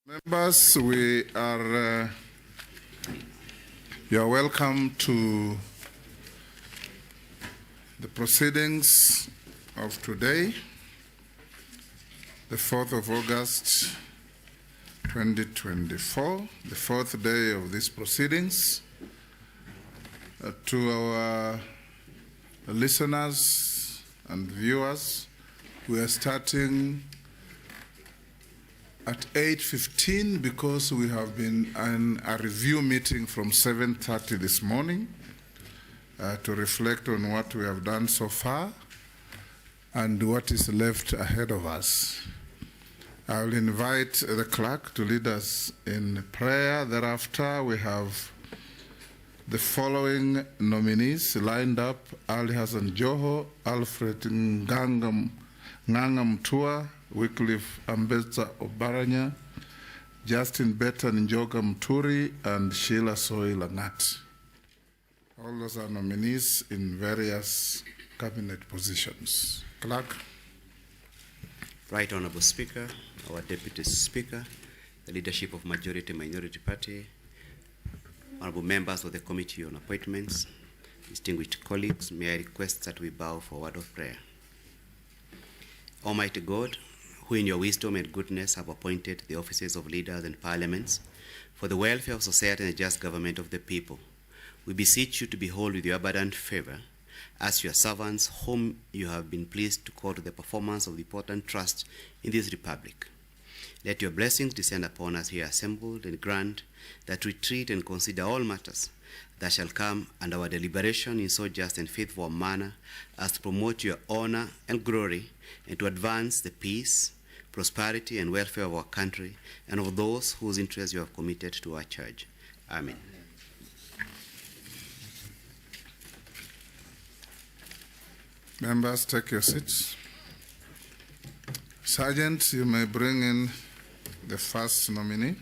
Members, you are welcome to the proceedings of today, the 4th of August, 2024, the fourth day of these proceedings. To our listeners and viewers, we are starting at 8:15 because we have been in a review meeting from 7:30 this morning to reflect on what we have done so far and what is left ahead of us. I will invite the clerk to lead us in prayer. Thereafter, we have the following nominees lined up: Ali Hassan Joho, Alfred Nganga Mtua, Wycliffe Ambetsa Obaranya, Justin Beta Njoga Mturi, and Sheila Soy Langat. All those are nominees in various cabinet positions. Clerk. Right Honorable Speaker, our Deputy Speaker, the leadership of Majority Minority Party, honorable members of the Committee on Appointments, distinguished colleagues, may I request that we bow for a word of prayer. Almighty God, who in your wisdom and goodness have appointed the offices of leaders and parliaments for the welfare of society and the just government of the people, we beseech you to behold with your abundant favor as your servants whom you have been pleased to call to the performance of the important trust in this republic. Let your blessings descend upon us here assembled, and grant that we treat and consider all matters that shall come under our deliberation in so just and faithful a manner as to promote your honor and glory, and to advance the peace, prosperity, and welfare of our country and of those whose interests you have committed to our charge. Amen. Members, take your seats. Sergeant, you may bring in the first nominee.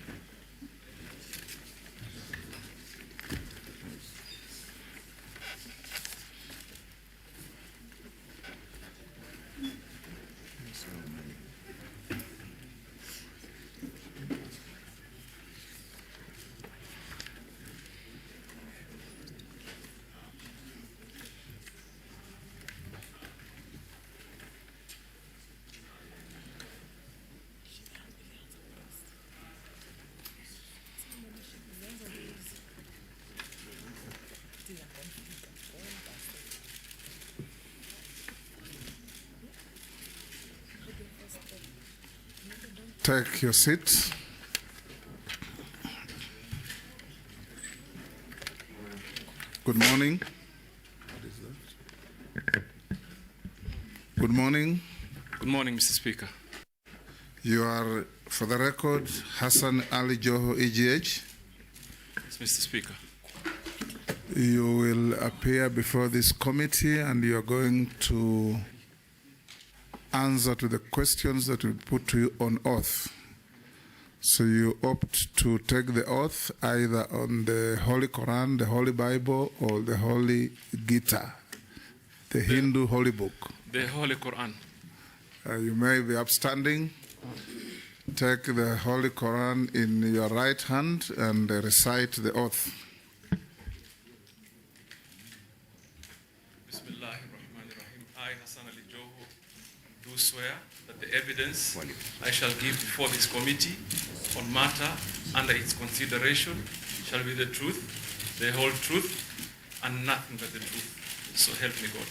Take your seats. Good morning. Good morning. Good morning, Mr. Speaker. You are, for the record, Hassan Ali Joho, EGH. Yes, Mr. Speaker. You will appear before this committee and you are going to answer to the questions that we put to you on oath. So you opt to take the oath either on the Holy Quran, the Holy Bible, or the Holy Gita, the Hindu Holy Book. The Holy Quran. You may be upstanding. Take the Holy Quran in your right hand and recite the oath. I, Hassan Ali Joho, do swear that the evidence I shall give before this committee on matter under its consideration shall be the truth, the whole truth, and nothing but the truth. So help me God.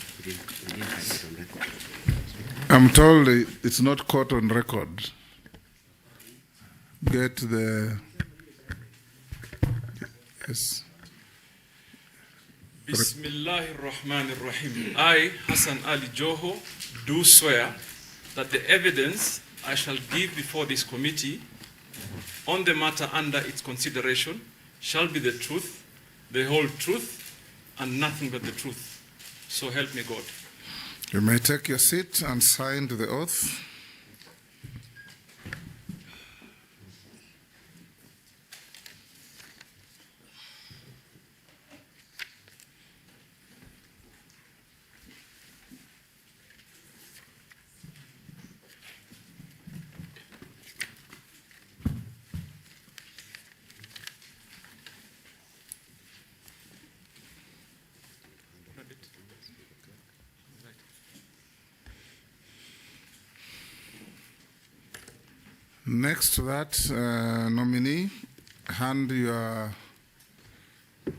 I'm told it's not caught on record. Get the... Yes. Bismillahirrahmanirrahim. I, Hassan Ali Joho, do swear that the evidence I shall give before this committee on the matter under its consideration shall be the truth, the whole truth, and nothing but the truth. So help me God. You may take your seat and sign to the oath. Next to that, nominee, hand your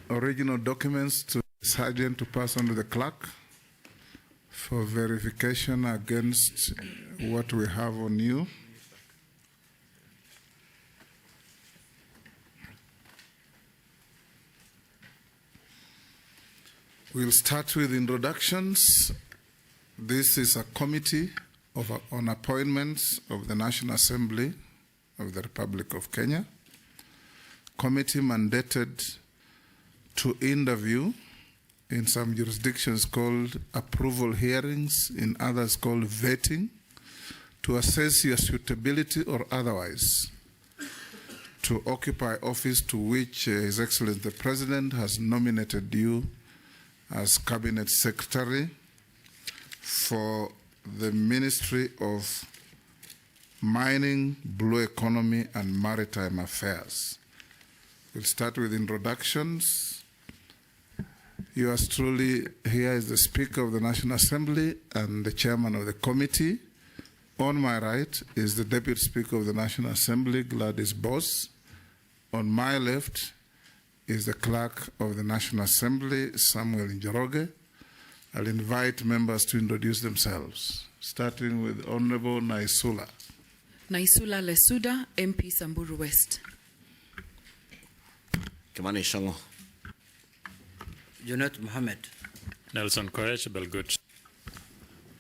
original documents to the sergeant to pass on to the clerk for verification against what we have on you. We'll start with introductions. This is a committee on appointments of the National Assembly of the Republic of Kenya. Committee mandated to interview, in some jurisdictions called approval hearings, in others called vetting, to assess your suitability or otherwise to occupy office to which His Excellency the President has nominated you as Cabinet Secretary for the Ministry of Mining, Blue Economy, and Maritime Affairs. We'll start with introductions. Yours truly, here is the Speaker of the National Assembly and the Chairman of the committee. On my right is the Deputy Speaker of the National Assembly, Gladys Boss. On my left is the Clerk of the National Assembly, Samuel Njoroge. I'll invite members to introduce themselves, starting with Honorable Naisula. Naisula Lesuda, MP Samburu West. Kimani Shongo. Junet Mohammed. Nelson Koech Belgut.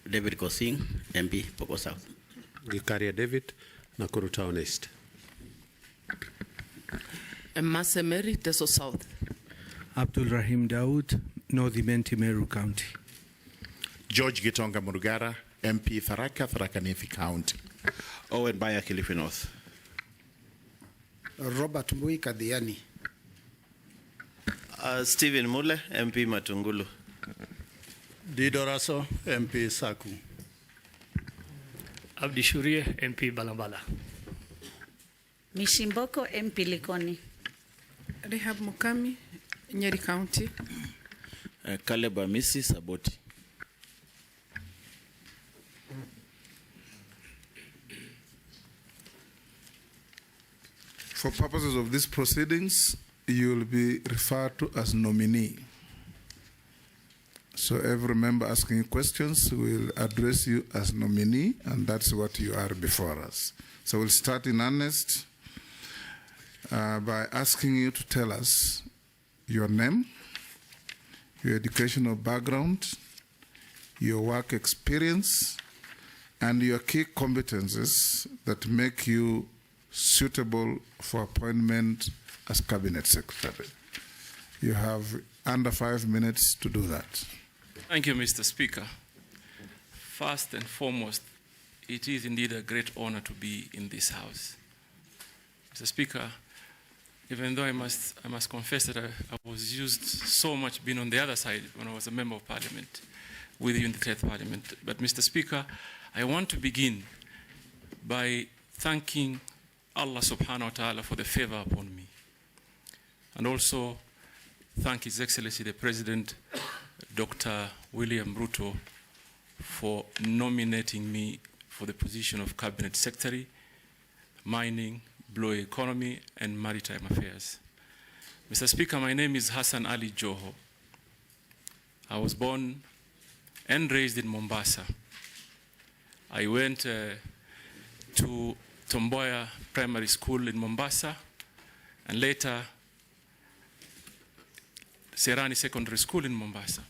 David Kosing, MP Poko South. Gikaria David, Nakuru Town East. Masemeri, Teso South. Abdul Rahim Daoud, North Imenti Meru County. George Gitonga Murugara, MP Tharaka, Tharaka Nithi County. Owen Baya Kilifi North. Robert Mui Kadhiani. Stephen Mule, MP Matungulu. Dido Raso, MP Saku. Abdi Shurie, MP Balambala. Mishimboko, MP Likoni. Rehab Mukami, Nyeri County. Caleb Amisi Saboti. For purposes of these proceedings, you will be referred to as nominee. So every member asking questions will address you as nominee, and that's what you are before us. So we'll start in earnest by asking you to tell us your name, your educational background, your work experience, and your key competencies that make you suitable for appointment as Cabinet Secretary. You have under 5 minutes to do that. Thank you, Mr. Speaker. First and foremost, it is indeed a great honor to be in this House. Mr. Speaker, even though I must confess that I was used so much being on the other side when I was a Member of Parliament with you in the 10th Parliament. But Mr. Speaker, I want to begin by thanking Allah subhanahu wa ta'ala for the favor upon me. And also thank His Excellency the President, Dr. William Ruto, for nominating me for the position of Cabinet Secretary, Mining, Blue Economy, and Maritime Affairs. Mr. Speaker, my name is Hassan Ali Joho. I was born and raised in Mombasa. I went to Tomboya Primary School in Mombasa, and later Serani Secondary School in Mombasa.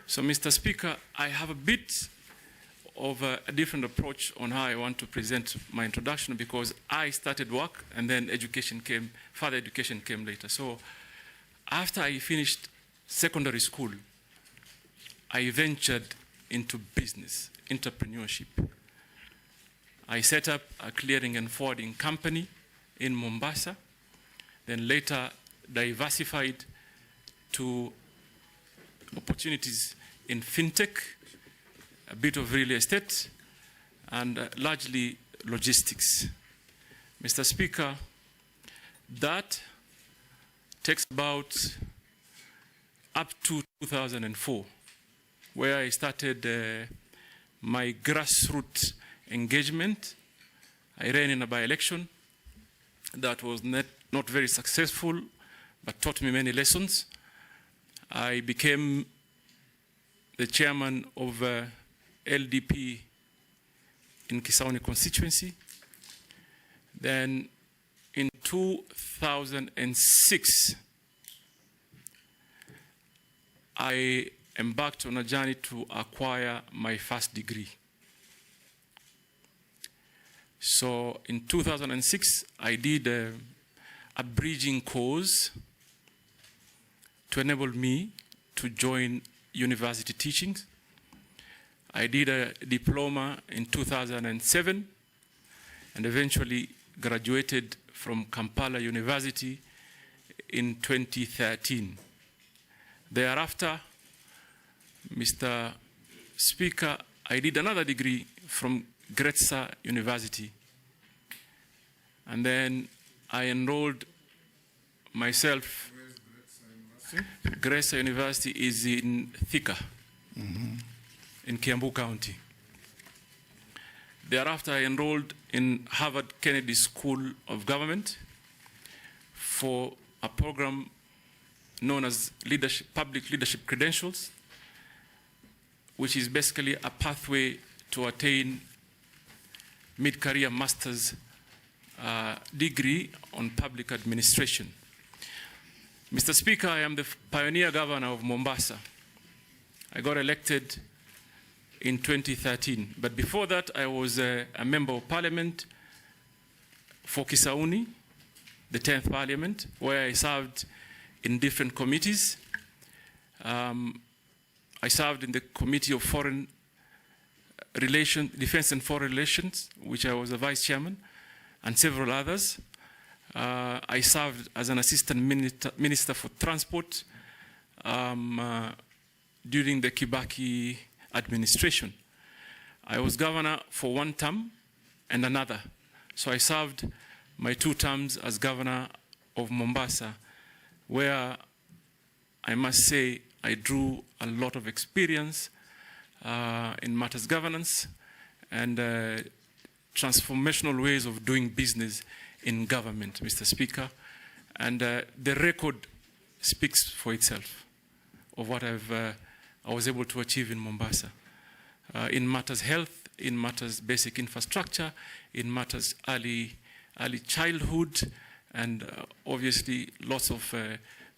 So, Mr. Speaker, I have a bit of a different approach on how I want to present my introduction, because I started work and then further education came later. So after I finished secondary school, I ventured into business, entrepreneurship. I set up a clearing and forwarding company in Mombasa, then later diversified to opportunities in fintech, a bit of real estate, and largely logistics. Mr. Speaker, that takes about up to 2004, where I started my grassroots engagement. I ran in a by-election that was not very successful, but taught me many lessons. I became the chairman of LDP in Kisauni constituency. Then in 2006, I embarked on a journey to acquire my first degree. So in 2006, I did a bridging course to enable me to join university teachings. I did a diploma in 2007 and eventually graduated from Kampala University in 2013. Thereafter, Mr. Speaker, I did another degree from Gretsa University. And then I enrolled myself. Gretsa University is in Thika, in Kiambu County. Thereafter, I enrolled in Harvard Kennedy School of Government for a program known as Public Leadership Credentials, which is basically a pathway to attain mid-career master's degree on public administration. Mr. Speaker, I am the pioneer governor of Mombasa. I got elected in 2013. But before that, I was a member of parliament for Kisauni, the 10th parliament, where I served in different committees. I served in the Committee of Foreign Relations, Defense and Foreign Relations, which I was a vice chairman, and several others. I served as an assistant minister for transport during the Kibaki administration. I was governor for one term and another. So I served my 2 terms as governor of Mombasa, where I must say I drew a lot of experience in matters governance and transformational ways of doing business in government, Mr. Speaker. And the record speaks for itself of what I was able to achieve in Mombasa. In matters health, in matters basic infrastructure, in matters early childhood, and obviously lots of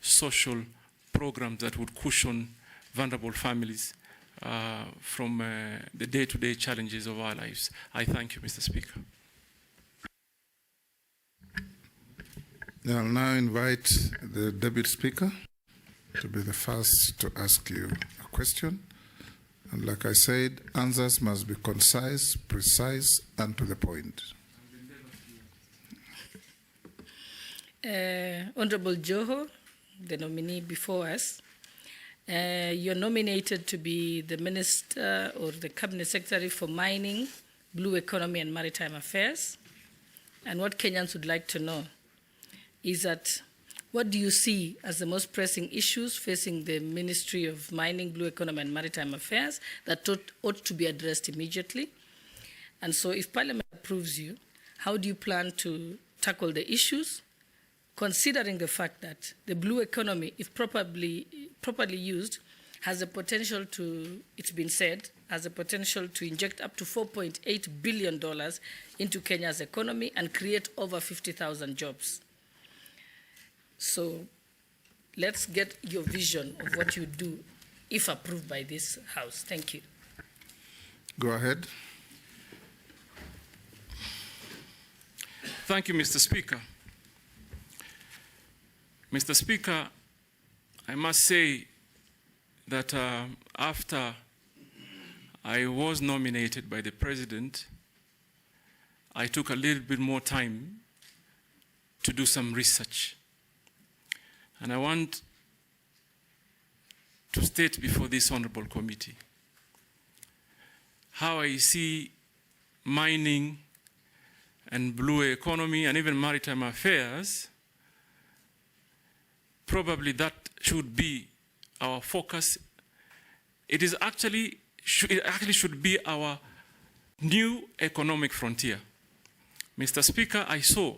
social programs that would cushion vulnerable families from the day-to-day challenges of our lives. I thank you, Mr. Speaker. I'll now invite the Deputy Speaker to be the first to ask you a question. And like I said, answers must be concise, precise, and to the point. Honorable Joho, the nominee before us, you're nominated to be the Minister or the Cabinet Secretary for Mining, Blue Economy and Maritime Affairs. And what Kenyans would like to know is that what do you see as the most pressing issues facing the Ministry of Mining, Blue Economy and Maritime Affairs that ought to be addressed immediately? And so if Parliament approves you, how do you plan to tackle the issues, considering the fact that the blue economy, if properly used, has the potential to, it's been said, has the potential to inject up to $4.8 billion into Kenya's economy and create over 50,000 jobs. So let's get your vision of what you do if approved by this House. Thank you. Go ahead. Thank you, Mr. Speaker. Mr. Speaker, I must say that after I was nominated by the President, I took a little bit more time to do some research. And I want to state before this honorable committee how I see mining and blue economy and even maritime affairs. Probably that should be our focus. It actually should be our new economic frontier. Mr. Speaker, I saw,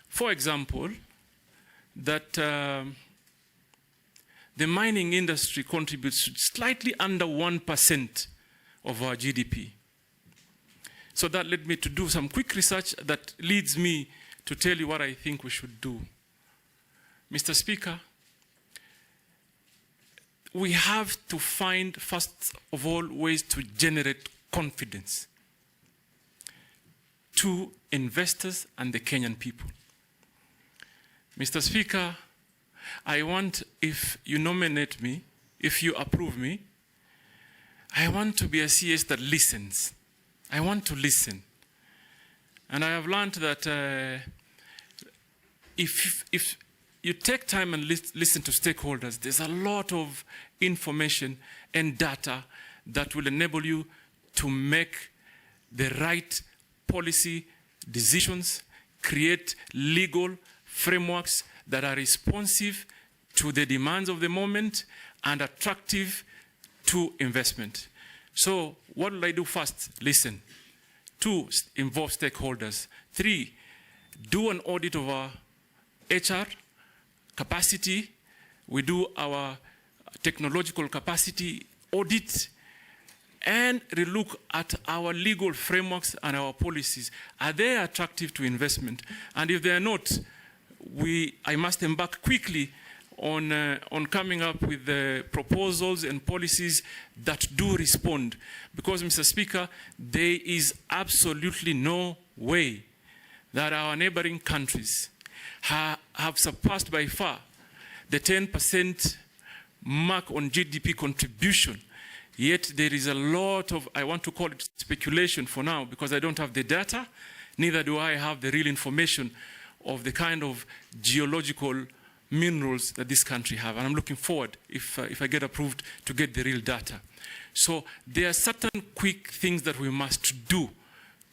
for example, that the mining industry contributes slightly under 1% of our GDP. So that led me to do some quick research that leads me to tell you what I think we should do. Mr. Speaker, we have to find, first of all, ways to generate confidence to investors and the Kenyan people. Mr. Speaker, I want, if you nominate me, if you approve me, I want to be a CS that listens. I want to listen. And I have learned that if you take time and listen to stakeholders, there's a lot of information and data that will enable you to make the right policy decisions, create legal frameworks that are responsive to the demands of the moment and attractive to investment. So what will I do first? Listen. 2, involve stakeholders. 3, do an audit of our HR capacity. We do our technological capacity audit and relook at our legal frameworks and our policies. Are they attractive to investment? And if they are not, I must embark quickly on coming up with the proposals and policies that do respond. Because, Mr. Speaker, there is absolutely no way that our neighboring countries have surpassed by far the 10% mark on GDP contribution. Yet there is a lot of, I want to call it speculation for now, because I don't have the data, neither do I have the real information of the kind of geological minerals that this country have. And I'm looking forward, if I get approved, to get the real data. So there are certain quick things that we must do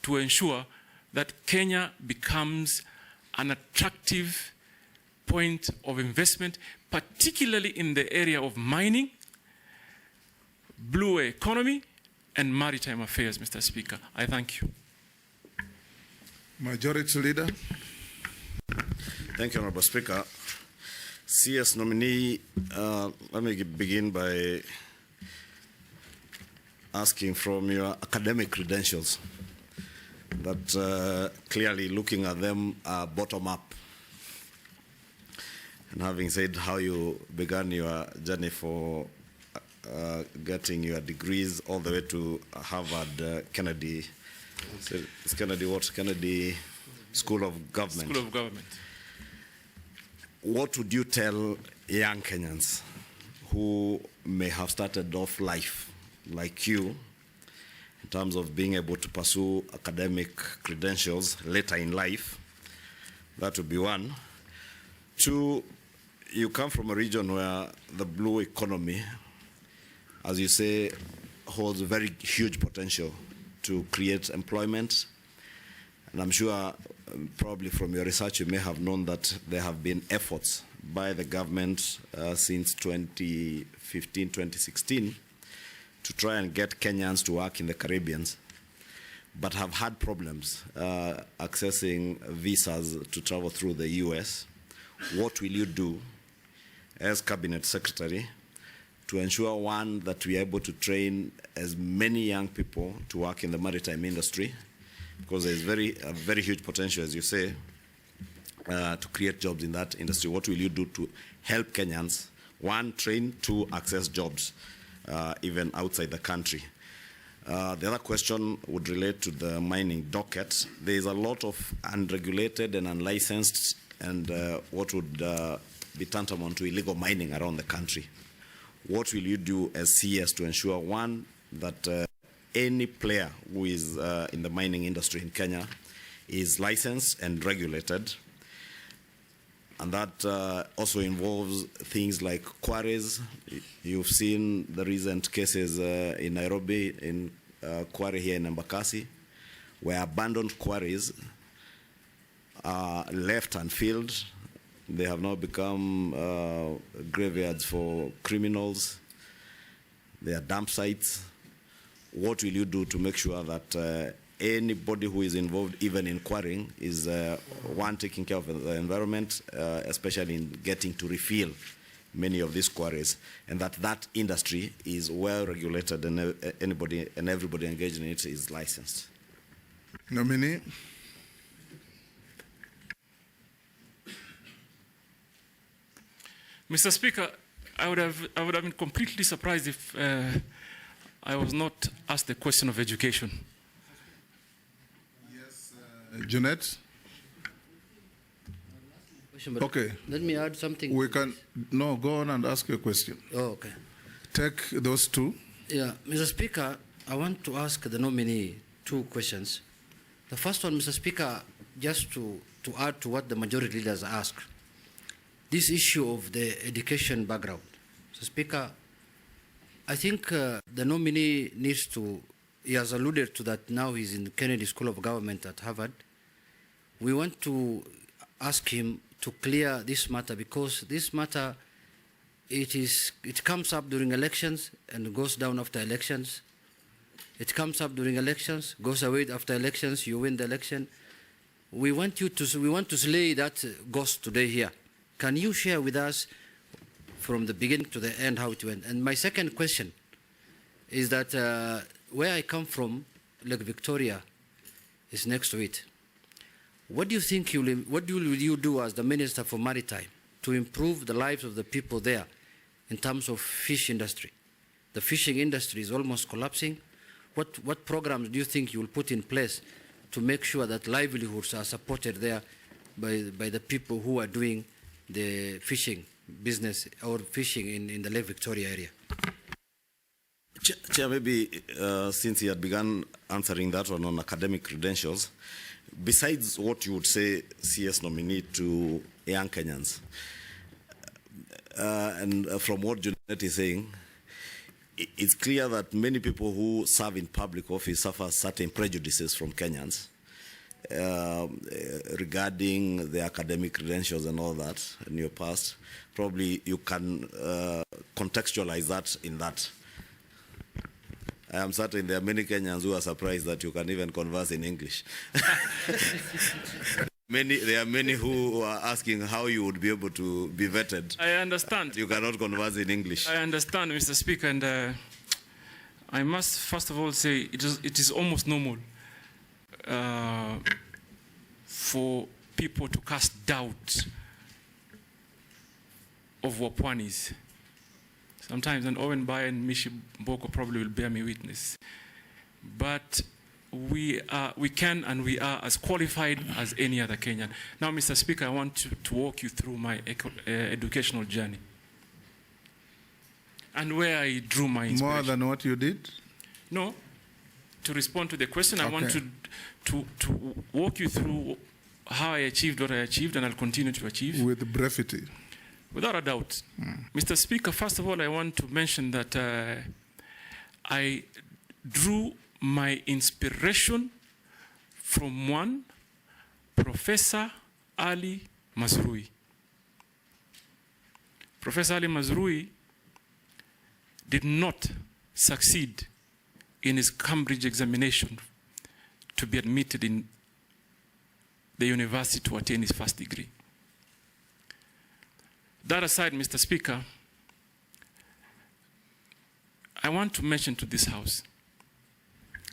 to ensure that Kenya becomes an attractive point of investment, particularly in the area of mining, blue economy, and maritime affairs, Mr. Speaker. I thank you. Majority Leader. Thank you, Honorable Speaker. CS nominee, let me begin by asking from your academic credentials that clearly looking at them bottom up. And having said how you began your journey for getting your degrees all the way to Harvard, Kennedy, it's Kennedy what? Kennedy School of Government. School of Government. What would you tell young Kenyans who may have started off life like you in terms of being able to pursue academic credentials later in life? That would be 1. 2, you come from a region where the blue economy, as you say, holds a very huge potential to create employment. And I'm sure probably from your research you may have known that there have been efforts by the government since 2015, 2016 to try and get Kenyans to work in the Caribbean, but have had problems accessing visas to travel through the US. What will you do as Cabinet Secretary to ensure, 1, that we are able to train as many young people to work in the maritime industry, because there is a very huge potential, as you say, to create jobs in that industry? What will you do to help Kenyans, 1, train, 2, access jobs even outside the country? The other question would relate to the mining docket. There is a lot of unregulated and unlicensed and what would be tantamount to illegal mining around the country. what will you do as CS to ensure, one, that any player who is in the mining industry in Kenya is licensed and regulated? And that also involves things like quarries. You've seen the recent cases in Nairobi, in quarry here in Embakasi, where abandoned quarries are left unfilled. They have now become graveyards for criminals. They are dump sites. What will you do to make sure that anybody who is involved, even in quarrying, is one, taking care of the environment, especially in getting to refill many of these quarries, and that industry is well regulated and anybody and everybody engaged in it is licensed? Nominee. Mr. Speaker, I would have been completely surprised if I was not asked the question of education. Yes, Jeanette. Okay. Let me add something. We can go on and ask your question. Oh, okay. Take those two. Yeah, Mr. Speaker, I want to ask the nominee two questions. The first one, Mr. Speaker, just to add to what the majority leaders asked. This issue of the education background. Mr. Speaker, I think the nominee needs to, he has alluded to that now he's in the Kennedy School of Government at Harvard. We want to ask him to clear this matter, because this matter, it comes up during elections and goes down after elections. It comes up during elections, goes away after elections, you win the election. We want to slay that ghost today here. Can you share with us from the beginning to the end how it went? And my second question is that where I come from, Lake Victoria is next to it. What do you think what will you do as the Minister for Maritime to improve the lives of the people there in terms of fish industry? The fishing industry is almost collapsing. What programs do you think you will put in place to make sure that livelihoods are supported there by the people who are doing the fishing business or fishing in the Lake Victoria area? Chair, maybe since he had begun answering that one on academic credentials, besides what you would say CS nominee to young Kenyans, and from what Junet is saying, it's clear that many people who serve in public office suffer certain prejudices from Kenyans regarding the academic credentials and all that in your past. Probably you can contextualize that in that. I am certain there are many Kenyans who are surprised that you can even converse in English. There are many who are asking how you would be able to be vetted. I understand. You cannot converse in English. I understand, Mr. Speaker, and I must first of all say it is almost normal for people to cast doubt of Wapwanis. Sometimes, and Owen Bai and Mishi Mboko probably will bear me witness. But we can and we are as qualified as any other Kenyan. Now, Mr. Speaker, I want to walk you through my educational journey and where I drew my inspiration. More than what you did? No. To respond to the question, okay. I want to walk you through how I achieved what I achieved, and I'll continue to achieve. With brevity. Without a doubt. Mr. Speaker, first of all, I want to mention that I drew my inspiration from one Professor Ali Mazrui. Professor Ali Mazrui did not succeed in his Cambridge examination to be admitted in the university to attain his first degree. That aside, Mr. Speaker, I want to mention to this House.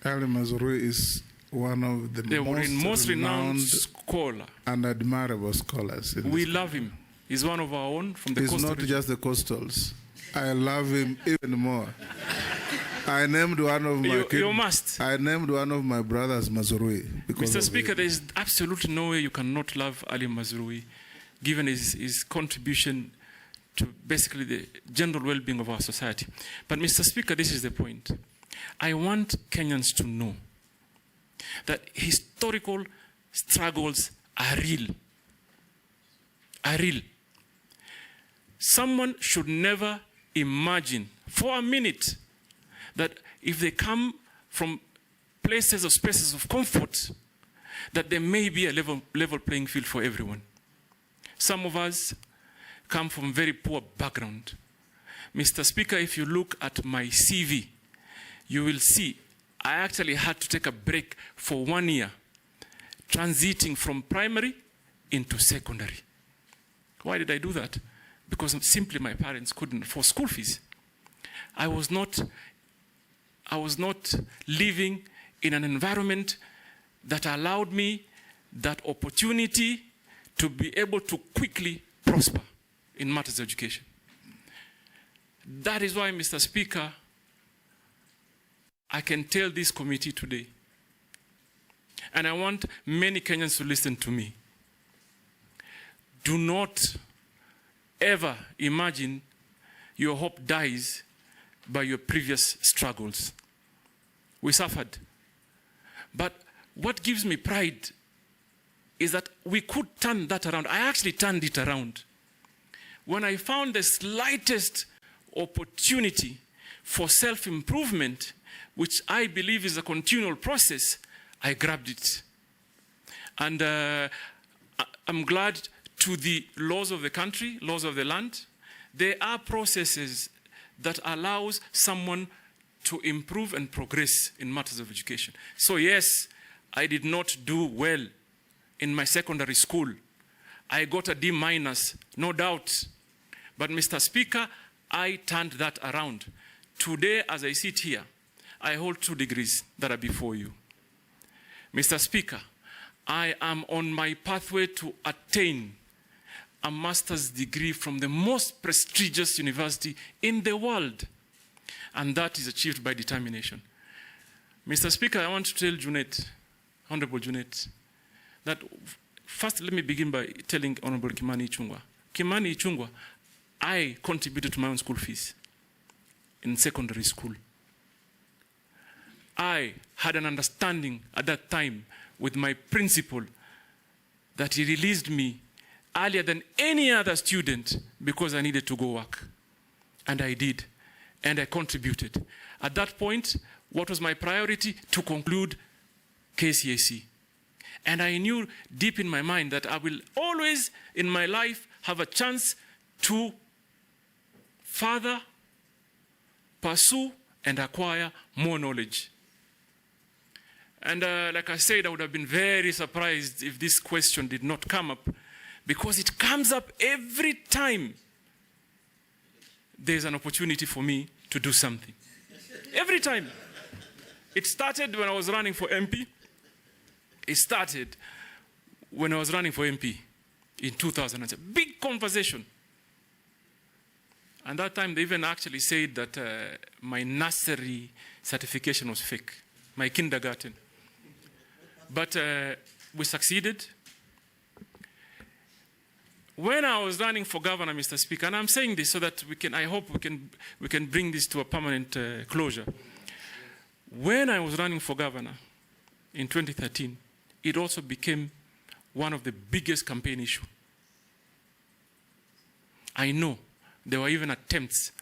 Ali Mazrui is one of the most renowned scholar and admirable scholars. We love him. He's one of our own from the coastal region. He's not just the coastals. I love him even more. I named one of my kids. You must. I named one of my brothers Mazrui. Mr. Speaker, there is absolutely no way you cannot love Ali Mazrui, given his contribution to basically the general well-being of our society. But Mr. Speaker, this is the point. I want Kenyans to know that historical struggles are real. Are real. Someone should never imagine for a minute that if they come from places or spaces of comfort, that there may be a level playing field for everyone. Some of us come from very poor background. Mr. Speaker, if you look at my CV, you will see I actually had to take a break for 1 year, transiting from primary into secondary. Why did I do that? Because simply my parents couldn't afford school fees. I was not living in an environment that allowed me that opportunity to be able to quickly prosper in matters of education. That is why, Mr. Speaker, I can tell this committee today, and I want many Kenyans to listen to me, do not ever imagine your hope dies by your previous struggles. We suffered. But what gives me pride is that we could turn that around. I actually turned it around. When I found the slightest opportunity for self-improvement, which I believe is a continual process, I grabbed it. And I'm glad to the laws of the country, laws of the land, there are processes that allows someone to improve and progress in matters of education. So yes, I did not do well in my secondary school. I got a D-, no doubt. But Mr. Speaker, I turned that around. Today, as I sit here, I hold 2 degrees that are before you. Mr. Speaker, I am on my pathway to attain a master's degree from the most prestigious university in the world. And that is achieved by determination. Mr. Speaker, I want to tell Junet, Honorable Junet, that first let me begin by telling Honorable Kimani Ichung'wah. Kimani Ichung'wah, I contributed to my own school fees in secondary school. I had an understanding at that time with my principal that he released me earlier than any other student because I needed to go work. And I did. And I contributed. At that point, what was my priority? To conclude KCSE. And I knew deep in my mind that I will always in my life have a chance to further pursue and acquire more knowledge. And like I said, I would have been very surprised if this question did not come up, because it comes up every time there's an opportunity for me to do something. Every time. It started when I was running for MP. It started when I was running for MP in 2007. Big conversation. And that time they even actually said that my nursery certification was fake, my kindergarten. But we succeeded. When I was running for governor, Mr. Speaker, and I'm saying this so that I hope we can bring this to a permanent closure. When I was running for governor in 2013, it also became one of the biggest campaign issues. I know there were even attempts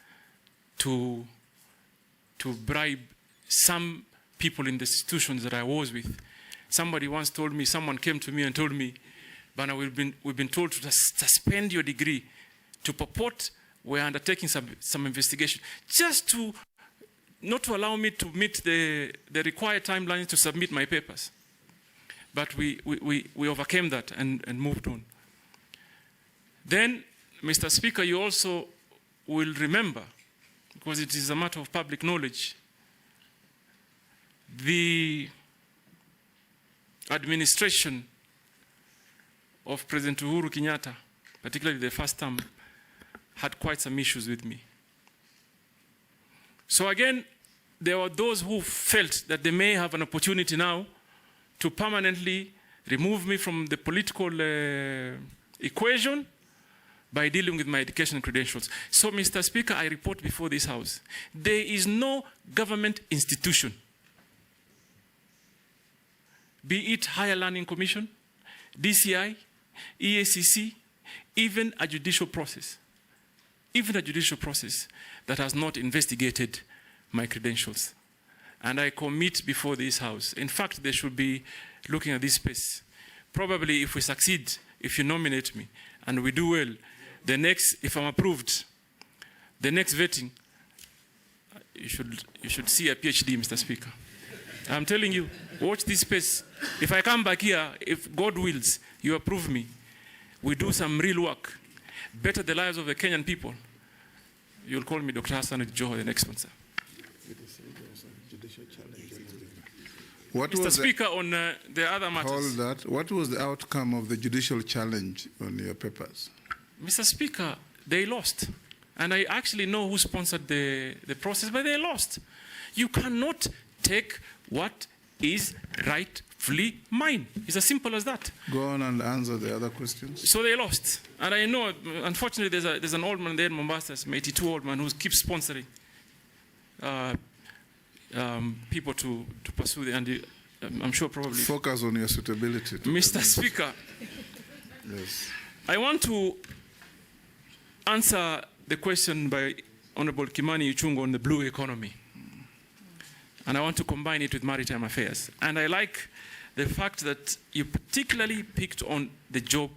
to bribe some people in the institutions that I was with. Somebody once told me, someone came to me and told me, Bana, we've been told to suspend your degree. To purport, we're undertaking some investigation, just to not to allow me to meet the required timelines to submit my papers. But we overcame that and moved on. Then, Mr. Speaker, you also will remember, because it is a matter of public knowledge, the administration of President Uhuru Kenyatta, particularly the first term, had quite some issues with me. So again, there were those who felt that they may have an opportunity now to permanently remove me from the political equation by dealing with my education credentials. So, Mr. Speaker, I report before this House, there is no government institution, be it Higher Learning Commission, DCI, EACC, even a judicial process, that has not investigated my credentials. And I commit before this House. In fact, they should be looking at this space. Probably if we succeed, if you nominate me, and we do well, the next, if I'm approved, the next vetting, you should see a PhD, Mr. Speaker. I'm telling you, watch this space. If I come back here, if God wills, you approve me, we do some real work, better the lives of the Kenyan people, you'll call me Dr. Hassan Joho, the next one, sir. What Mr. was Speaker, on the other matters. Hold that. What was the outcome of the judicial challenge on your papers? Mr. Speaker, they lost. And I actually know who sponsored the process, but they lost. You cannot take what is rightfully mine. It's as simple as that. Go on and answer the other questions. So they lost. And I know, unfortunately, there's an old man there in Mombasa, an 82 old man, who keeps sponsoring people to pursue the, and I'm sure probably... Focus on your suitability. Mr. Speaker, yes. I want to answer the question by Honorable Kimani Ichung'wah on the blue economy. And I want to combine it with maritime affairs. And I like the fact that you particularly picked on the job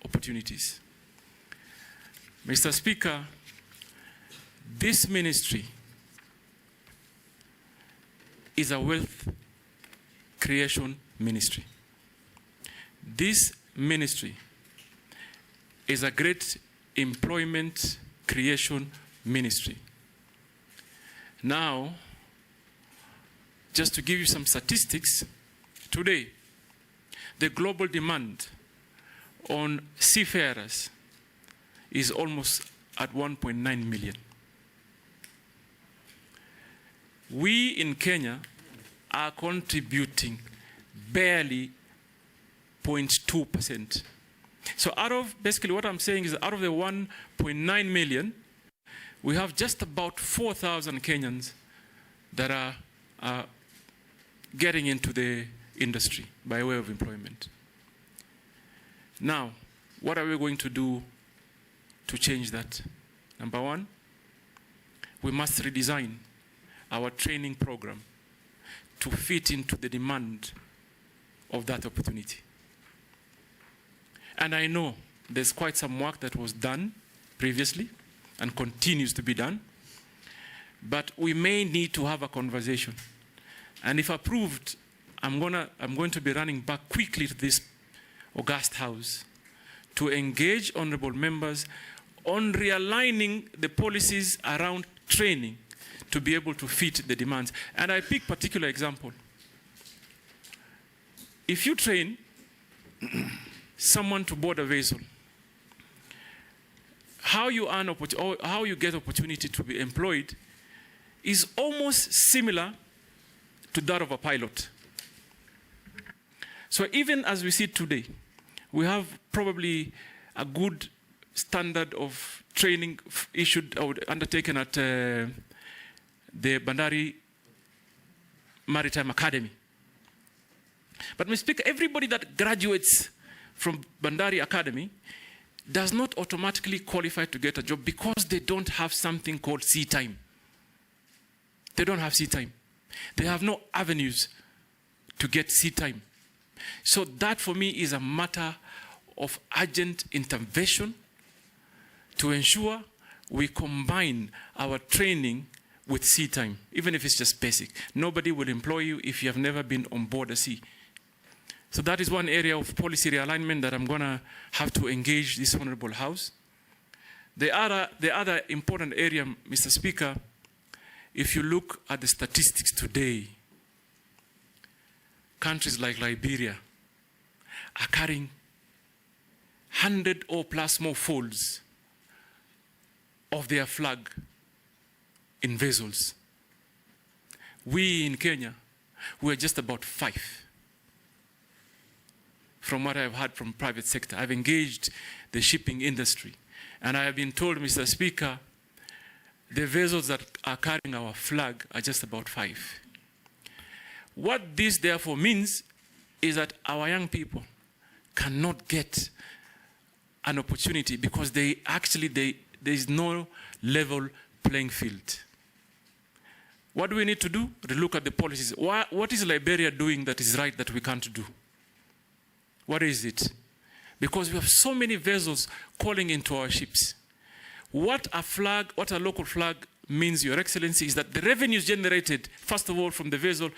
opportunities. Mr. Speaker, this ministry is a wealth creation ministry. This ministry is a great employment creation ministry. Now, just to give you some statistics, today, the global demand on seafarers is almost at 1.9 million. We in Kenya are contributing barely 0.2%. So out of, basically what I'm saying is out of the 1.9 million, we have just about 4,000 Kenyans that are getting into the industry by way of employment. Now, what are we going to do to change that? Number one, we must redesign our training program to fit into the demand of that opportunity. And I know there's quite some work that was done previously and continues to be done, but we may need to have a conversation. And if approved, I'm going to be running back quickly to this august House to engage honorable members on realigning the policies around training to be able to fit the demands. And I pick particular example. If you train someone to board a vessel, how you earn or how you get opportunity to be employed is almost similar to that of a pilot. So even as we see today, we have probably a good standard of training issued or undertaken at the Bandari Maritime Academy. But Mr. Speaker, everybody that graduates from Bandari Academy does not automatically qualify to get a job because they don't have something called sea time. They don't have sea time. They have no avenues to get sea time. So that for me is a matter of urgent intervention to ensure we combine our training with sea time, even if it's just basic. Nobody will employ you if you have never been on board a sea. So that is one area of policy realignment that I'm going to have to engage this Honorable House. The other important area, Mr. Speaker, if you look at the statistics today, countries like Liberia are carrying 100 or plus more folds of their flag in vessels. We in Kenya, we're just about 5. From what I've heard from private sector, I've engaged the shipping industry, And I have been told, Mr. Speaker, the vessels that are carrying our flag are just about 5. What this therefore means is that our young people cannot get an opportunity because there is no level playing field. What do we need to do? Look at the policies. What is Liberia doing that is right that we can't do? What is it? Because we have so many vessels calling into our ships. What a local flag means, Your Excellency, is that the revenues generated, first of all, from the vessel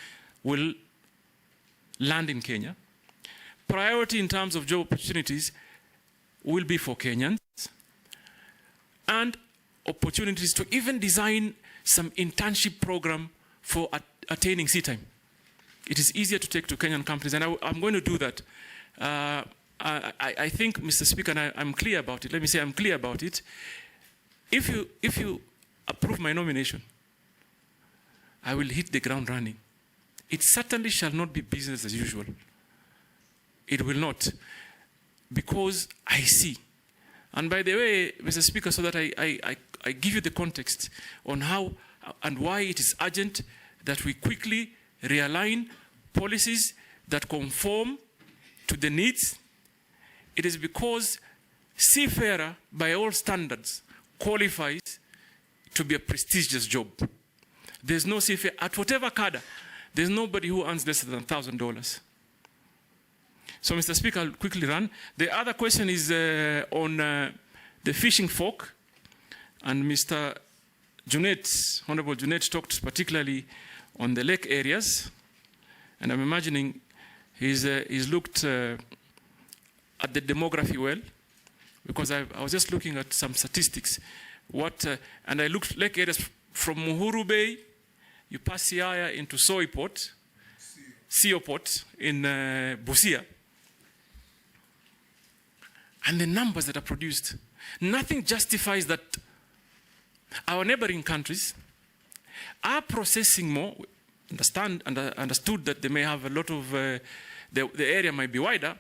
will land in Kenya. Priority in terms of job opportunities will be for Kenyans. And opportunities to even design some internship program for attaining sea time. It is easier to take to Kenyan companies, and I'm going to do that. I think, Mr. Speaker, and I'm clear about it. Let me say I'm clear about it. If you approve my nomination, I will hit the ground running. It certainly shall not be business as usual. It will not, because I see. And by the way, Mr. Speaker, so that I give you the context on how and why it is urgent that we quickly realign policies that conform to the needs. It is because seafarer, by all standards, qualifies to be a prestigious job. There's no seafarer, at whatever cadre, there's nobody who earns less than $1,000. So, Mr. Speaker, I'll quickly run. The other question is on the fishing folk. And Mr. Junet, Honorable Junet, talked particularly on the lake areas. And I'm imagining he's looked at the demography well, because I was just looking at some statistics. And I looked lake areas from Muhuru Bay, you pass Siaya into Soiport, Sioport in Busia. And the numbers that are produced, nothing justifies that our neighboring countries are processing more. Understood that they may have a lot of, the area might be wider,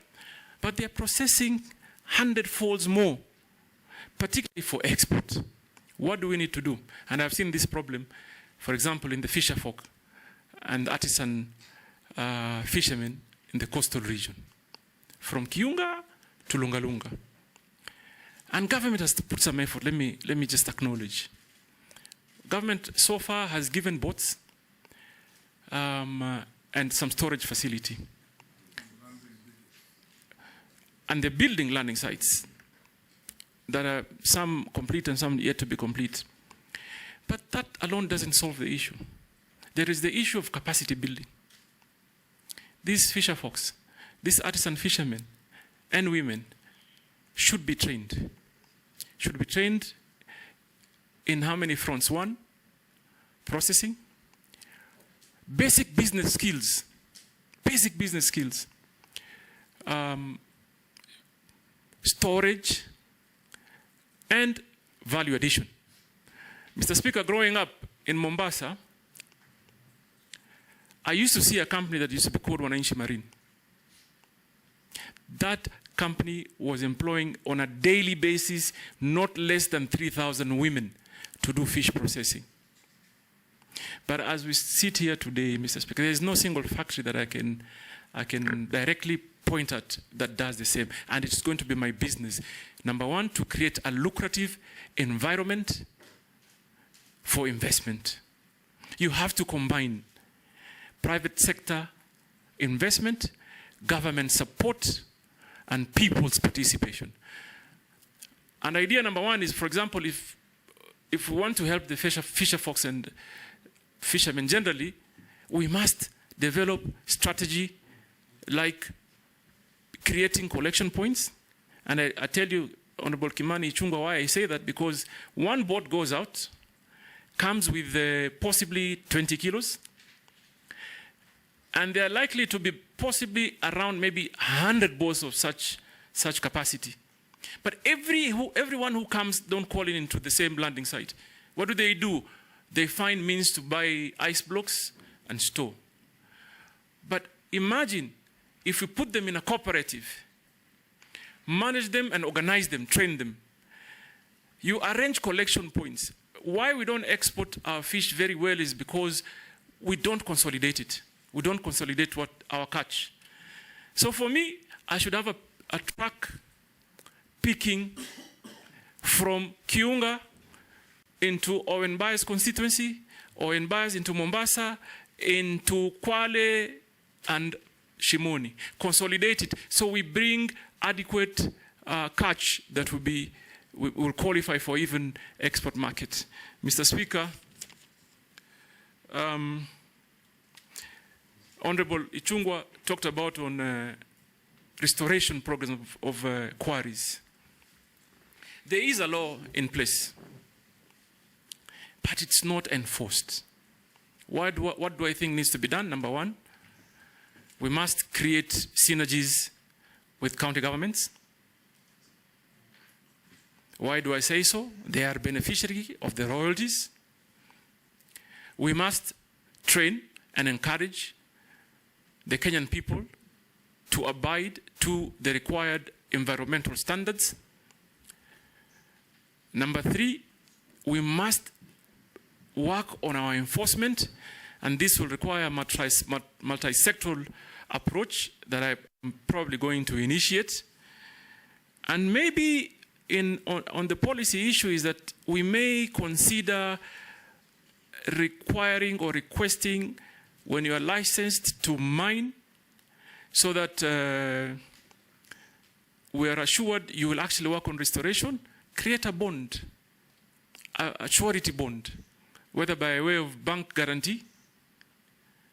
but they're processing 100-folds more, particularly for export. What do we need to do? And I've seen this problem, for example, in the fisher folk and artisan fishermen in the coastal region, from Kiunga to Lungalunga. And government has to put some effort. Let me just acknowledge. Government so far has given boats and some storage facility. And they're building landing sites that are some complete and some yet to be complete. But that alone doesn't solve the issue. There is the issue of capacity building. These fisher folks, these artisan fishermen and women should be trained. Should be trained in how many fronts? 1, processing. Basic business skills. Basic business skills. Storage and value addition. Mr. Speaker, growing up in Mombasa, I used to see a company that used to be called Wananchi Marine. That company was employing on a daily basis not less than 3,000 women to do fish processing. But as we sit here today, Mr. Speaker, there is no single factory that I can directly point at that does the same. And it's going to be my business. Number 1, to create a lucrative environment for investment. You have to combine private sector investment, government support, and people's participation. And idea number 1 is, for example, if we want to help the fisher folks and fishermen generally, we must develop strategy like creating collection points. And I tell you, Honorable Kimani Ichung'wah, why I say that, because one boat goes out, comes with possibly 20 kilos, and they are likely to be possibly around maybe 100 boats of such capacity. But everyone who comes don't call into the same landing site. What do? They find means to buy ice blocks and store. But imagine if we put them in a cooperative, manage them and organize them, train them. you arrange collection points. Why we don't export our fish very well is because we don't consolidate it. We don't consolidate what our catch. So for me, I should have a truck picking from Kiunga into Owen Bay's constituency, Owen Bay's into Mombasa, into Kwale and Shimoni. Consolidate it so we bring adequate catch that will qualify for even export market. Mr. Speaker, Honorable Ichungwa talked about on restoration program of quarries. There is a law in place, but it's not enforced. What do I think needs to be done? Number one, we must create synergies with county governments. Why do I say so? They are beneficiary of the royalties. We must train and encourage the Kenyan people to abide to the required environmental standards. Number three, we must work on our enforcement, and this will require a multi-sectoral approach that I'm probably going to initiate. And maybe on the policy issue is that we may consider requiring or requesting when you are licensed to mine, so that we are assured you will actually work on restoration, create a bond, a surety bond, whether by way of bank guarantee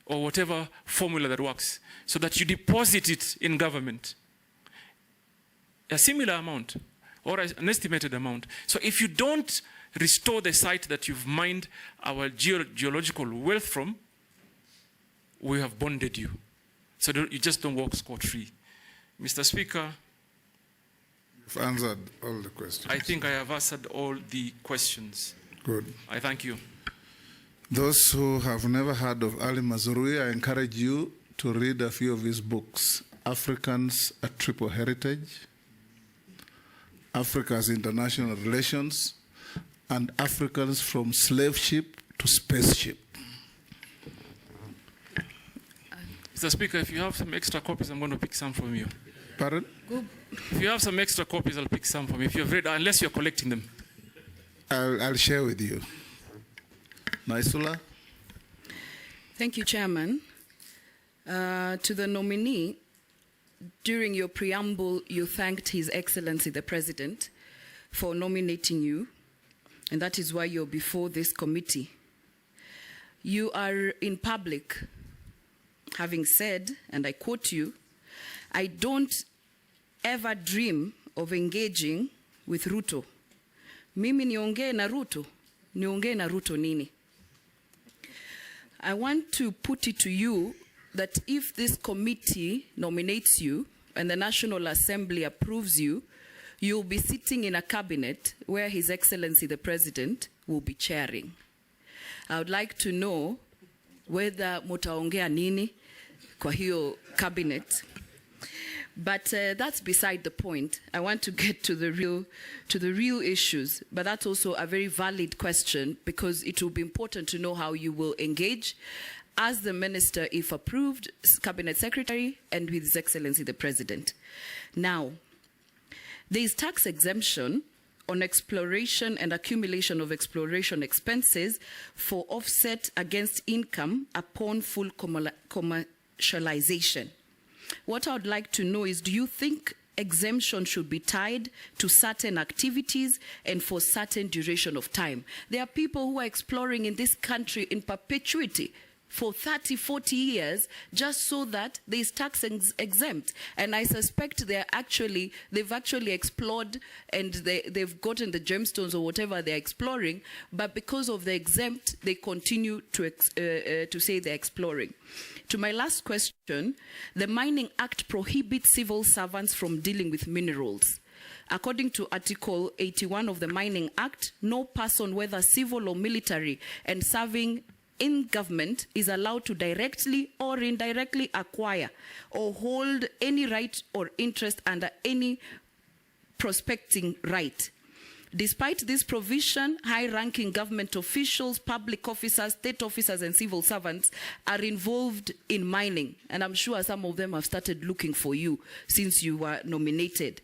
or whatever formula that works, so that you deposit it in government, a similar amount or an estimated amount. So if you don't restore the site that you've mined our geological wealth from, we have bonded you. So you just don't walk scot-free. Mr. Speaker, you've answered all the questions. I think I have answered all the questions. Good. I thank you. Those who have never heard of Ali Mazrui, I encourage you to read a few of his books. Africans, A Triple Heritage, Africa's International Relations, and Africans from Slave Ship to Spaceship. Mr. Speaker, if you have some extra copies, I'm going to pick some from you. Pardon? If you have some extra copies, I'll pick some from you. If you've read, unless you're collecting them. I'll share with you. Naisula? Thank you, Chairman. To the nominee, during your preamble, you thanked His Excellency the President for nominating you, and that is why you're before this committee. You are in public having said, and I quote you, "I don't ever dream of engaging with Ruto. Mimi niongee na Ruto, niongee na Ruto nini?" I want to put it to you that if this committee nominates you and the National Assembly approves you, you'll be sitting in a cabinet where His Excellency the President will be chairing. I would like to know whether mutaongea nini kwa hiyo cabinet. But that's beside the point. I want to get to the real issues. But that's also a very valid question, because it will be important to know how you will engage as the minister, if approved, cabinet secretary, and with His Excellency the President. Now, there is tax exemption on exploration and accumulation of exploration expenses for offset against income upon full commercialization. What I would like to know is, do you think exemption should be tied to certain activities and for certain duration of time? There are people who are exploring in this country in perpetuity for 30, 40 years, just so that there is tax exempt. And I suspect they've actually explored and they've gotten the gemstones or whatever they're exploring, but because of the exempt, they continue to say they're exploring. To my last question, the Mining Act prohibits civil servants from dealing with minerals. According to Article 81 of the Mining Act, no person, whether civil or military, and serving in government is allowed to directly or indirectly acquire or hold any right or interest under any prospecting right. Despite this provision, high-ranking government officials, public officers, state officers, and civil servants are involved in mining. And I'm sure some of them have started looking for you since you were nominated.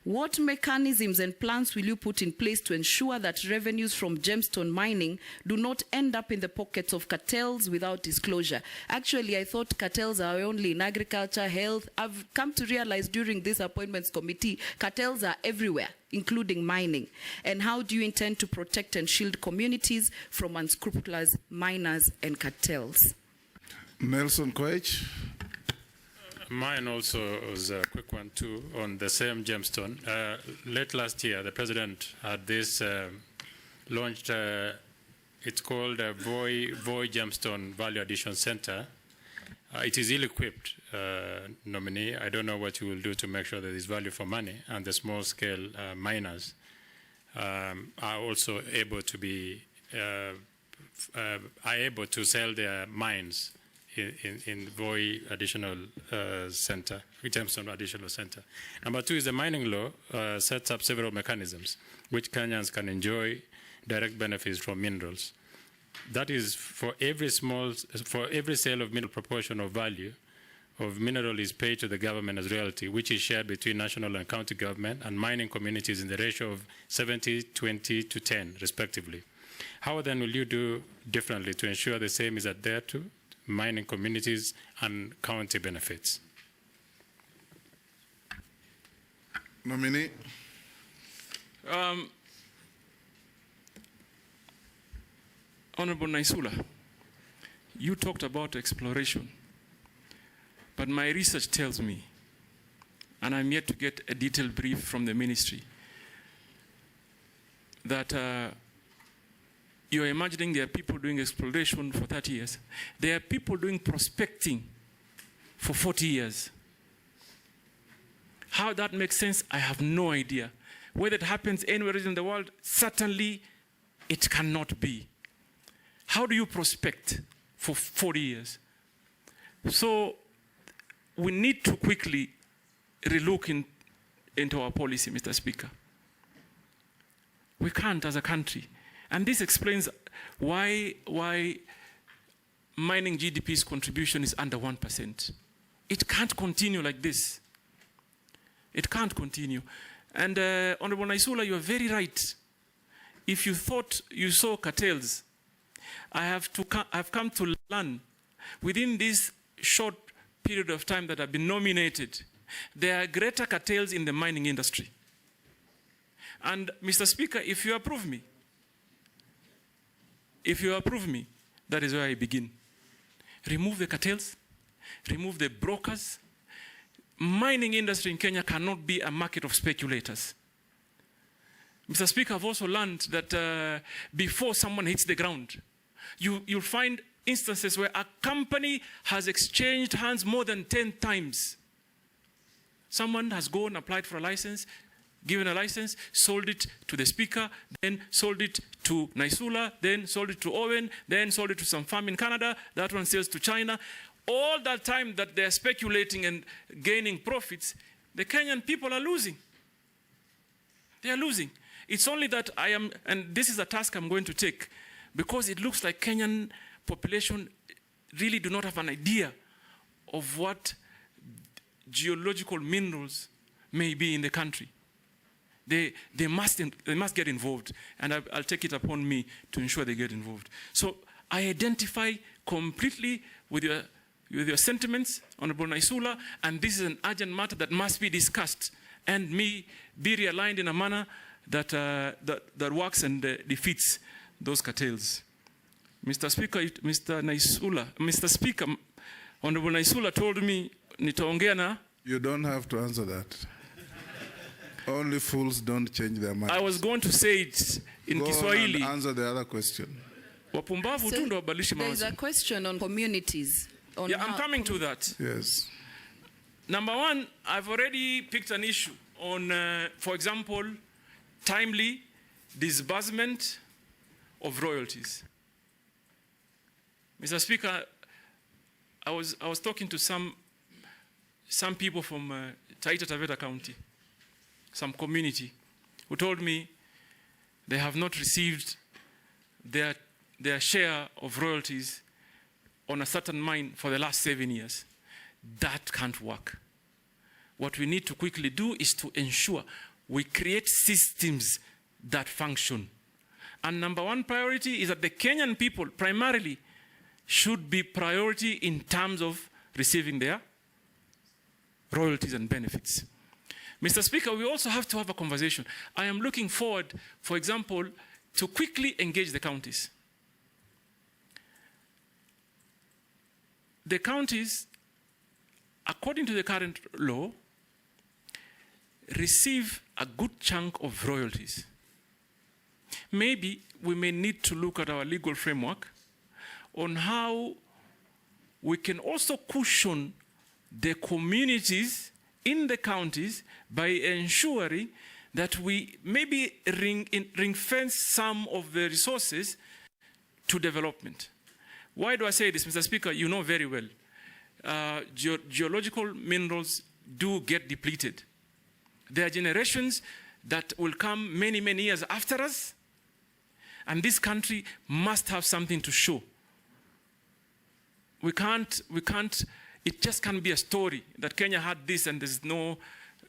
What mechanisms and plans will you put in place to ensure that revenues from gemstone mining do not end up in the pockets of cartels without disclosure? Actually, I thought cartels are only in agriculture, health. I've come to realize during this appointments committee, cartels are everywhere, including mining. And how do you intend to protect and shield communities from unscrupulous miners and cartels? Nelson Koech. Mine also was a quick one too, on the same gemstone. Late last year, the president had this launched, it's called a Voi Gemstone Value Addition Center. It is ill-equipped, nominee. I don't know what you will do to make sure that there is value for money, and the small-scale miners are also able to be, are able to sell their mines in Voi Additional Center, Gemstone Additional Center. Number two is the mining law sets up several mechanisms which Kenyans can enjoy direct benefits from minerals. That is, for every sale of mineral, proportion of value of mineral is paid to the government as royalty, which is shared between national and county government and mining communities in the ratio of 70, 20 to 10, respectively. How then will you do differently to ensure the same is adhered to mining communities and county benefits? Nominee. Honorable Naisula, you talked about exploration, but my research tells me, and I'm yet to get a detailed brief from the ministry, that you're imagining there are people doing exploration for 30 years. There are people doing prospecting for 40 years. How that makes sense, I have no idea. Whether it happens anywhere in the world, certainly it cannot be. How do you prospect for 40 years? So we need to quickly relook into our policy, Mr. Speaker. We can't as a country. And this explains why mining GDP's contribution is under 1%. It can't continue like this. It can't continue. And Honorable Naisula, you are very right. If you thought you saw cartels, I've come to learn within this short period of time that I've been nominated, there are greater cartels in the mining industry. And Mr. Speaker, if you approve me, that is where I begin. Remove the cartels, remove the brokers. Mining industry in Kenya cannot be a market of speculators. Mr. Speaker, I've also learned that before someone hits the ground, you'll find instances where a company has exchanged hands more than 10 times. Someone has gone, applied for a license, given a license, sold it to the speaker, then sold it to Naisula, then sold it to Owen, then sold it to some farm in Canada, that one sells to China. All that time that they're speculating and gaining profits, the Kenyan people are losing. They are losing. It's only that I am, and this is a task I'm going to take, because it looks like Kenyan population really do not have an idea of what geological minerals may be in the country. They must get involved, and I'll take it upon me to ensure they get involved. So I identify completely with your sentiments, Honorable Naisula, and this is an urgent matter that must be discussed and be realigned in a manner that works and defeats those cartels. Mr. Speaker, Mr. Speaker, Honorable Naisula told me nitaongea na. You don't have to answer that. Only fools don't change their minds. I was going to say it in Kiswahili. Go on and answer the other question. Wapumbavu tu ndo wabadilishe mawazo. There is a question on communities. Yeah, I'm coming to that. Yes. Number one, I've already picked an issue on, for example, timely disbursement of royalties. Mr. Speaker, I was talking to some people from Taita Taveta County, some community, who told me they have not received their share of royalties on a certain mine for the last 7 years. That can't work. What we need to quickly do is to ensure we create systems that function. And number one priority is that the Kenyan people primarily should be priority in terms of receiving their royalties and benefits. Mr. Speaker, we also have to have a conversation. I am looking forward, for example, to quickly engage the counties. The counties, according to the current law, receive a good chunk of royalties. Maybe we may need to look at our legal framework on how we can also cushion the communities in the counties by ensuring that we maybe ring-fence some of the resources to development. Why do I say this, Mr. Speaker? You know very well. Geological minerals do get depleted. There are generations that will come many, many years after us, and this country must have something to show. We can't, it just can't be a story that Kenya had this and there's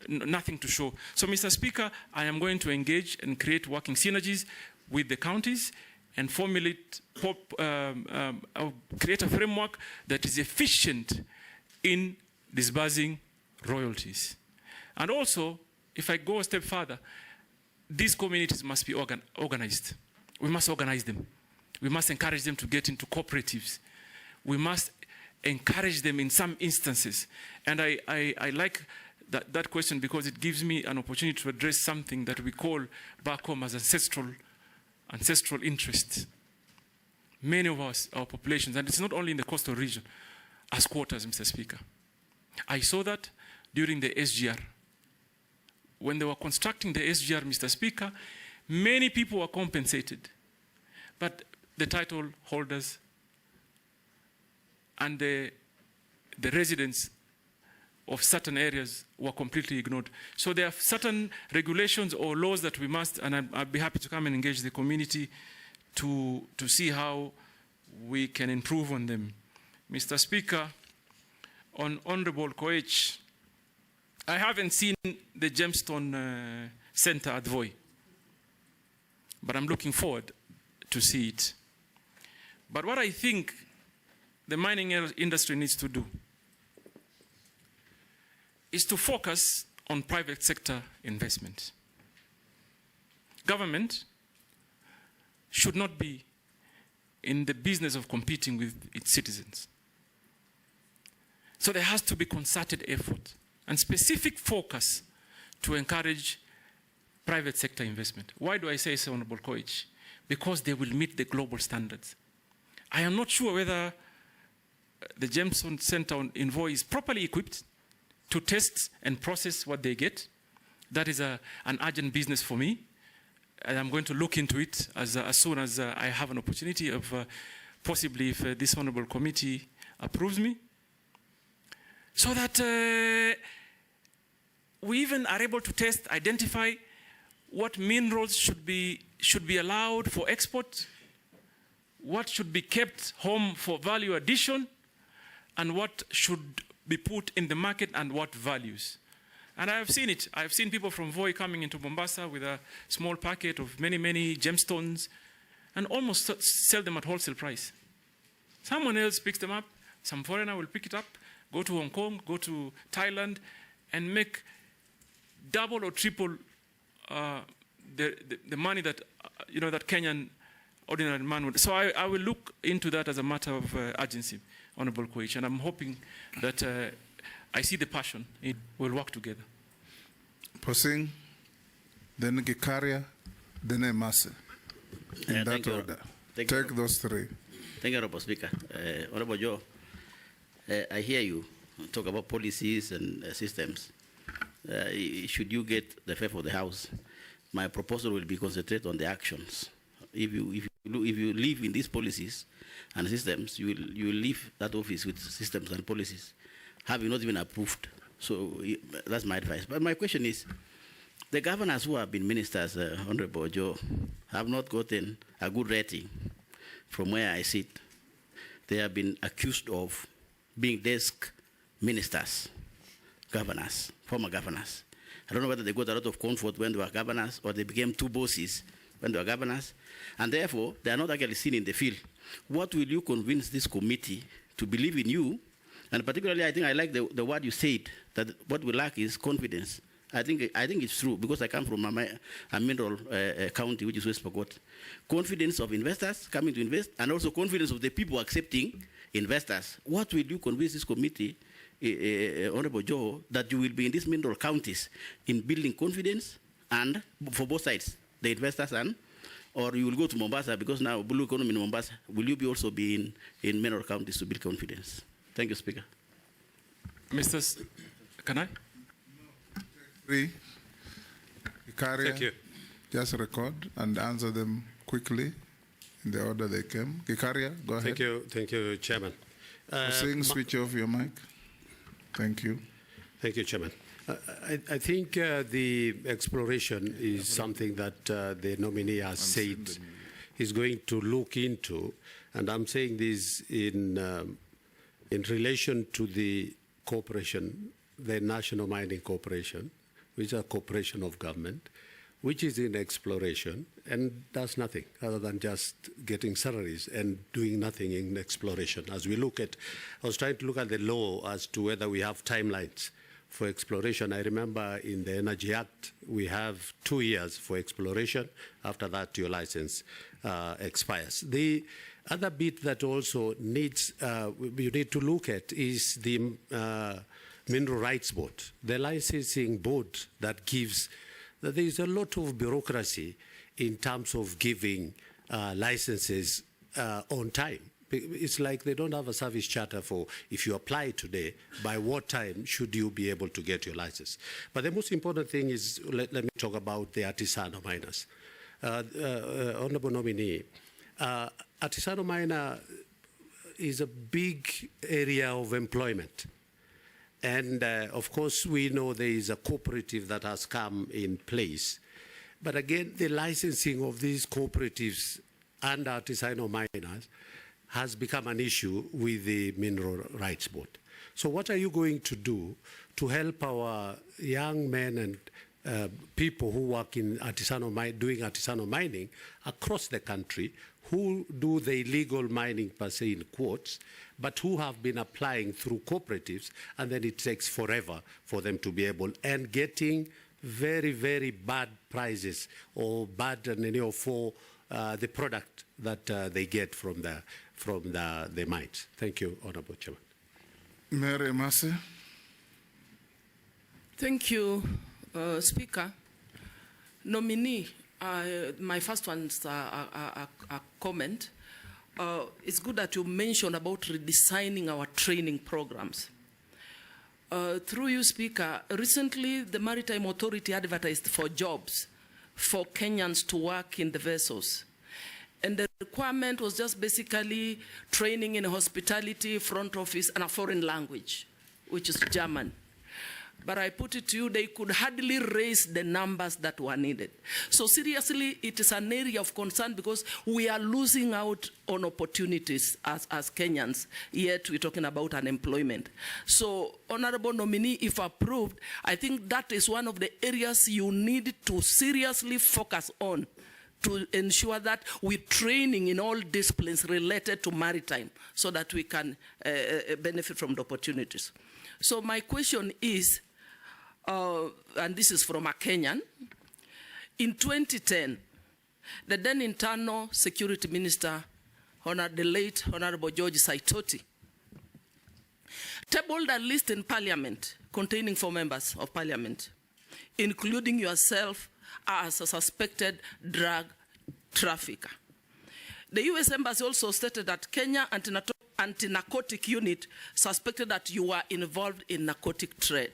nothing to show. So, Mr. Speaker, I am going to engage and create working synergies with the counties and formulate, create a framework that is efficient in disbursing royalties. And also, if I go a step further, these communities must be organized. We must organize them. We must encourage them to get into cooperatives. We must encourage them in some instances. And I like that question because it gives me an opportunity to address something that we call back home as ancestral interests. Many of our populations, and it's not only in the coastal region, are squatters, Mr. Speaker. I saw that during the SGR. When they were constructing the SGR, Mr. Speaker, many people were compensated. But the title holders and the residents of certain areas were completely ignored. So there are certain regulations or laws that we must, and I'd be happy to come and engage the community to see how we can improve on them. Mr. Speaker, on Honorable Koech, I haven't seen the Gemstone Center at Voi, but I'm looking forward to see it. But what I think the mining industry needs to do is to focus on private sector investment. Government should not be in the business of competing with its citizens. So there has to be concerted effort and specific focus to encourage private sector investment. Why do I say so, Honorable Koech? Because they will meet the global standards. I am not sure whether the Gemstone Center in Voi is properly equipped to test and process what they get. That is an urgent business for me. And I'm going to look into it as soon as I have an opportunity of possibly if this honorable committee approves me. So that we even are able to test, identify what minerals should be allowed for export, what should be kept home for value addition, and what should be put in the market and what values. And I have seen it. I have seen people from Voi coming into Mombasa with a small packet of many, many gemstones and almost sell them at wholesale price. Someone else picks them up, some foreigner will pick it up, go to Hong Kong, go to Thailand, and make double or triple the money that, that Kenyan ordinary man would. So I will look into that as a matter of urgency, Honorable Koech, and I'm hoping that I see the passion. It will work together. Posing, then Gikaria, then Emase. In that order. Take those three. Thank you, Honorable Speaker. Honorable Joe, I hear you talk about policies and systems. Should you get the favor of the House, my proposal will be concentrate on the actions. If you live in these policies and systems, you will leave that office with systems and policies, having not even approved. So that's my advice. But my question is, The governors who have been ministers, Honorable Joe, have not gotten a good rating from where I sit. They have been accused of being desk ministers, governors, former governors. I don't know whether they got a lot of comfort when they were governors or they became two bosses when they were governors, and therefore they are not actually seen in the field. What will you convince this committee to believe in you? And particularly, I think I like the word you said, that what we lack is confidence. I think it's true, because I come from a mineral county, which is West Pokot. Confidence of investors coming to invest, and also confidence of the people accepting investors. What will you convince this committee, Honorable Joho, that you will be in these mineral counties in building confidence, and for both sides, the investors and, or you will go to Mombasa, because now blue economy in Mombasa, will you be also be in mineral counties to build confidence? Thank you, Speaker. Can I? Three. Ikaria, Thank you. just record and answer them quickly in the order they came. Ikaria, go ahead. Thank you, Chairman. Switch off your mic. Thank you. Thank you, Chairman. I think the exploration is something that the nominee has said he's going to look into, and I'm saying this in relation to the corporation, the National Mining Corporation, which is a corporation of government, which is in exploration and does nothing other than just getting salaries and doing nothing in exploration. As we look at, I was trying to look at the law as to whether we have timelines for exploration. I remember in the Energy Act, we have 2 years for exploration. After that, your license expires. The other bit that also needs, you need to look at is the Mineral Rights Board, the licensing board that gives, there is a lot of bureaucracy in terms of giving licenses on time. It's like they don't have a service charter for if you apply today, by what time should you be able to get your license. But the most important thing is, let me talk about the artisanal miners. Honorable nominee, artisanal miner is a big area of employment. And of course, we know there is a cooperative that has come in place. But again, the licensing of these cooperatives and artisanal miners has become an issue with the Mineral Rights Board. So what are you going to do to help our young men and people who work in doing artisanal mining across the country, who do the illegal mining per se in quotes, but who have been applying through cooperatives, and then it takes forever for them to be able, and getting very, very bad prices or bad for the product that they get from the mines. Thank you, Honorable Chairman. Mary Massey. Thank you, Speaker. Nominee, my first one's a comment. It's good that you mentioned about redesigning our training programs. Through you, Speaker, recently the Maritime Authority advertised for jobs for Kenyans to work in the vessels. And the requirement was just basically training in hospitality, front office, and a foreign language, which is German. But I put it to you, they could hardly raise the numbers that were needed. So seriously, it is an area of concern because we are losing out on opportunities as Kenyans, yet we're talking about unemployment. So, Honorable Nominee, if approved, I think that is one of the areas you need to seriously focus on to ensure that we're training in all disciplines related to maritime so that we can benefit from the opportunities. So my question is, and this is from a Kenyan, in 2010, the then Internal Security Minister, the late Honorable George Saitoti, tabled a list in Parliament containing 4 members of Parliament, including yourself as a suspected drug trafficker. The U.S. Embassy also stated that Kenya Anti-Narcotic Unit suspected that you were involved in narcotic trade.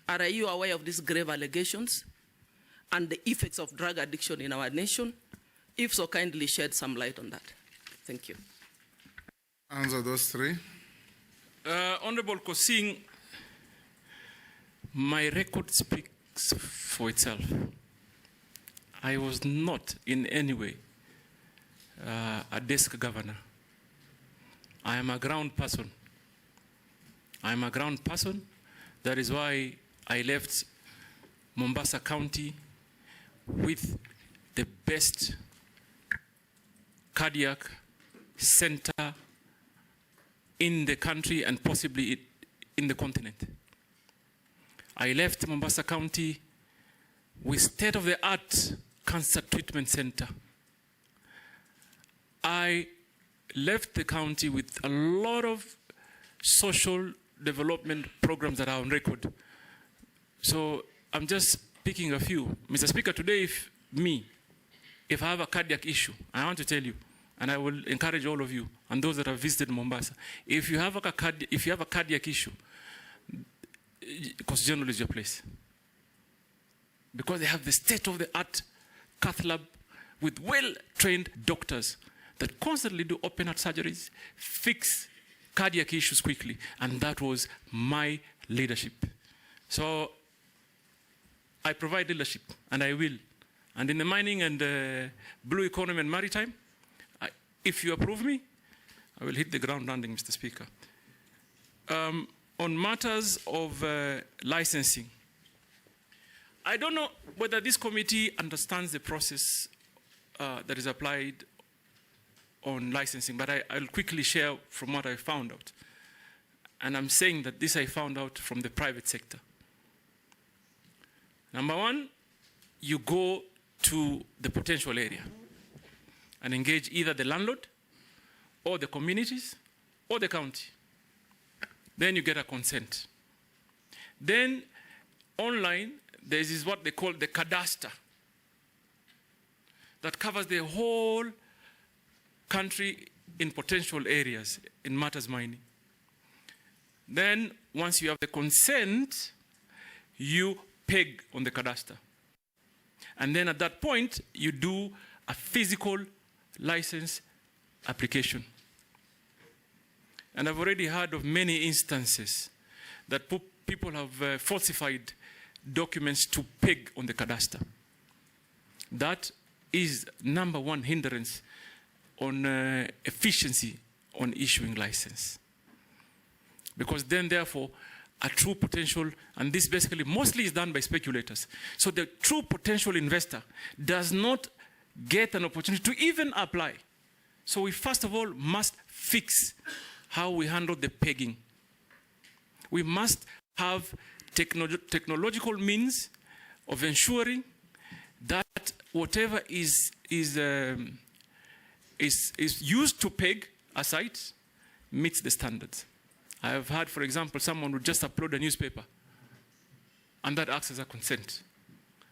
Are you aware of these grave allegations and the effects of drug addiction in our nation? If so, kindly shed some light on that. Thank you. Answer those 3. Honorable Kosing, my record speaks for itself. I was not in any way a desk governor. I am a ground person. I am a ground person. That is why I left Mombasa County with the best cardiac center in the country and possibly in the continent. I left Mombasa County with state-of-the-art cancer treatment center. I left the county with a lot of social development programs that are on record. So I'm just picking a few. Mr. Speaker, today if I have a cardiac issue, I want to tell you, and I will encourage all of you and those that have visited Mombasa, if you have a cardiac issue, Coast General is your place. Because they have the state-of-the-art cath lab with well-trained doctors that constantly do open heart surgeries, fix cardiac issues quickly, and that was my leadership. So I provide leadership, and I will. And in the mining and blue economy and maritime, if you approve me, I will hit the ground running, Mr. Speaker. On matters of licensing, I don't know whether this committee understands the process that is applied on licensing, but I'll quickly share from what I found out. And I'm saying that this I found out from the private sector. Number one, you go to the potential area and engage either the landlord or the communities or the county. Then you get a consent. Then online, there is what they call the cadastre that covers the whole country in potential areas in matters mining. Then once you have the consent, you peg on the cadastre. And then at that point, you do a physical license application. And I've already heard of many instances that people have falsified documents to peg on the cadastre. That is number one hindrance on efficiency on issuing license. Because then, therefore, a true potential, and this basically mostly is done by speculators. So the true potential investor does not get an opportunity to even apply. So we first of all must fix how we handle the pegging. We must have technological means of ensuring that whatever is used to peg a site meets the standards. I have had, for example, someone would just upload a newspaper, and that acts as a consent,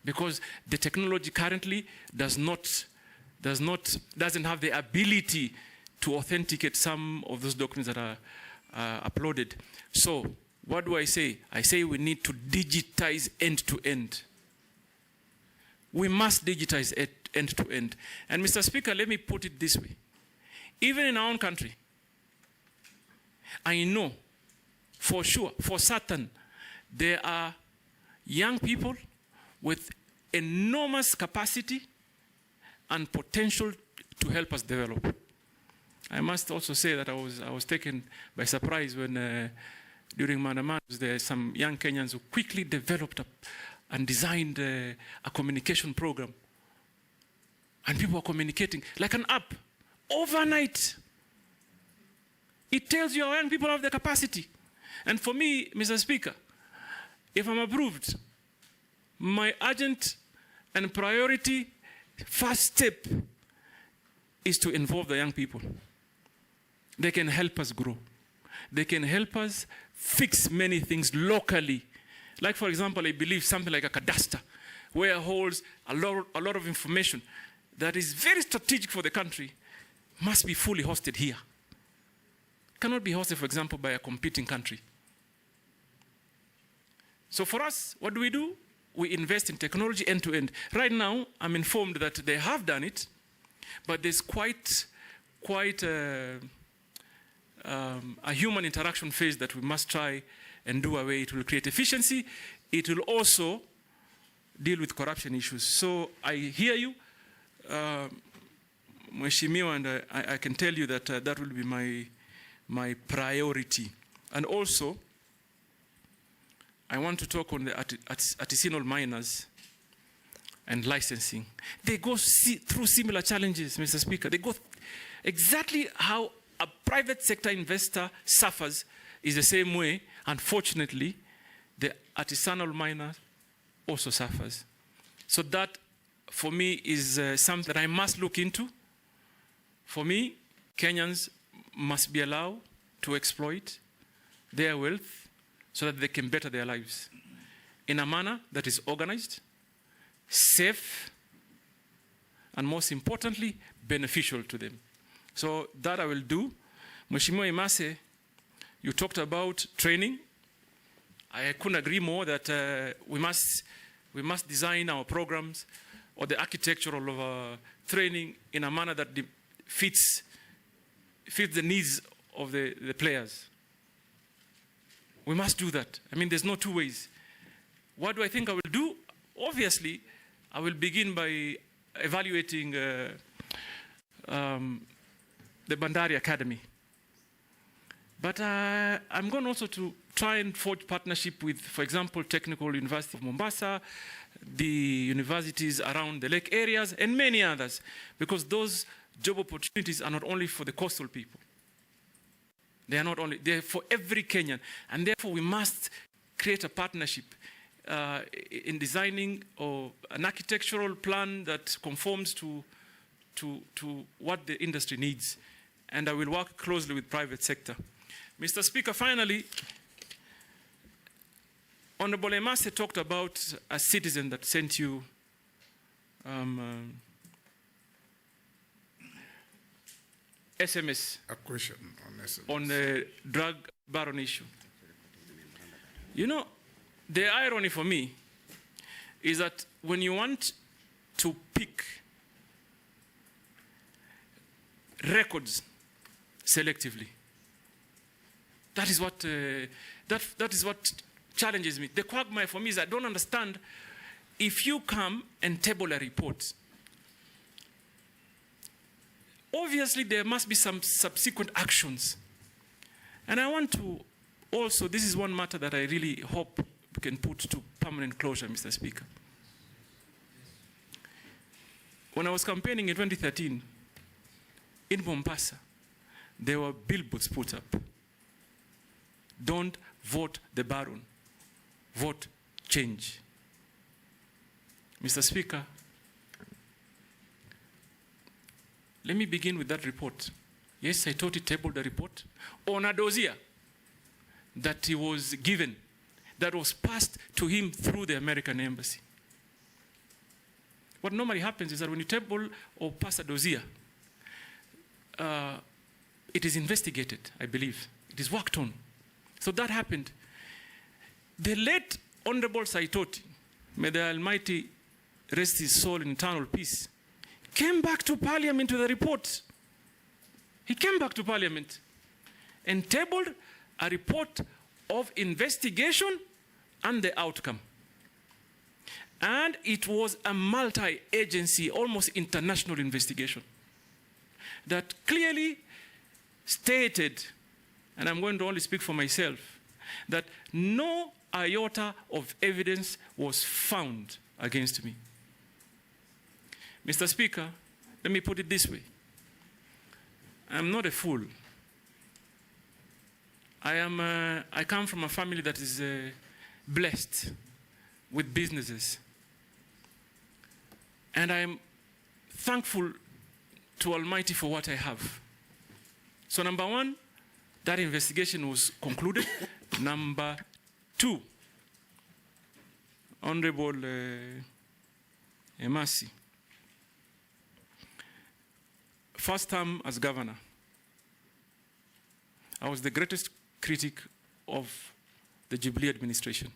because the technology currently doesn't have the ability to authenticate some of those documents that are uploaded. So what do I say? I say we need to digitize end to end. We must digitize it end to end. And Mr. Speaker, let me put it this way. Even in our own country, I know for sure, for certain, there are young people with enormous capacity and potential to help us develop. I must also say that I was taken by surprise when during Mandaman, there are some young Kenyans who quickly developed and designed a communication program. And people are communicating like an app overnight. It tells you our young people have the capacity. And for me, Mr. Speaker, if I'm approved, my urgent and priority first step is to involve the young people. They can help us grow. They can help us fix many things locally. Like, for example, I believe something like a cadastre, where it holds a lot of information that is very strategic for the country, must be fully hosted here. Cannot be hosted, for example, by a competing country. So for us, what do? We invest in technology end to end. Right now, I'm informed that they have done it, but there's quite a human interaction phase that we must try and do away. It will create efficiency. It will also deal with corruption issues. So I hear you, Mheshimiwa, and I can tell you that that will be my priority. And also, I want to talk on the artisanal miners and licensing. They go through similar challenges, Mr. Speaker. They go exactly how a private sector investor suffers is the same way, unfortunately, the artisanal miner also suffers. So that, for me, is something that I must look into. For me, Kenyans must be allowed to exploit their wealth so that they can better their lives in a manner that is organized, safe, and most importantly, beneficial to them. So that I will do. Mheshimiwa Imase, you talked about training. I couldn't agree more that we must design our programs or the architecture of training in a manner that fits the needs of the players. We must do that. I mean, there's no two ways. What do I think I will do? Obviously, I will begin by evaluating the Bandari Academy. But I'm going also to try and forge partnership with, for example, Technical University of Mombasa, the universities around the lake areas, and many others, because those job opportunities are not only for the coastal people. They are not only, they're for every Kenyan. And therefore, we must create a partnership in designing an architectural plan that conforms to what the industry needs. And I will work closely with private sector. Mr. Speaker, finally, Honorable Emase talked about a citizen that sent you SMS. A question on SMS. On the drug baron issue. You know, the irony for me is that when you want to pick records selectively, that is what challenges me. The quagmire for me is I don't understand if you come and table a report. Obviously, there must be some subsequent actions. And I want to also, this is one matter that I really hope we can put to permanent closure, Mr. Speaker. When I was campaigning in 2013, in Mombasa, there were billboards put up. Don't vote the baron, vote change. Mr. Speaker, let me begin with that report. Yes, I thought he tabled the report on a dossier that he was given, that was passed to him through the American embassy. What normally happens is that when you table or pass a dossier, it is investigated, I believe. It is worked on. So that happened. The late Honorable Saitoti, may the Almighty rest his soul in eternal peace, came back to Parliament with a report. He came back to Parliament and tabled a report of investigation and the outcome. And it was a multi-agency, almost international investigation that clearly stated, and I'm going to only speak for myself, that no iota of evidence was found against me. Mr. Speaker, let me put it this way. I'm not a fool. I come from a family that is blessed with businesses. And I'm thankful to Almighty for what I have. So number one, that investigation was concluded. Number two, Honorable Emasi, first term as governor, I was the greatest critic of the Jubilee administration.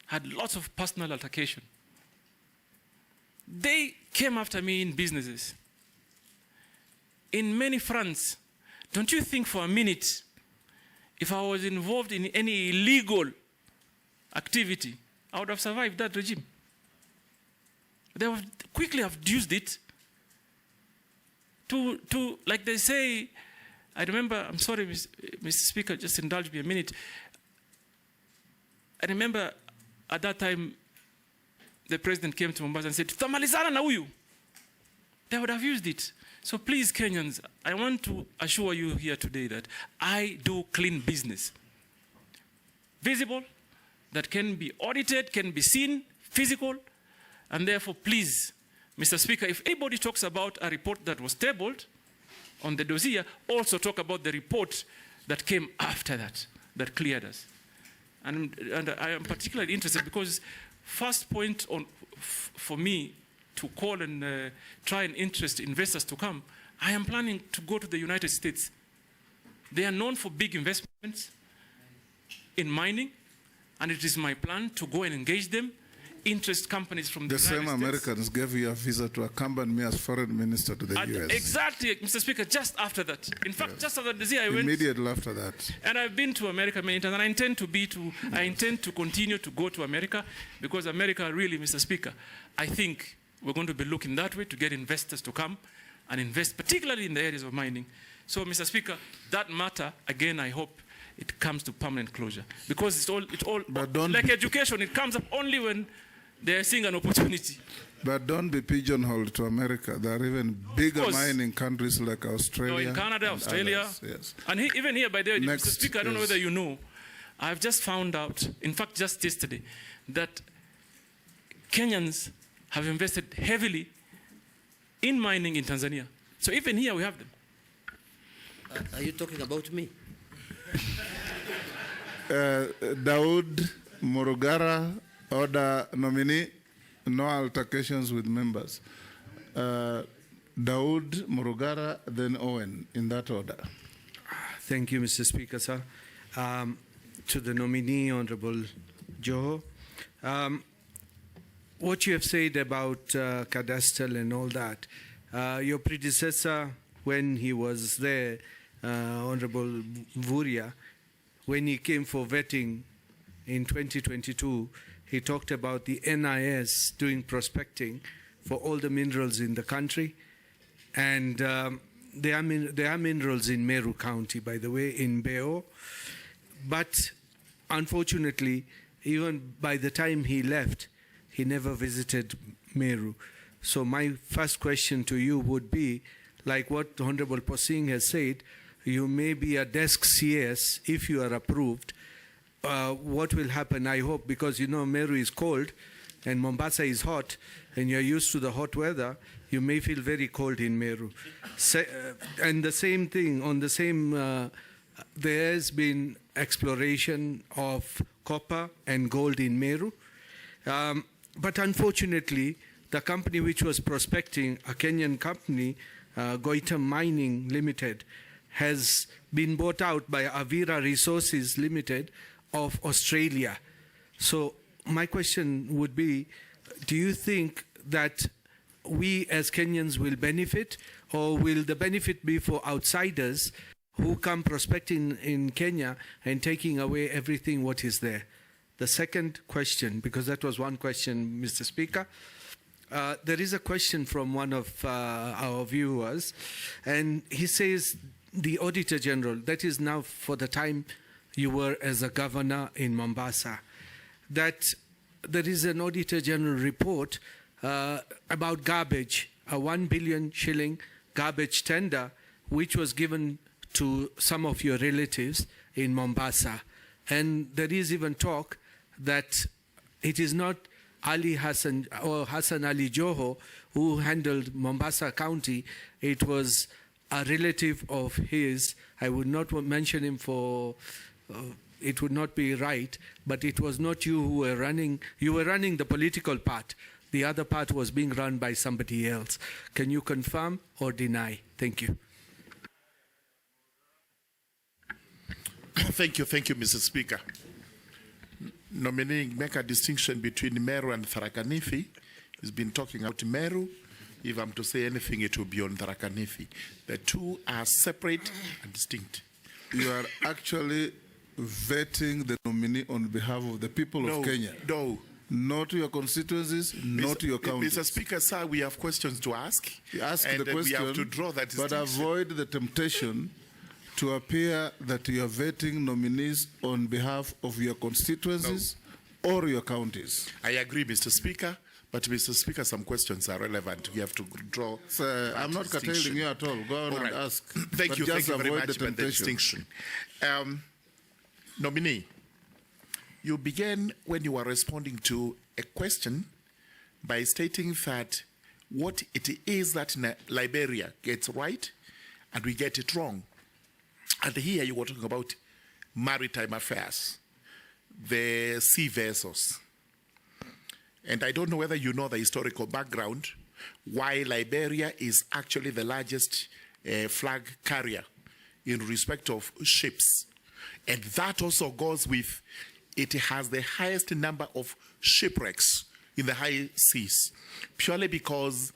Had lots of personal altercation. They came after me in businesses, in many fronts. Don't you think for a minute, if I was involved in any illegal activity, I would have survived that regime? They have quickly have used it to, like they say, I remember, I'm sorry, Mr. Speaker, just indulge me a minute. I remember at that time, the president came to Mombasa and said, "Tutamalizana na huyu." They would have used it. So please, Kenyans, I want to assure you here today that I do clean business. Visible, that can be audited, can be seen, physical, and therefore, please, Mr. Speaker, if anybody talks about a report that was tabled on the dossier, also talk about the report that came after that, that cleared us. And I am particularly interested because first point for me to call and try and interest investors to come, I am planning to go to the United States. They are known for big investments in mining, and it is my plan to go and engage them, interest companies from the United States. The same Americans gave you a visa to accompany me as foreign minister to the US. Exactly, Mr. Speaker, just after that. In fact, just after the I went. Immediately after that. And I've been to America many times, and I intend to continue to go to America, because America really, Mr. Speaker, I think we're going to be looking that way to get investors to come and invest, particularly in the areas of mining. So, Mr. Speaker, that matter, again, I hope it comes to permanent closure. Because it's all like education, it comes up only when they are seeing an opportunity. But don't be pigeonholed to America. There are even bigger mining countries like Australia. No, in Canada, Australia. Others, yes. And even here, by the way, Mr. Speaker, I don't know whether you know, I've just found out, in fact, just yesterday, that Kenyans have invested heavily in mining in Tanzania. So even here we have them. Are you talking about me? Daud Murugara, order nominee, no altercations with members. Daud Murugara, then Owen, in that order. Thank you, Mr. Speaker, sir. To the nominee, Honorable Joho. What you have said about cadastral and all that, your predecessor, when he was there, Honorable Vuria, when he came for vetting in 2022, he talked about the NIS doing prospecting for all the minerals in the country. And there are minerals in Meru County, by the way, in Beo. But unfortunately, even by the time he left, he never visited Meru. So my first question to you would be, like what Honorable Posing has said, you may be a desk CS if you are approved. What will happen, I hope, because you know Meru is cold and Mombasa is hot, and you're used to the hot weather, you may feel very cold in Meru. And the same thing, on the same, there has been exploration of copper and gold in Meru. But unfortunately, the company which was prospecting, a Kenyan company, Goitam Mining Limited, has been bought out by Avira Resources Limited of Australia. So my question would be, do you think that we as Kenyans will benefit, or will the benefit be for outsiders who come prospecting in Kenya and taking away everything what is there? The second question, because that was one question, Mr. Speaker, there is a question from one of our viewers, and he says, the Auditor General, that is now for the time you were as a governor in Mombasa, that there is an Auditor General report about garbage, a 1 billion shilling garbage tender, which was given to some of your relatives in Mombasa. And there is even talk that it is not Ali Hassan or Hassan Ali Joho who handled Mombasa County. It was a relative of his. I would not mention him for, it would not be right, but it was not you who were running. You were running the political part. The other part was being run by somebody else. Can you confirm or deny? Thank you. Thank you, Mr. Speaker. Nominating, make a distinction between Meru and Tharaka Nithi. He's been talking about Meru. If I'm to say anything, it will be on Tharaka Nithi. The two are separate and distinct. You are actually vetting the nominee on behalf of the people of Kenya. No, not to your constituencies, not to your counties. Mr. Speaker, sir, we have questions to ask. You ask and the question, we have to draw that but distinction. avoid the temptation to appear that you are vetting nominees on behalf of your constituencies or your counties. I agree, Mr. Speaker. But, Mr. Speaker, some questions are relevant. We have to draw. Sir, I'm not curtailing you at all. Go on All right. and ask. Thank you very much for the temptation. distinction. Nominee, you began when you were responding to a question by stating that what it is that Liberia gets right and we get it wrong. And here you were talking about maritime affairs, the sea vessels. And I don't know whether you know the historical background, why Liberia is actually the largest flag carrier in respect of ships. And that also goes with, it has the highest number of shipwrecks in the high seas, purely because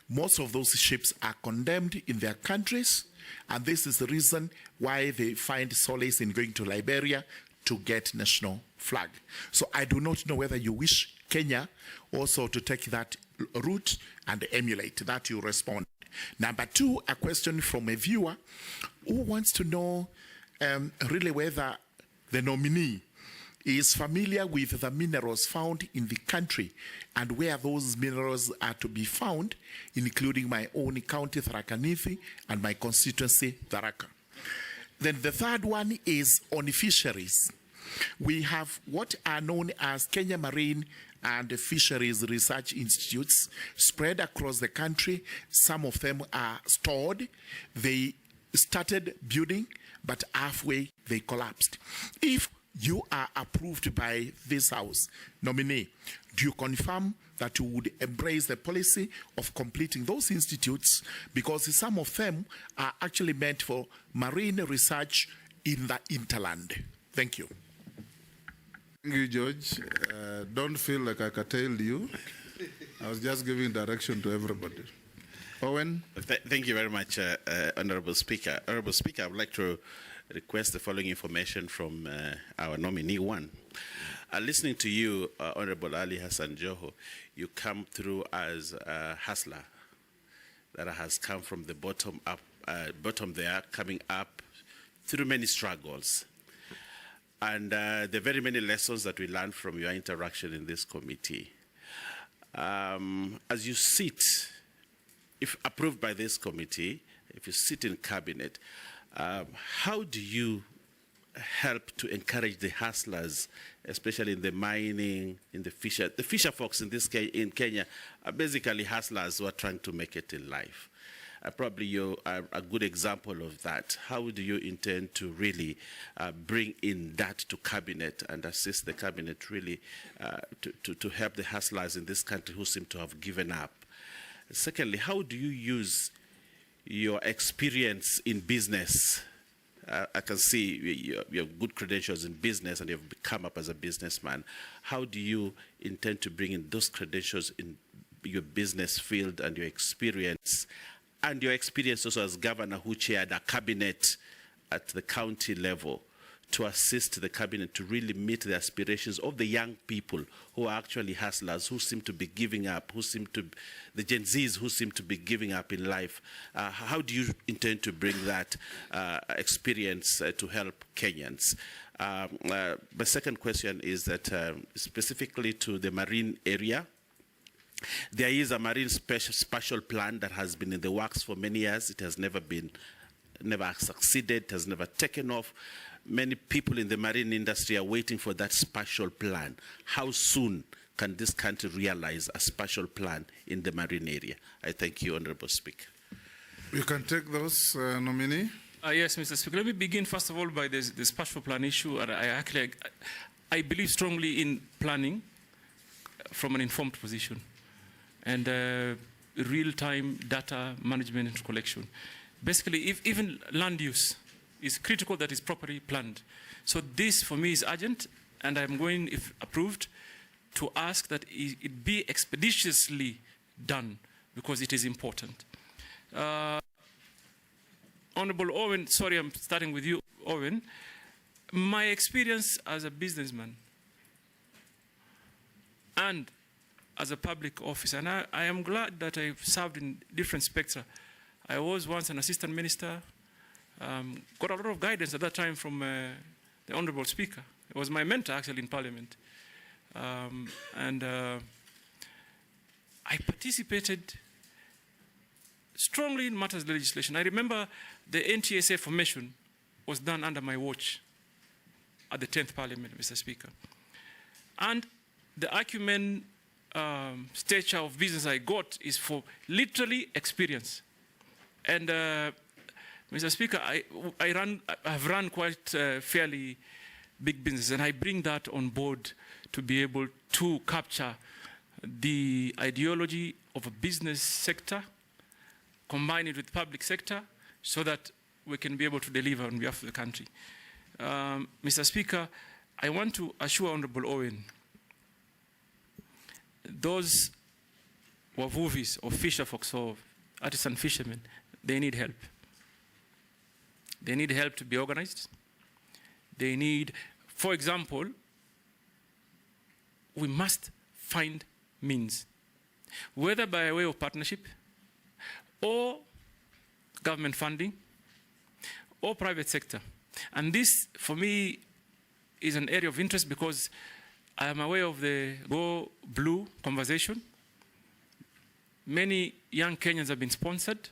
most of those ships are condemned in their countries, and this is the reason why they find solace in going to Liberia to get national flag. So I do not know whether you wish Kenya also to take that route and emulate that. You respond. Number two, a question from a viewer who wants to know really whether the nominee is familiar with the minerals found in the country and where those minerals are to be found, including my own county, Tharaka Nithi, and my constituency, Tharaka. Then the third one is on fisheries. We have what are known as Kenya Marine and Fisheries Research Institutes spread across the country. Some of them are stored. They started building, but halfway they collapsed. If you are approved by this House, nominee, do you confirm that you would embrace the policy of completing those institutes, because some of them are actually meant for marine research in the hinterland? Thank you. Thank you, George. Don't feel like I curtailed you. I was just giving direction to everybody. Owen? Thank you very much, Honorable Speaker. Honorable Speaker, I would like to request the following information from our nominee one. Listening to you, Honorable Ali Hassan Joho, you come through as a hustler that has come from the bottom up, bottom there, coming up through many struggles. And the very many lessons that we learned from your interaction in this committee. As you sit, if approved by this committee, if you sit in cabinet, how do you help to encourage the hustlers, especially in the mining, in the fisher folks in this case in Kenya are basically hustlers who are trying to make it in life. Probably you are a good example of that. How do you intend to really bring in that to cabinet and assist the cabinet really to help the hustlers in this country who seem to have given up? Secondly, how do you use your experience in business? I can see you have good credentials in business and you've come up as a businessman. How do you intend to bring in those credentials in your business field and your experience also as governor who chaired a cabinet at the county level to assist the cabinet to really meet the aspirations of the young people who are actually hustlers, who seem to be giving up, the Gen Zs who seem to be giving up in life? How do you intend to bring that experience to help Kenyans? My second question is that specifically to the marine area, there is a marine spatial plan that has been in the works for many years. It has never succeeded, it has never taken off. Many people in the marine industry are waiting for that spatial plan. How soon can this country realize a spatial plan in the marine area? I thank you, Honorable Speaker. You can take those, nominee. Yes, Mr. Speaker. Let me begin, first of all, by the spatial plan issue. I believe strongly in planning from an informed position and real-time data management and collection. Basically, if even land use is critical that is properly planned. So this, for me, is urgent, and I'm going, if approved, to ask that it be expeditiously done, because it is important. Honorable Owen, sorry, I'm starting with you, Owen. My experience as a businessman and as a public officer. And I am glad that I've served in different spectra. I was once an assistant minister, got a lot of guidance at that time from the Honorable Speaker. He was my mentor, actually, in Parliament. I participated strongly in matters of legislation. I remember the NTSA formation was done under my watch at the 10th Parliament, Mr. Speaker. And the acumen, stature of business I got is for literally experience. And Mr. Speaker, I've run quite fairly big business, and I bring that on board to be able to capture the ideology of a business sector, combine it with public sector, so that we can be able to deliver on behalf of the country. Mr. Speaker, I want to assure Honorable Owen, those wavuvis or fisher folks or artisan fishermen, they need help. They need help to be organized. They need, for example, we must find means, whether by way of partnership or government funding or private sector. And this, for me, is an area of interest because I am aware of the Go Blue conversation. Many young Kenyans have been sponsored,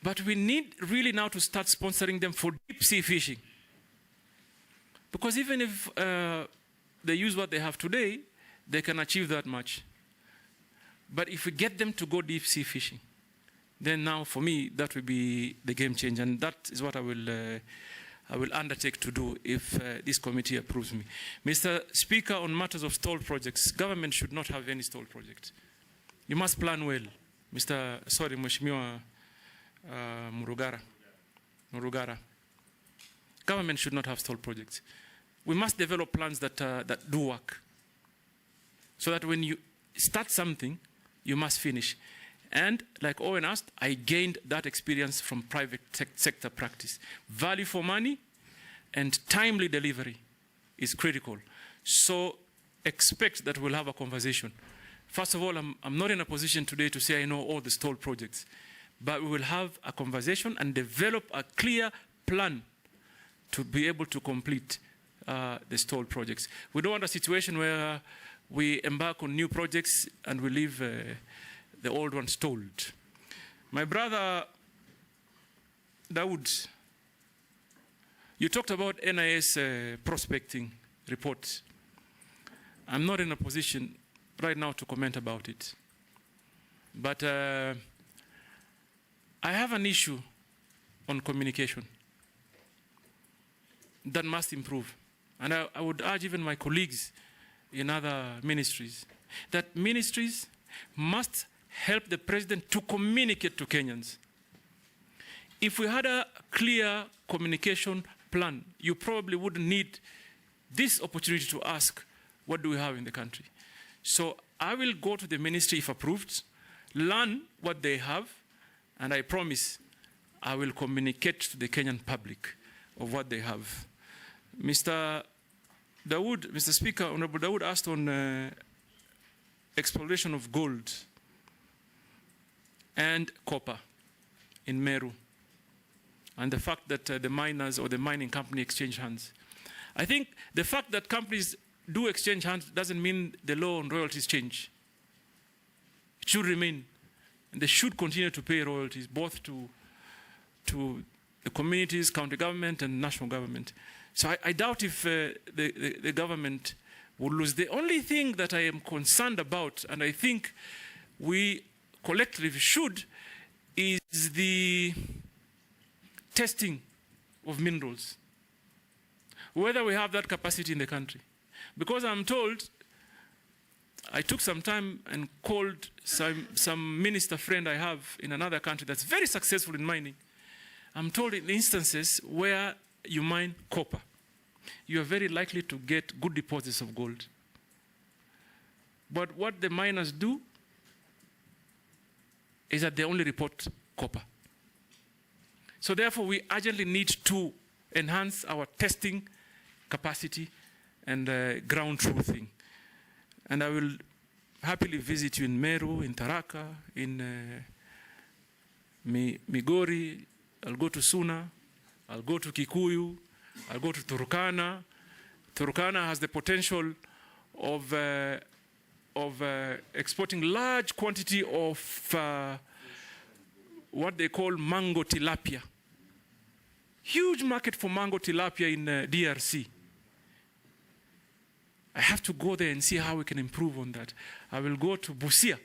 but we need really now to start sponsoring them for deep sea fishing. Because even if they use what they have today, they can achieve that much. But if we get them to go deep sea fishing, then now for me that will be the game changer, and that is what I will undertake to do if this committee approves me. Mr. Speaker, on matters of stalled projects, government should not have any stalled project. You must plan well. Mheshimiwa Murugara. Government should not have stalled projects. We must develop plans that do work, so that when you start something, you must finish. And like Owen asked, I gained that experience from private sector practice. Value for money and timely delivery is critical. So expect that we'll have a conversation. First of all, I'm not in a position today to say I know all the stalled projects, but we will have a conversation and develop a clear plan to be able to complete the stalled projects. We don't want a situation where we embark on new projects and we leave the old ones stalled. My brother Dawood, you talked about NIS prospecting report. I'm not in a position right now to comment about it. But I have an issue on communication that must improve. And I would urge even my colleagues in other ministries that ministries must help the president to communicate to Kenyans. If we had a clear communication plan, you probably wouldn't need this opportunity to ask, what do we have in the country? So I will go to the ministry if approved, learn what they have, and I promise I will communicate to the Kenyan public of what they have. Mr. Speaker, Honorable Dawood asked on exploration of gold and copper in Meru, and the fact that the miners or the mining company exchange hands. I think the fact that companies do exchange hands doesn't mean the law on royalties change. It should remain, and they should continue to pay royalties, both to the communities, county government, and national government. So I doubt if the government will lose. The only thing that I am concerned about, and I think we collectively should, is the testing of minerals, whether we have that capacity in the country. Because I'm told, I took some time and called some minister friend I have in another country that's very successful in mining. I'm told in instances where you mine copper, you are very likely to get good deposits of gold. But what the miners do is that they only report copper. So therefore, we urgently need to enhance our testing capacity and ground truthing. And I will happily visit you in Meru, in Tharaka, in Migori. I'll go to Suna. I'll go to Kikuyu. I'll go to Turkana. Turkana has the potential of exporting large quantity of what they call mango tilapia. Huge market for mango tilapia in DRC. I have to go there and see how we can improve on that. I will go to Busia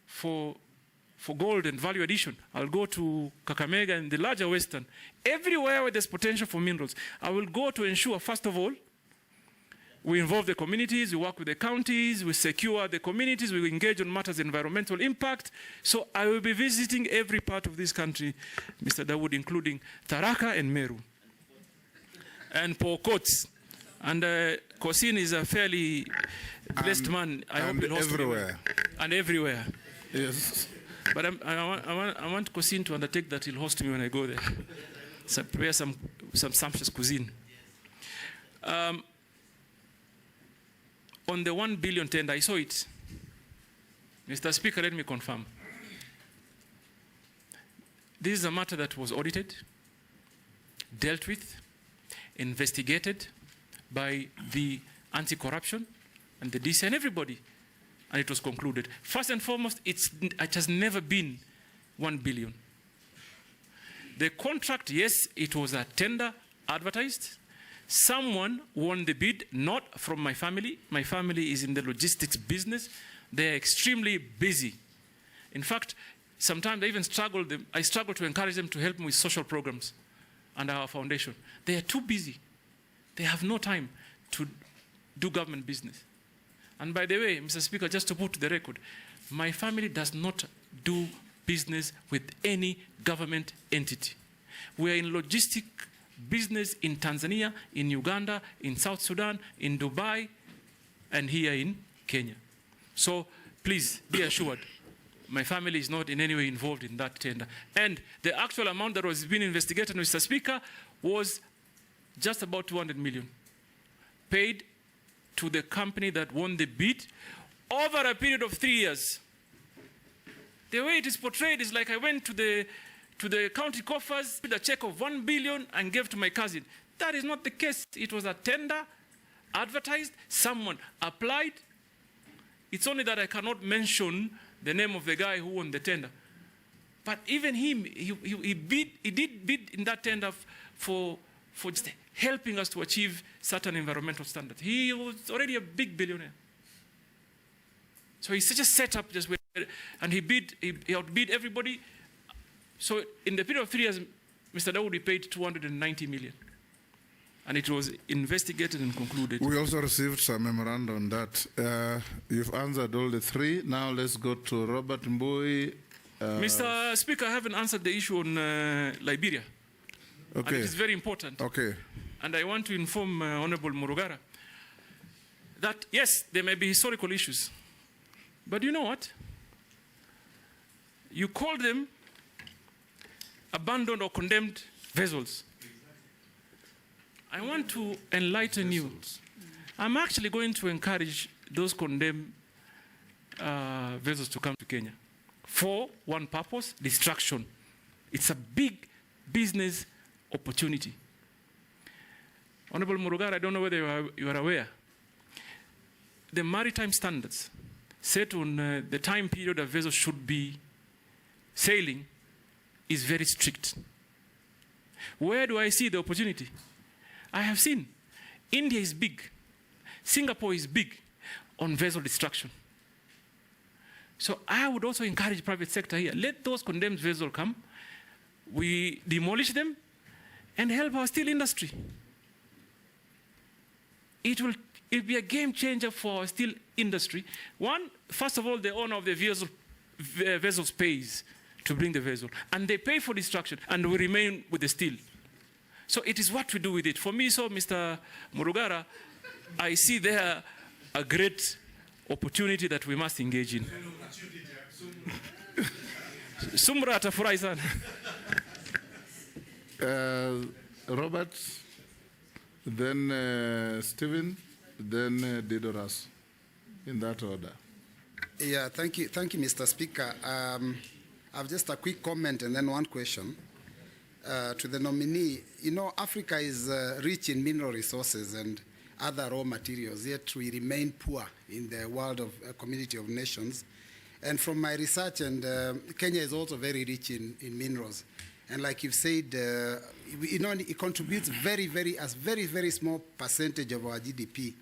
for gold and value addition. I'll go to Kakamega and the larger Western. Everywhere where there's potential for minerals, I will go to ensure, first of all, we involve the communities, we work with the counties, we secure the communities, we engage on matters of environmental impact. So I will be visiting every part of this country, Mr. Dawood, including Tharaka and Meru. And Pokots. And Kosin is a fairly blessed man. I hope he'll host everywhere. And everywhere. Yes. But I want Kosin to undertake that he'll host me when I go there. So prepare some sumptuous cuisine. On the 1 billion tender, I saw it. Mr. Speaker, let me confirm. This is a matter that was audited, dealt with, investigated by the anti-corruption and the DC and everybody, and it was concluded. First and foremost, it has never been 1 billion. The contract, yes, it was a tender advertised. Someone won the bid, not from my family. My family is in the logistics business. They're extremely busy. In fact, sometimes I even struggle to encourage them to help me with social programs and our foundation. They are too busy. They have no time to do government business. And by the way, Mr. Speaker, just to put to the record, my family does not do business with any government entity. We are in logistic business in Tanzania, in Uganda, in South Sudan, in Dubai, and here in Kenya. So please be assured, my family is not in any way involved in that tender. And the actual amount that was being investigated, Mr. Speaker, was just about 200 million, paid to the company that won the bid over a period of 3 years. The way it is portrayed is like I went to the county coffers with a check of 1 billion and gave to my cousin. That is not the case. It was a tender, advertised, someone applied. It's only that I cannot mention the name of the guy who won the tender. But even him, he did bid in that tender for just helping us to achieve certain environmental standards. He was already a big billionaire. So he's just set up just where, and he outbid everybody. So in the period of 3 years, Mr. Dawood paid 290 million. And it was investigated and concluded. We also received some memorandum on that. You've answered all the three. Now let's go to Robert Mbui. Mr. Speaker, I haven't answered the issue on Liberia. Okay. And it is very important. Okay. And I want to inform Honorable Murugara that, yes, there may be historical issues. But you know what? You call them abandoned or condemned vessels. I want to enlighten you. I'm actually going to encourage those condemned vessels to come to Kenya for one purpose: destruction. It's a big business opportunity. Honorable Murugara, I don't know whether you are aware. The maritime standards set on the time period a vessel should be sailing is very strict. Where do I see the opportunity? I have seen India is big, Singapore is big on vessel destruction. So I would also encourage private sector here. Let those condemned vessels come, we demolish them, and help our steel industry. It will be a game changer for our steel industry. One, first of all, the owner of the vessels pays to bring the vessel, and they pay for destruction, and we remain with the steel. So it is what we do with it. For me, so Mr. Murugara, I see there a great opportunity that we must engage in. Sumra atafurahi sana. Robert, then Stephen, then Didoras, in that order. Yeah, thank you, Mr. Speaker. I have just a quick comment and then one question to the nominee. You know, Africa is rich in mineral resources and other raw materials, yet we remain poor in the world of community of nations. And from my research, and Kenya is also very rich in minerals. And like you've said, you know, it contributes very, very small percentage of our GDP.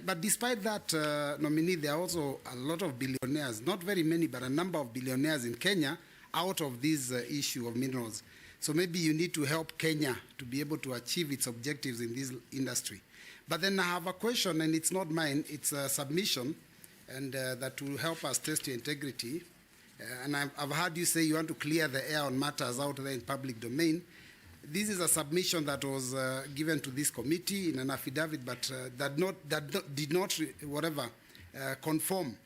But despite that, nominee, there are also a lot of billionaires, not very many, but a number of billionaires in Kenya out of this issue of minerals. So maybe you need to help Kenya to be able to achieve its objectives in this industry. But then I have a question, and it's not mine, it's a submission, and that will help us test your integrity. And I've heard you say you want to clear the air on matters out there in public domain. This is a submission that was given to this committee in an affidavit, but did not conform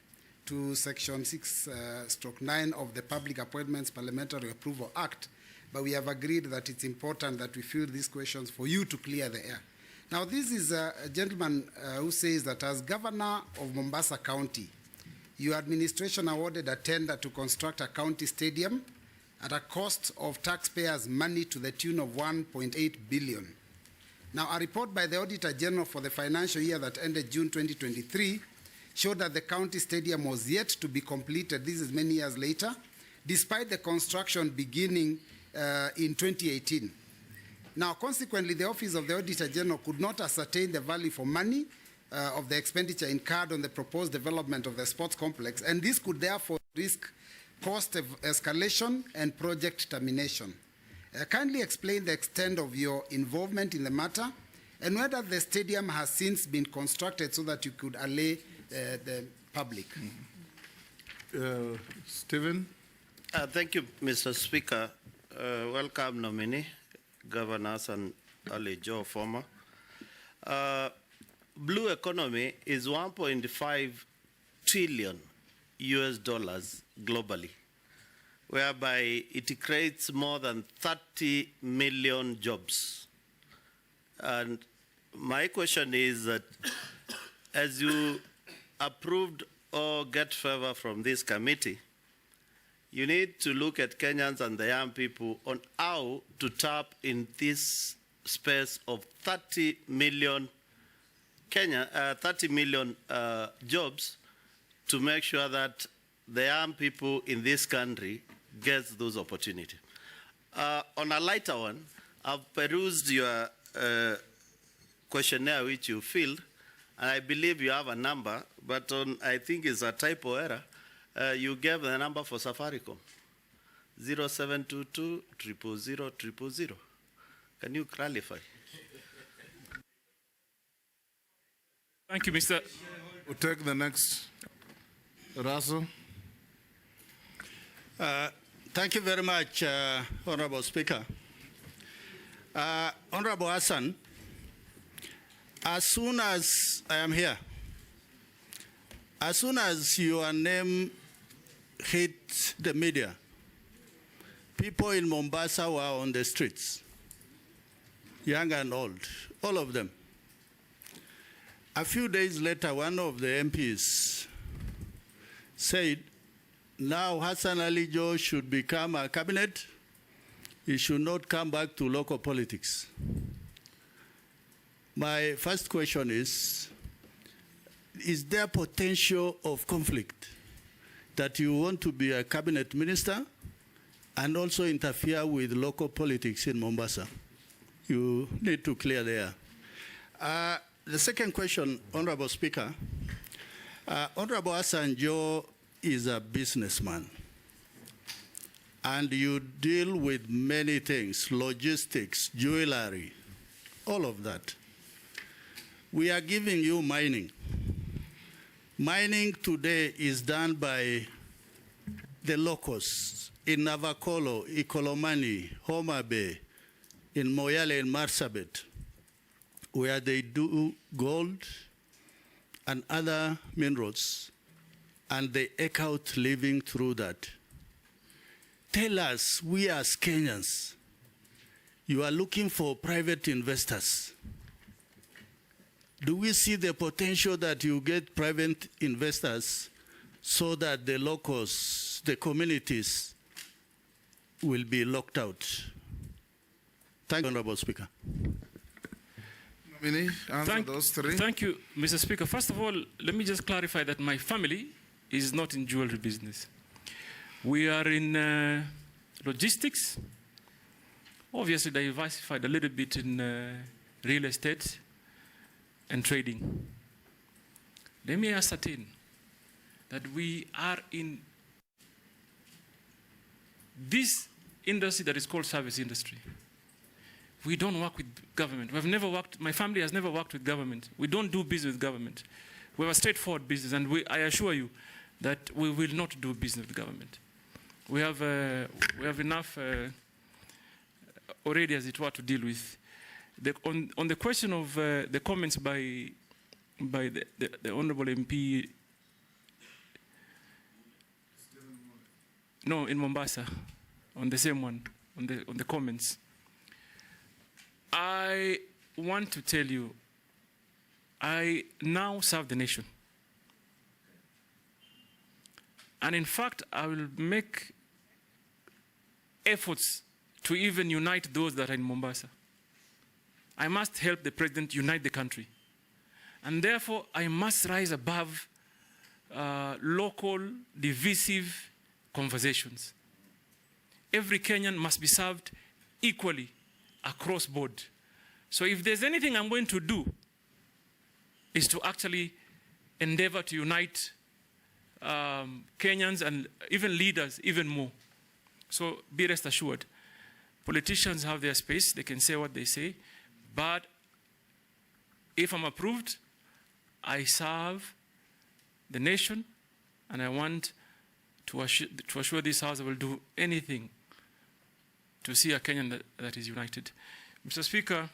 to Section 6/9 of the Public Appointments Parliamentary Approval Act. But we have agreed that it's important that we field these questions for you to clear the air. Now, this is a gentleman who says that as governor of Mombasa County, your administration awarded a tender to construct a county stadium at a cost of taxpayers' money to the tune of 1.8 billion. Now, a report by the Auditor General for the financial year that ended June 2023 showed that the county stadium was yet to be completed, this is many years later, despite the construction beginning in 2018. Now, consequently, the Office of the Auditor General could not ascertain the value for money of the expenditure incurred on the proposed development of the sports complex, and this could therefore risk cost escalation and project termination. Kindly explain the extent of your involvement in the matter and whether the stadium has since been constructed so that you could allay the public. Stephen? Thank you, Mr. Speaker. Welcome, nominee, Governor Hassan Ali Joho, former. Blue economy is 1.5 trillion US dollars globally, whereby it creates more than 30 million jobs. And my question is that as you approved or get favor from this committee, you need to look at Kenyans and the young people on how to tap in this space of 30 million jobs to make sure that the young people in this country get those opportunities. On a lighter one, I've perused your questionnaire which you filled, and I believe you have a number, but I think it's a typo error. You gave the number for Safaricom, 0722 000 000. Can you clarify? Thank you, Mr. We'll take the next. Russell. Thank you very much, Honorable Speaker. Honorable Hassan, as soon as I am here, as soon as your name hit the media, people in Mombasa were on the streets, young and old, all of them. A few days later, one of the MPs said, now Hassan Ali Joho should become a cabinet. He should not come back to local politics. My first question is there potential of conflict that you want to be a cabinet minister and also interfere with local politics in Mombasa? You need to clear the air. The second question, Honorable Speaker, Honorable Hassan Joho is a businessman, and you deal with many things, logistics, jewelry, all of that. We are giving you mining. Mining today is done by the locals in Navakolo, Ikolomani, Homa Bay, in Moyale, in Marsabit, where they do gold and other minerals, and they eke out living through that. Tell us, we as Kenyans, you are looking for private investors. do we see the potential that you get private investors so that the locals, the communities, will be locked out? Thank you, Honorable Speaker. Thank you, Mr. Speaker. First of all, let me just clarify that my family is not in jewelry business. We are in logistics, obviously diversified a little bit in real estate and trading. Let me ascertain that we are in this industry that is called service industry. We don't work with government. We've never worked, my family has never worked with government. We don't do business with government. We have a straightforward business, and I assure you that we will not do business with government. We have enough already, as it were, to deal with. On the question of the comments by the Honorable MP, no, in Mombasa, on the same one, on the comments, I want to tell you, I now serve the nation. And in fact, I will make efforts to even unite those that are in Mombasa. I must help the president unite the country. And therefore, I must rise above local, divisive conversations. Every Kenyan must be served equally across board. So if there's anything I'm going to do, is to actually endeavor to unite Kenyans and even leaders even more. So be rest assured, politicians have their space, they can say what they say, but if I'm approved, I serve the nation, and I want to assure this House I will do anything to see a Kenyan that is united. Mr. Speaker,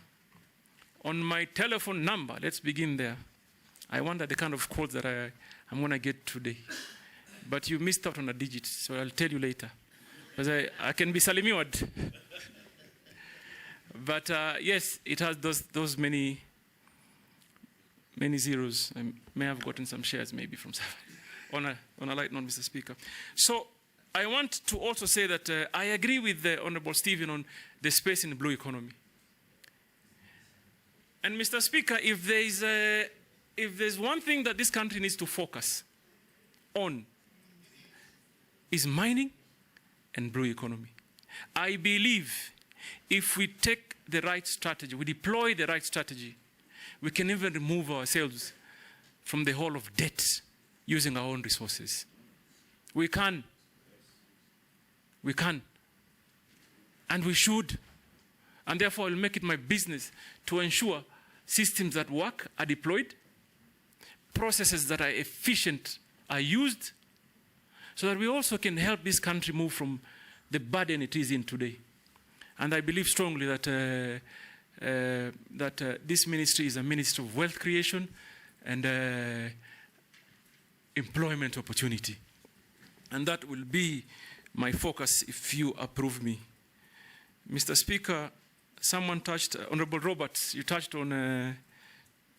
on my telephone number, let's begin there. I wonder the kind of calls that I'm going to get today. But you missed out on a digit, so I'll tell you later. Because I can be salimiwad. But yes, it has those many zeros. I may have gotten some shares maybe from on a light note, Mr. Speaker. So I want to also say that I agree with the Honorable Stephen on the space in the blue economy. And Mr. Speaker, if there's one thing that this country needs to focus on, is mining and blue economy. I believe if we take the right strategy, we deploy the right strategy, we can even remove ourselves from the hole of debt using our own resources. We can. We can. And we should. And therefore, I'll make it my business to ensure systems that work are deployed, processes that are efficient are used, so that we also can help this country move from the burden it is in today. And I believe strongly that this ministry is a ministry of wealth creation and employment opportunity. And that will be my focus if you approve me. Mr. Speaker, someone touched, Honorable Roberts, you touched on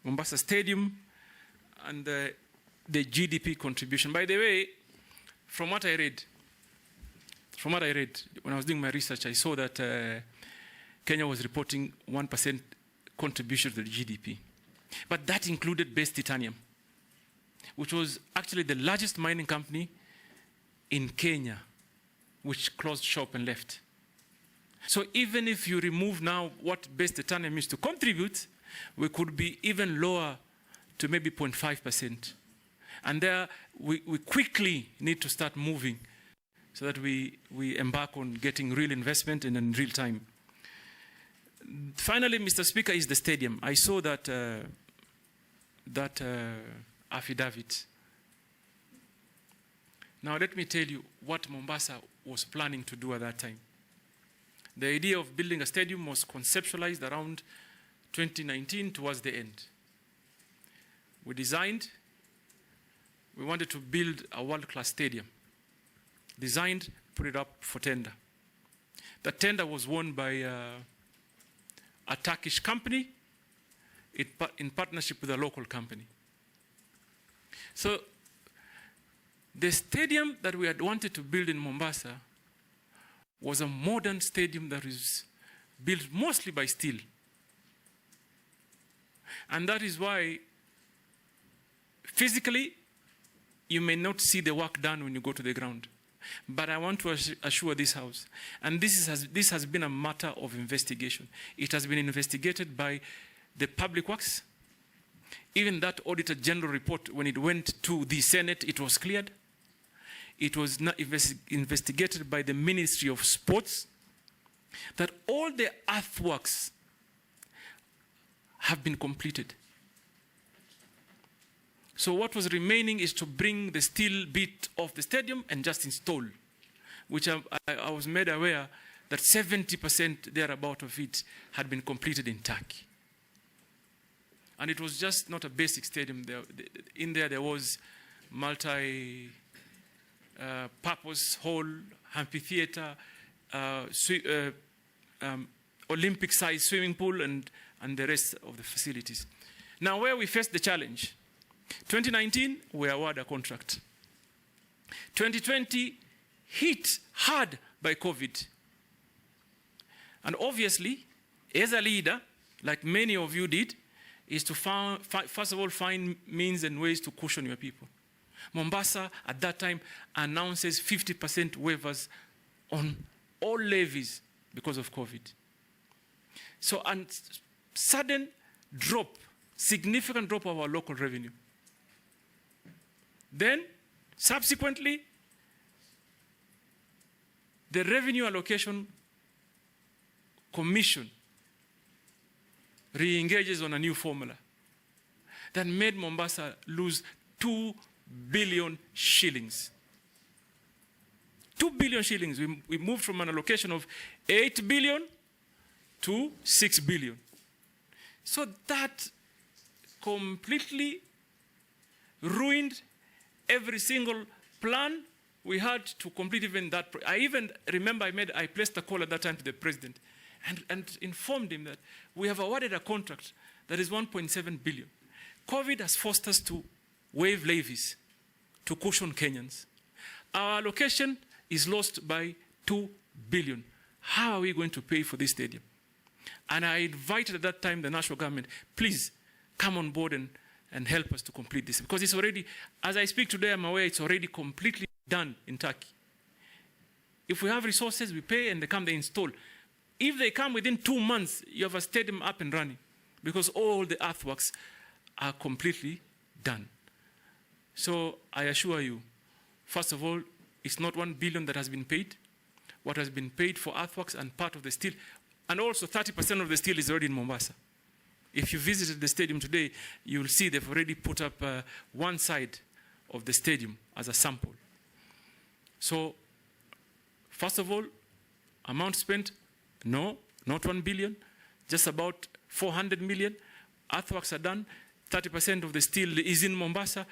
Mombasa Stadium and the GDP contribution. By the way, from what I read, when I was doing my research, I saw that Kenya was reporting 1% contribution to the GDP. But that included base titanium, which was actually the largest mining company in Kenya, which closed shop and left. So even if you remove now what base titanium used to contribute, we could be even lower to maybe 0.5%. And there, we quickly need to start moving so that we embark on getting real investment and in real time. Finally, Mr. Speaker, is the stadium. I saw that, affidavit. Now let me tell you what Mombasa was planning to do at that time. The idea of building a stadium was conceptualized around 2019 towards the end. We designed, we wanted to build a world-class stadium. Designed, put it up for tender. The tender was won by a Turkish company. in partnership with a local company. So the stadium that we had wanted to build in Mombasa was a modern stadium that is built mostly by steel. And that is why physically you may not see the work done when you go to the ground. But I want to assure this House, and this has been a matter of investigation. It has been investigated by the Public Works. Even that Auditor General report, when it went to the Senate, it was cleared. It was not investigated by the Ministry of Sports, that all the earthworks have been completed. So what was remaining is to bring the steel bit of the stadium and just install, which I was made aware that 70% thereabout of it had been completed in Turkey. And it was just not a basic stadium. In there was multi-purpose hall, amphitheater, Olympic-sized swimming pool, and the rest of the facilities. Now, where we faced the challenge, 2019, we award a contract. 2020, hit hard by COVID. And obviously, as a leader, like many of you did, is to first of all find means and ways to cushion your people. Mombasa, at that time, announces 50% waivers on all levies because of COVID. So a sudden drop, significant drop of our local revenue. Then, subsequently, the Revenue Allocation Commission re-engages on a new formula that made Mombasa lose 2 billion shillings. 2 billion shillings. We moved from an allocation of 8 billion to 6 billion. So that completely ruined every single plan we had to complete even that. I even remember I placed a call at that time to the president and informed him that we have awarded a contract that is 1.7 billion. COVID has forced us to waive levies to cushion Kenyans. Our allocation is lost by 2 billion. How are we going to pay for this stadium? And I invited at that time the national government, please come on board and help us to complete this. Because it's already, as I speak today, I'm aware it's already completely done in Turkey. If we have resources, we pay and they come, they install. If they come within 2 months, you have a stadium up and running because all the earthworks are completely done. So I assure you, first of all, it's not 1 billion that has been paid. What has been paid for earthworks and part of the steel, and also 30% of the steel is already in Mombasa. If you visited the stadium today, you will see they've already put up one side of the stadium as a sample. So, first of all, amount spent, no, not 1 billion, just about 400 million. Earthworks are done. 30% of the steel is in Mombasa.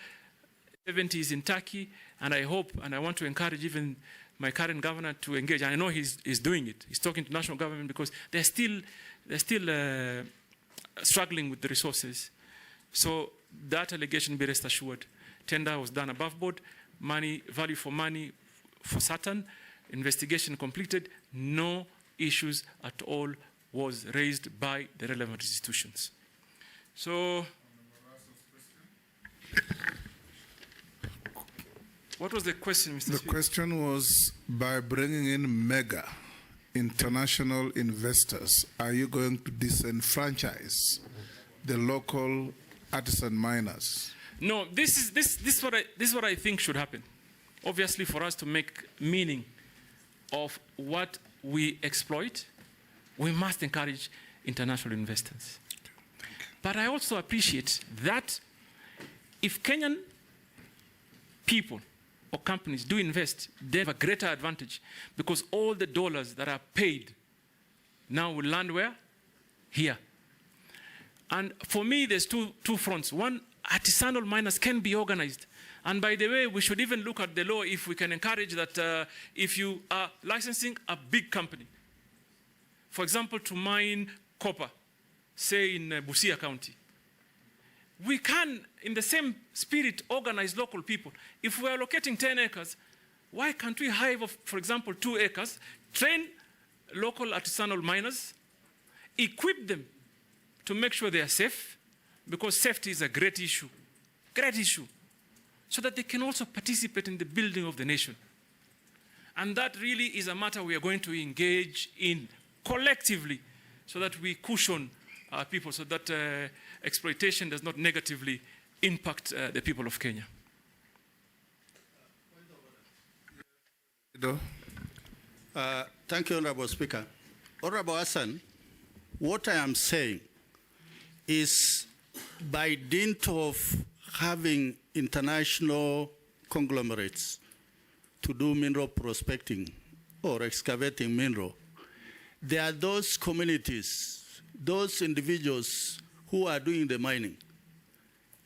70 is in Turkey. And I hope, and I want to encourage even my current governor to engage. And I know he's doing it. He's talking to national government because they're still struggling with the resources. So that allegation, be rest assured. Tender was done above board. Money, value for money for certain. Investigation completed. No issues at all was raised by the relevant institutions. So, what was the question, Mr. Speaker? The question was, by bringing in mega international investors, are you going to disenfranchise the local artisan miners? No, this is what I think should happen. Obviously, for us to make meaning of what we exploit, we must encourage international investors. But I also appreciate that if Kenyan people or companies do invest, they have a greater advantage because all the dollars that are paid now will land where? Here. And for me, there's two fronts. One, artisanal miners can be organized. And by the way, we should even look at the law if we can encourage that if you are licensing a big company, for example, to mine copper, say in Busia County, we can, in the same spirit, organize local people. If we are allocating 10 acres, why can't we hire, for example, 2 acres, train local artisanal miners, equip them to make sure they are safe, because safety is a great issue, so that they can also participate in the building of the nation. And that really is a matter we are going to engage in collectively, so that we cushion our people, so that exploitation does not negatively impact the people of Kenya. Thank you, Honorable Speaker. Honorable Hassan, what I am saying is, by dint of having international conglomerates to do mineral prospecting or excavating mineral, there are those communities, those individuals who are doing the mining,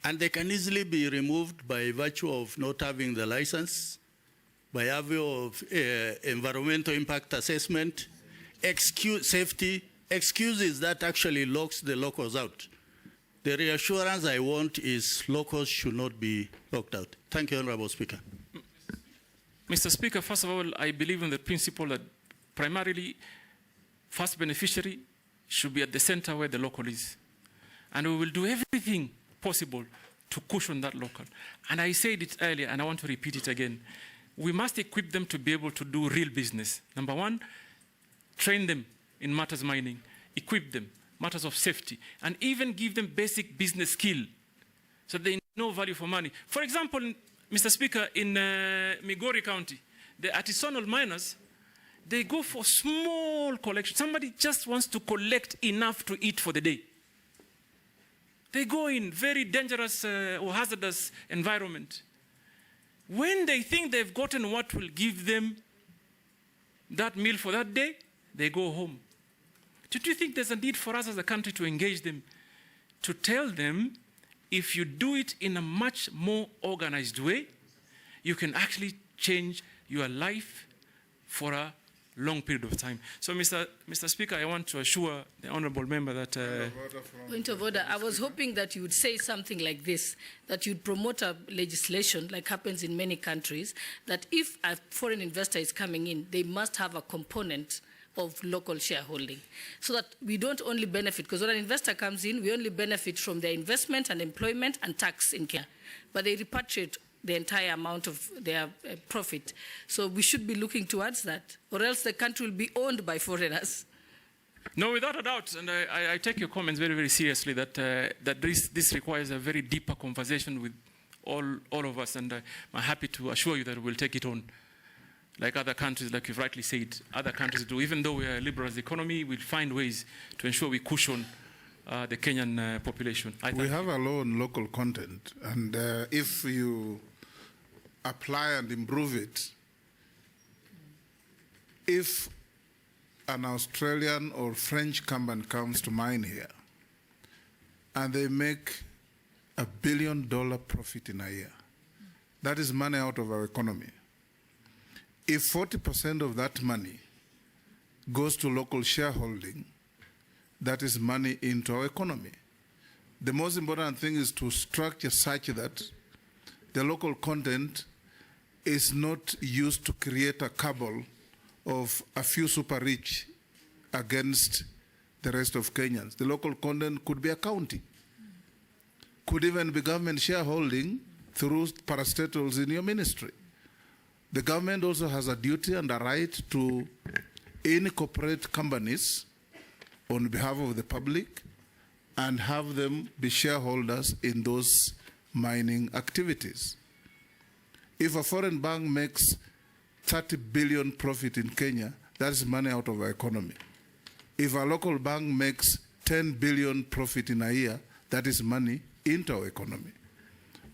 and they can easily be removed by virtue of not having the license, by virtue of environmental impact assessment, safety, excuses that actually locks the locals out. The reassurance I want is locals should not be locked out. Thank you, Honorable Speaker. Mr. Speaker, first of all, I believe in the principle that primarily first beneficiary should be at the center where the local is. And we will do everything possible to cushion that local. And I said it earlier, and I want to repeat it again. We must equip them to be able to do real business. Number one, train them in matters mining, equip them, matters of safety, and even give them basic business skill so they know value for money. For example, Mr. Speaker, in Migori County, the artisanal miners, they go for small collection. Somebody just wants to collect enough to eat for the day. They go in very dangerous or hazardous environment. When they think they've gotten what will give them that meal for that day, they go home. Don't you think there's a need for us as a country to engage them, to tell them if you do it in a much more organized way, you can actually change your life for a long period of time. So, Mr. Speaker, I want to assure the honourable member that... Point of order. I was hoping that you would say something like this, that you'd promote a legislation, like happens in many countries, that if a foreign investor is coming in, they must have a component of local shareholding, so that we don't only benefit, because when an investor comes in, we only benefit from their investment and employment and tax in Kenya, but they repatriate the entire amount of their profit. So we should be looking towards that, or else the country will be owned by foreigners. No, without a doubt, and I take your comments very, very seriously, that, that this requires a very deeper conversation with all of us, and I'm happy to assure you that we'll take it on. Like other countries, like you've rightly said, other countries do. Even though we are a liberalized economy, we'll find ways to ensure we cushion the Kenyan population. We have a law on local content, and if you apply and improve it, if an Australian or French company comes to mine here and they make $1 billion profit in a year, that is money out of our economy. If 40% of that money goes to local shareholding, that is money into our economy. The most important thing is to structure such that the local content is not used to create a cabal of a few super rich against the rest of Kenyans. The local content could be a county, could even be government shareholding through parastatals in your ministry. The government also has a duty and a right to incorporate companies on behalf of the public and have them be shareholders in those mining activities. If a foreign bank makes 30 billion profit in Kenya, that is money out of our economy. If a local bank makes 10 billion profit in a year, that is money into our economy.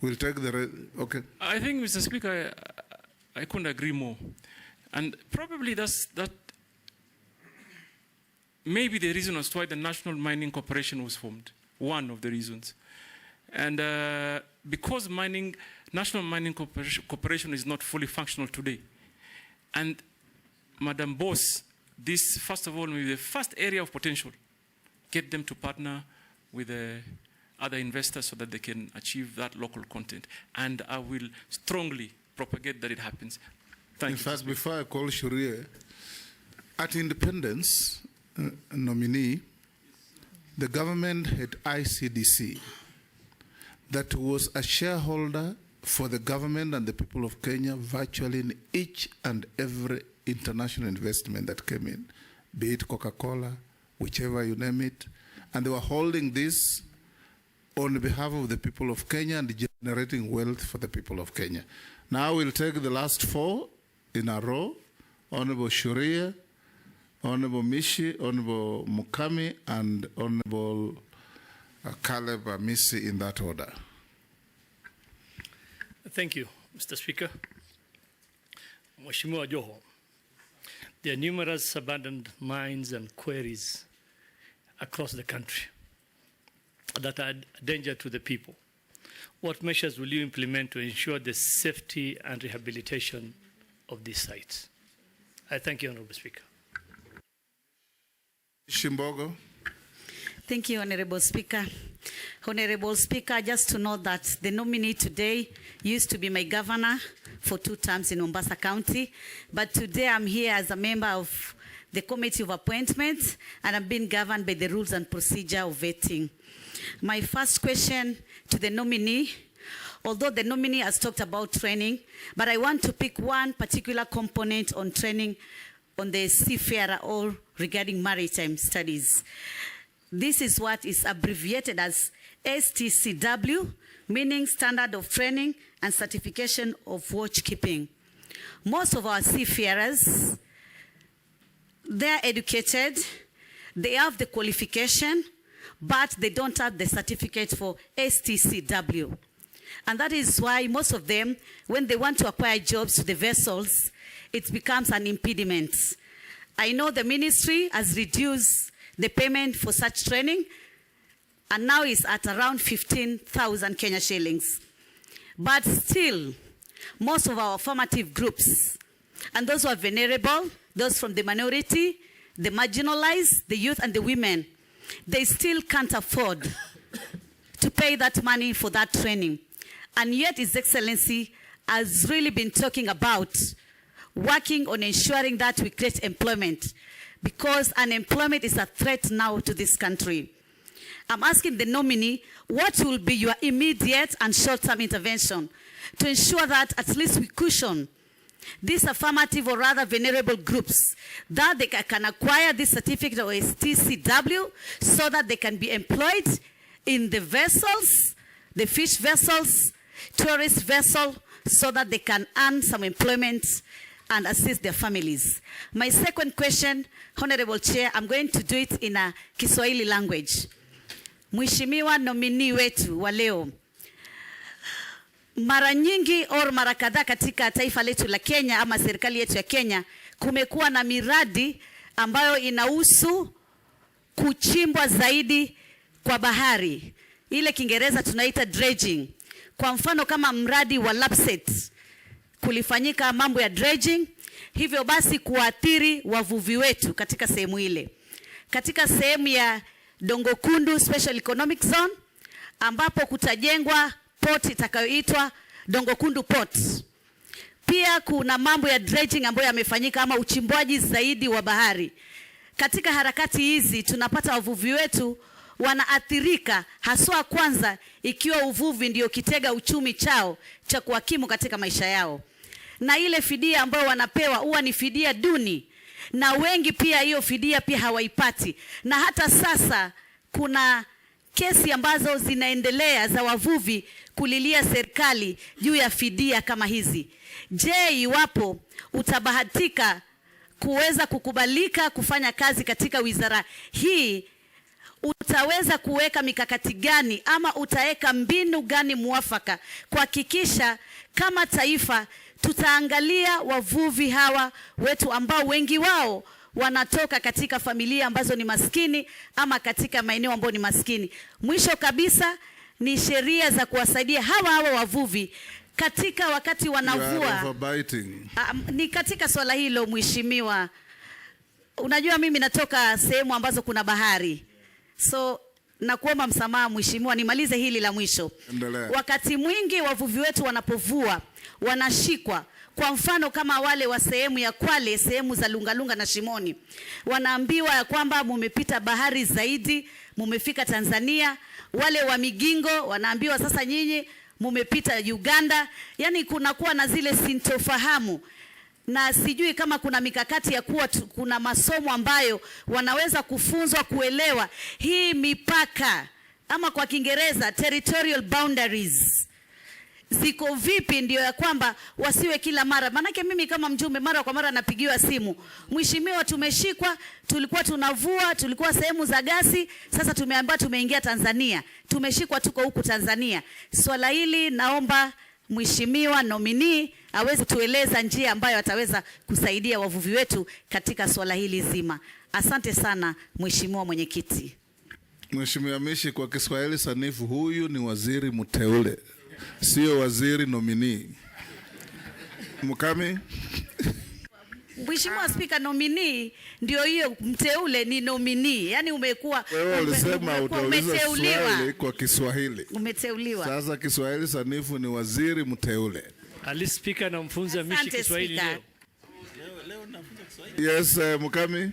We'll take the okay. I think, Mr. Speaker, I couldn't agree more. And probably that may be the reason as to why the National Mining Corporation was formed, one of the reasons. And because National Mining Corporation is not fully functional today, and Madam Boss, this, first of all, may be the first area of potential, get them to partner with other investors so that they can achieve that local content. And I will strongly propagate that it happens. Thank you. In fact, before I call Shuria, at independence nominee, the government had ICDC that was a shareholder for the government and the people of Kenya virtually in each and every international investment that came in, be it Coca-Cola, whichever you name it, and they were holding this on behalf of the people of Kenya and generating wealth for the people of Kenya. Now we'll take the last 4 in a row, Honorable Shuria, Honorable Mishi, Honorable Mukami, and Honorable Caleb Amisi in that order. Thank you, Mr. Speaker. Mheshimiwa Joho, there are numerous abandoned mines and quarries across the country that are a danger to the people. What measures will you implement to ensure the safety and rehabilitation of these sites? I thank you, Honorable Speaker. Shimbogo. Thank you, Honorable Speaker. Honorable Speaker, just to know that the nominee today used to be my governor for 2 terms in Mombasa County, but today I'm here as a member of the Committee of Appointments, and I'm being governed by the rules and procedure of vetting. My first question to the nominee, although the nominee has talked about training, but I want to pick one particular component on training on the seafarer or regarding maritime studies. This is what is abbreviated as STCW, meaning Standard of Training and Certification of Watchkeeping. Most of our seafarers, they're educated, they have the qualification, but they don't have the certificate for STCW. And that is why most of them, when they want to acquire jobs to the vessels, it becomes an impediment. I know the ministry has reduced the payment for such training, and now is at around 15,000 Kenya shillings. But still, most of our formative groups, and those who are vulnerable, those from the minority, the marginalized, the youth and the women, they still can't afford to pay that money for that training. And yet His Excellency has really been talking about working on ensuring that we create employment, because unemployment is a threat now to this country. I'm asking the nominee, what will be your immediate and short-term intervention to ensure that at least we cushion these affirmative or rather vulnerable groups, that they can acquire this certificate of STCW so that they can be employed in the vessels, the fish vessels, tourist vessel, so that they can earn some employment and assist their families. My second question, Honorable Chair, I'm going to do it in a Kiswahili language. Mheshimiwa nominee wetu wa leo, mara nyingi au mara kadhaa katika taifa letu la Kenya ama serikali yetu ya Kenya, kumekuwa na miradi ambayo inahusu kuchimbwa zaidi kwa bahari. Ile Kiingereza tunaita dredging. Kwa mfano kama mradi wa Lapset, kulifanyika mambo ya dredging, hivyo basi kuathiri wavuvi wetu katika sehemu ile. Katika sehemu ya Dongo Kundu Special Economic Zone, ambapo kutajengwa port itakayoitwa Dongo Kundu Port. Pia kuna mambo ya dredging ambayo yamefanyika ama uchimbwaji zaidi wa bahari. Katika harakati hizi tunapata wavuvi wetu wanaathirika, haswa kwanza ikiwa uvuvi ndio kitega uchumi chao cha kuhakimu katika maisha yao. Na ile fidia ambayo wanapewa huwa ni fidia duni, na wengi pia hiyo fidia pia hawaipati. Na hata sasa kuna kesi ambazo zinaendelea za wavuvi kulilia serikali juu ya fidia kama hizi. Je, iwapo utabahatika kuweza kukubalika kufanya kazi katika wizara hii, utaweza kuweka mikakati gani ama utaweka mbinu gani muafaka kuhakikisha kama taifa tutaangalia wavuvi hawa wetu ambao wengi wao wanatoka katika familia ambazo ni maskini ama katika maeneo ambayo ni maskini. Mwisho kabisa ni sheria za kuwasaidia hawa wavuvi katika wakati wanavua. Ni katika swala hilo mheshimiwa, unajua mimi natoka sehemu ambazo kuna bahari. So na kuomba msamaha mheshimiwa, nimalize hili la mwisho. Endelea. Wakati mwingi wavuvi wetu wanapovua wanashikwa, kwa mfano kama wale wa sehemu ya Kwale, sehemu za Lungalunga na Shimoni, wanaambiwa ya kwamba mumepita bahari zaidi, mumefika Tanzania. Wale wa Migingo wanaambiwa sasa nyinyi mumepita Uganda. Yani kunakuwa na zile sintofahamu, na sijui kama kuna mikakati ya kuwa kuna masomo ambayo wanaweza kufunzwa kuelewa hii mipaka, ama kwa Kiingereza territorial boundaries ziko vipi, ndio ya kwamba wasiwe kila mara. Manake mimi kama mjumbe mara kwa mara napigiwa simu, mheshimiwa, tumeshikwa, tulikuwa tunavua, tulikuwa sehemu za gasi, sasa tumeambiwa tumeingia Tanzania, tumeshikwa, tuko huku Tanzania. Swala hili naomba mheshimiwa nominee aweze kutueleza njia ambayo ataweza kusaidia wavuvi wetu katika swala hili zima. Asante sana mheshimiwa mwenyekiti. Mheshimiwa Mishi, kwa Kiswahili sanifu, huyu ni waziri mteule, sio waziri nominee. Mukami? Mheshimiwa Spika, nominee ndio hiyo, mteule ni nominee. Yani umekuwa wewe ulisema utauliza swali kwa Kiswahili. Umeteuliwa. Sasa Kiswahili sanifu ni waziri mteule. Ali Spika na mfunza Mishi Kiswahili leo. Leo nafunza Kiswahili. Yes, Mukami.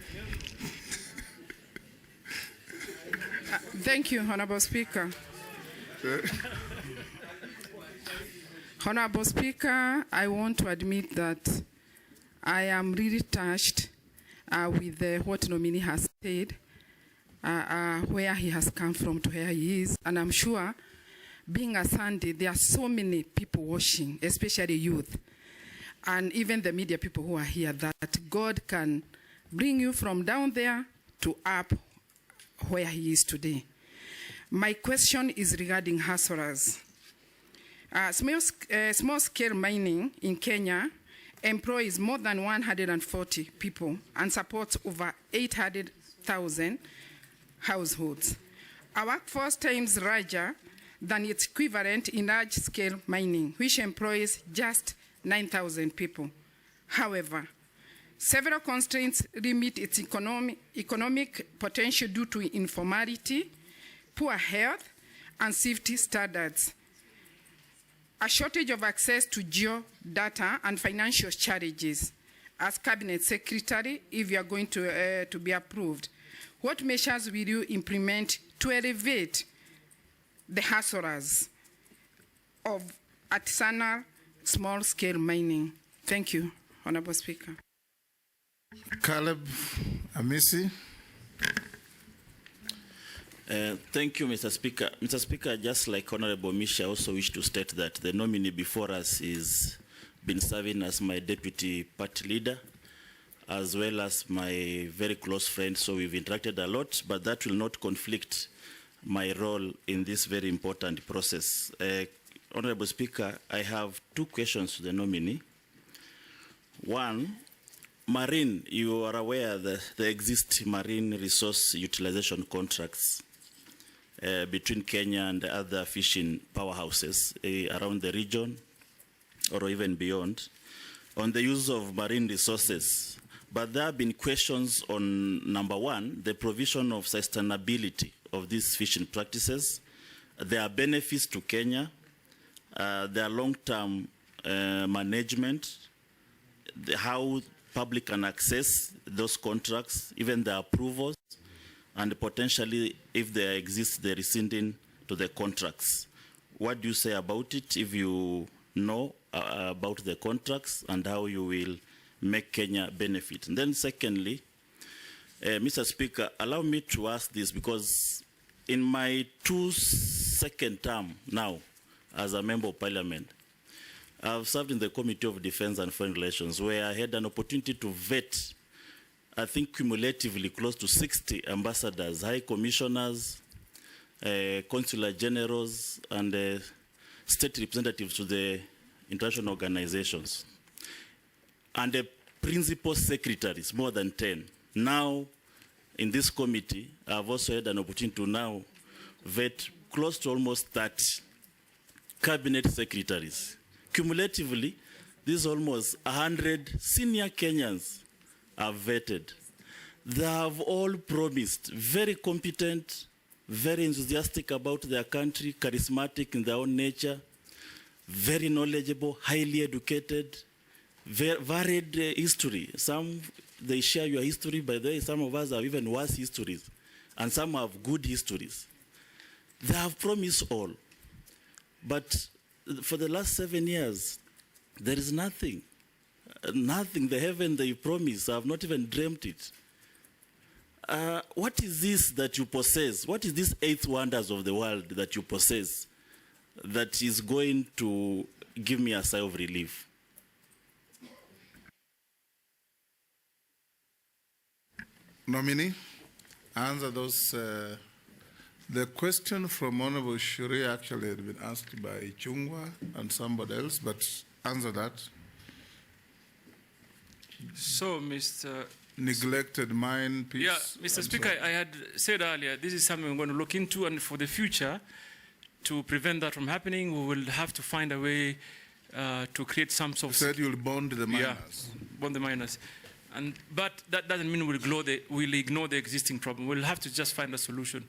Thank you, Honorable Speaker. Honorable Speaker, I want to admit that I am really touched with what nominee has said, where he has come from to where he is. And I'm sure, being a Sunday, there are so many people watching, especially youth, and even the media people who are here, that God can bring you from down there to up where he is today. My question is regarding hustlers. Small-scale mining in Kenya employs more than 140 people and supports over 800,000 households. Our workforce times larger than its equivalent in large-scale mining, which employs just 9,000 people. However, several constraints limit its economic potential due to informality, poor health, and safety standards, a shortage of access to geo-data, and financial challenges. As Cabinet Secretary, if you are going to be approved, what measures will you implement to elevate the hustlers of artisanal small-scale mining? Thank you, Honorable Speaker. Caleb Amisi. Thank you, Mr. Speaker. Mr. Speaker, just like Honorable Misha, I also wish to state that the nominee before us is been serving as my deputy party leader, as well as my very close friend, so we've interacted a lot, but that will not conflict my role in this very important process. Honorable Speaker, I have two questions to the nominee. One, marine, you are aware that there exist marine resource utilization contracts between Kenya and other fishing powerhouses around the region or even beyond on the use of marine resources. But there have been questions on, number one, the provision of sustainability of these fishing practices, their benefits to Kenya, their long-term management, how public can access those contracts, even the approvals, and potentially, if there exists, the rescinding to the contracts. What do you say about it, if you know about the contracts and how you will make Kenya benefit? And then secondly, Mr. Speaker, allow me to ask this, because in my second term now as a member of Parliament, I've served in the Committee of Defense and Foreign Relations, where I had an opportunity to vet, I think cumulatively close to 60 ambassadors, high commissioners, consular generals, and state representatives to the international organizations. And the principal secretaries, more than 10. Now, in this committee, I've also had an opportunity to now vet close to almost 30 cabinet secretaries. Cumulatively, these almost 100 senior Kenyans are vetted. They have all promised very competent, very enthusiastic about their country, charismatic in their own nature, very knowledgeable, highly educated, varied history. Some, they share your history, by the way, some of us have even worse histories, and some have good histories. They have promised all. But for the last 7 years, there is nothing. Nothing. The heaven they promised, I have not even dreamt it. What is this that you possess? What is this 8 wonders of the world that you possess that is going to give me a sigh of relief? Nominee, answer those. The question from Honorable Shuri actually had been asked by Chungwa and somebody else, but answer that. So, Mr. Neglected mine piece. Yeah, Mr. Speaker, I had said earlier, this is something we're going to look into, and for the future, to prevent that from happening, we will have to find a way to create some sort of... You said you'll bond the miners. Yeah, bond the miners. But that doesn't mean we'll ignore the existing problem. We'll have to just find a solution.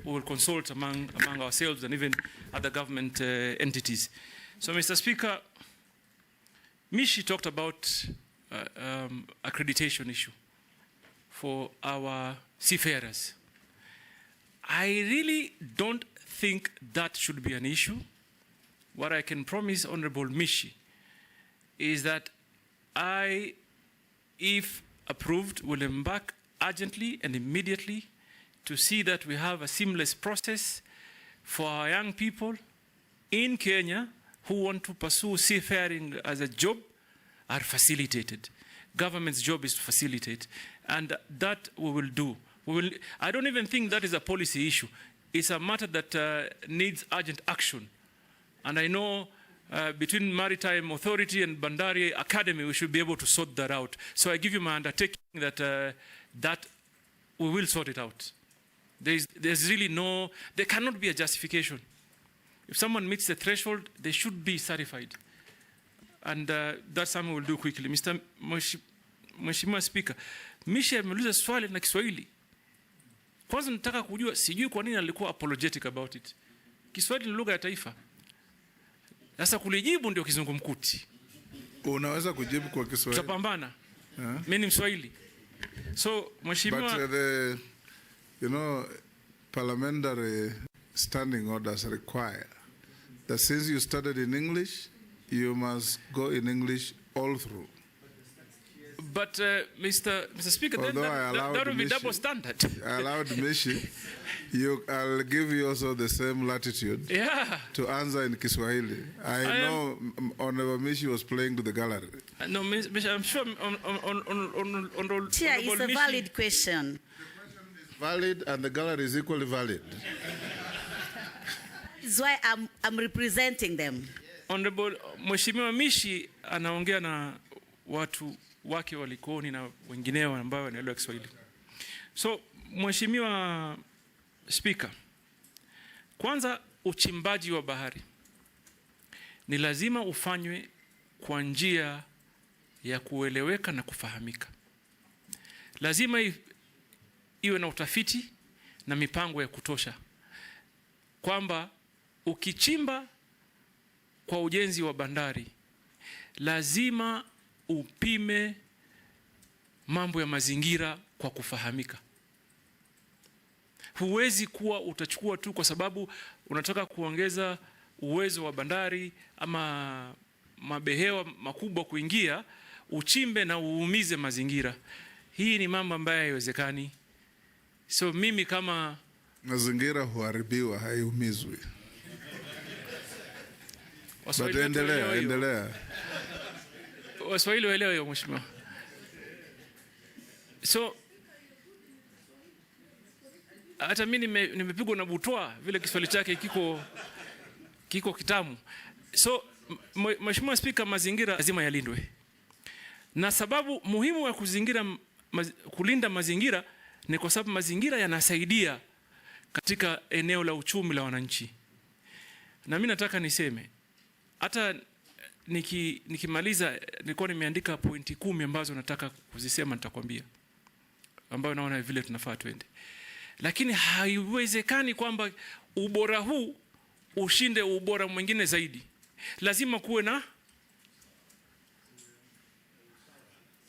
We will consult among ourselves and even other government entities. So, Mr. Speaker, Mishi talked about accreditation issue for our seafarers. I really don't think that should be an issue. What I can promise Honorable Mishi is that I, if approved, will embark urgently and immediately to see that we have a seamless process for our young people in Kenya who want to pursue seafaring as a job are facilitated. Government's job is to facilitate, and that we will do. I don't even think that is a policy issue. It's a matter that needs urgent action. And I know between Maritime Authority and Bandari Academy, we should be able to sort that out. So I give you my undertaking that that we will sort it out. There's really no, there cannot be a justification. If someone meets the threshold, they should be certified. And that's something we'll do quickly. Mr. Mheshimiwa Speaker, Mishi ameuliza swali na Kiswahili. Kwanza nataka kujua, sijui kwa nini alikuwa apologetic about it. Kiswahili ni lugha ya taifa. Sasa kulijibu ndio kizungumkuti. Unaweza kujibu kwa Kiswahili? Tutapambana. Mimi ni Mswahili. So, Mheshimiwa... But you know, parliamentary standing orders require that since you started in English, you must go in English all through. But Mr. Speaker, then that will be double standard. I allowed Mishi. I'll give you also the same latitude to answer in Kiswahili. I know Honorable Mishi was playing to the gallery. No, Mishi, I'm sure on Chair, it's a valid question. Valid, and the gallery is equally valid. That's why I'm representing them. Honorable Mheshimiwa Mishi anaongea na watu wake wa Likoni na wengineo ambao wanaelewa Kiswahili. So, Mheshimiwa Speaker, kwanza uchimbaji wa bahari ni lazima ufanywe kwa njia ya kueleweka na kufahamika. Lazima iwe na utafiti na mipango ya kutosha, kwamba ukichimba kwa ujenzi wa bandari lazima upime mambo ya mazingira kwa kufahamika. Huwezi kuwa utachukua tu kwa sababu unataka kuongeza uwezo wa bandari ama mabehewa makubwa kuingia, uchimbe na uumize mazingira. Hii ni mambo ambayo haiwezekani. So mimi kama mazingira huharibiwa, haiumizwi. Endelea. Waswahili waelewe hiyo, Mheshimiwa. So hata mimi nimepigwa na butwa vile Kiswahili chake kiko kitamu. So Mheshimiwa Speaker, mazingira lazima yalindwe. Na sababu muhimu ya kulinda mazingira ni kwa sababu mazingira yanasaidia katika eneo la uchumi la wananchi. Na mimi nataka niseme, hata nikimaliza nilikuwa nimeandika pointi 10 ambazo nataka kuzisema, nitakwambia, ambayo naona vile tunafaa twende. lakini haiwezekani kwamba ubora huu ushinde ubora mwingine zaidi. Lazima kuwe na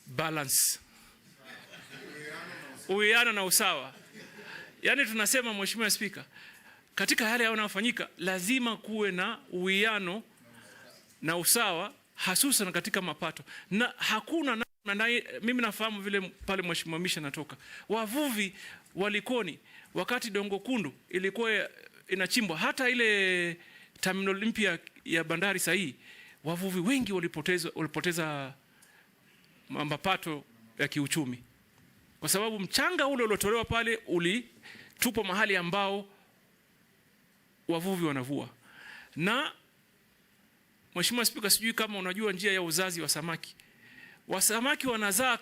balance, uwiano na usawa. Yani tunasema, Mheshimiwa Spika, katika yale yanayofanyika lazima kuwe na uwiano na usawa, hasusan katika mapato. Na hakuna mimi nafahamu vile pale Mheshimiwa Misha natoka, wavuvi walikoni wakati Dongo Kundu ilikuwa inachimbwa, hata ile terminal mpya ya bandari sahihi, wavuvi wengi walipoteza mapato ya kiuchumi, kwa sababu mchanga ule uliotolewa pale ulitupwa mahali ambao wavuvi wanavua. Na Mheshimiwa Spika, sijui kama unajua njia ya uzazi wa samaki. Wasamaki wanazaa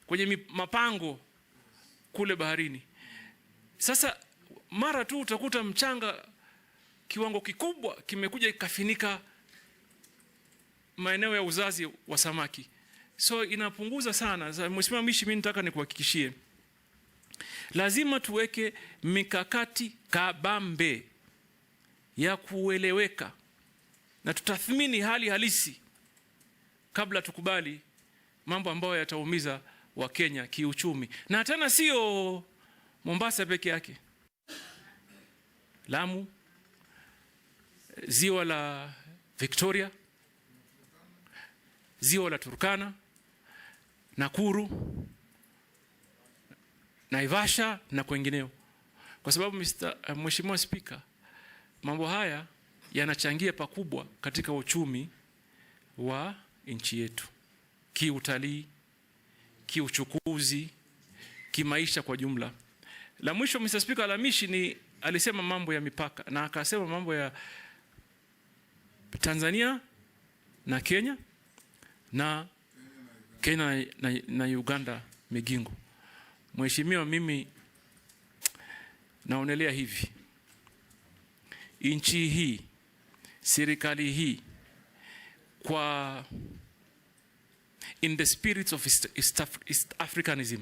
kwenye mapango kule baharini. Sasa mara tu utakuta mchanga kiwango kikubwa kimekuja ikafinika maeneo ya uzazi wa samaki. So inapunguza sana. Mheshimiwa Mishi, mimi nataka nikuhakikishie, lazima tuweke mikakati kabambe ya kueleweka na tutathmini hali halisi kabla tukubali mambo ambayo yataumiza wa Kenya kiuchumi. Na tena sio Mombasa peke yake. Lamu, ziwa la Victoria, ziwa la Turkana, Nakuru, Naivasha na kwengineo. Kwa sababu Mheshimiwa Spika, mambo haya yanachangia pakubwa katika uchumi wa nchi yetu, kiutalii, kiuchukuzi, kimaisha kwa jumla. La mwisho, Mr. Speaker, Alamishi alisema mambo ya mipaka, na akasema mambo ya Tanzania na Kenya na Kenya na Uganda Migingo. Mheshimiwa, mimi naonelea hivi, nchi hii, serikali hii, kwa in the spirit of East Africanism,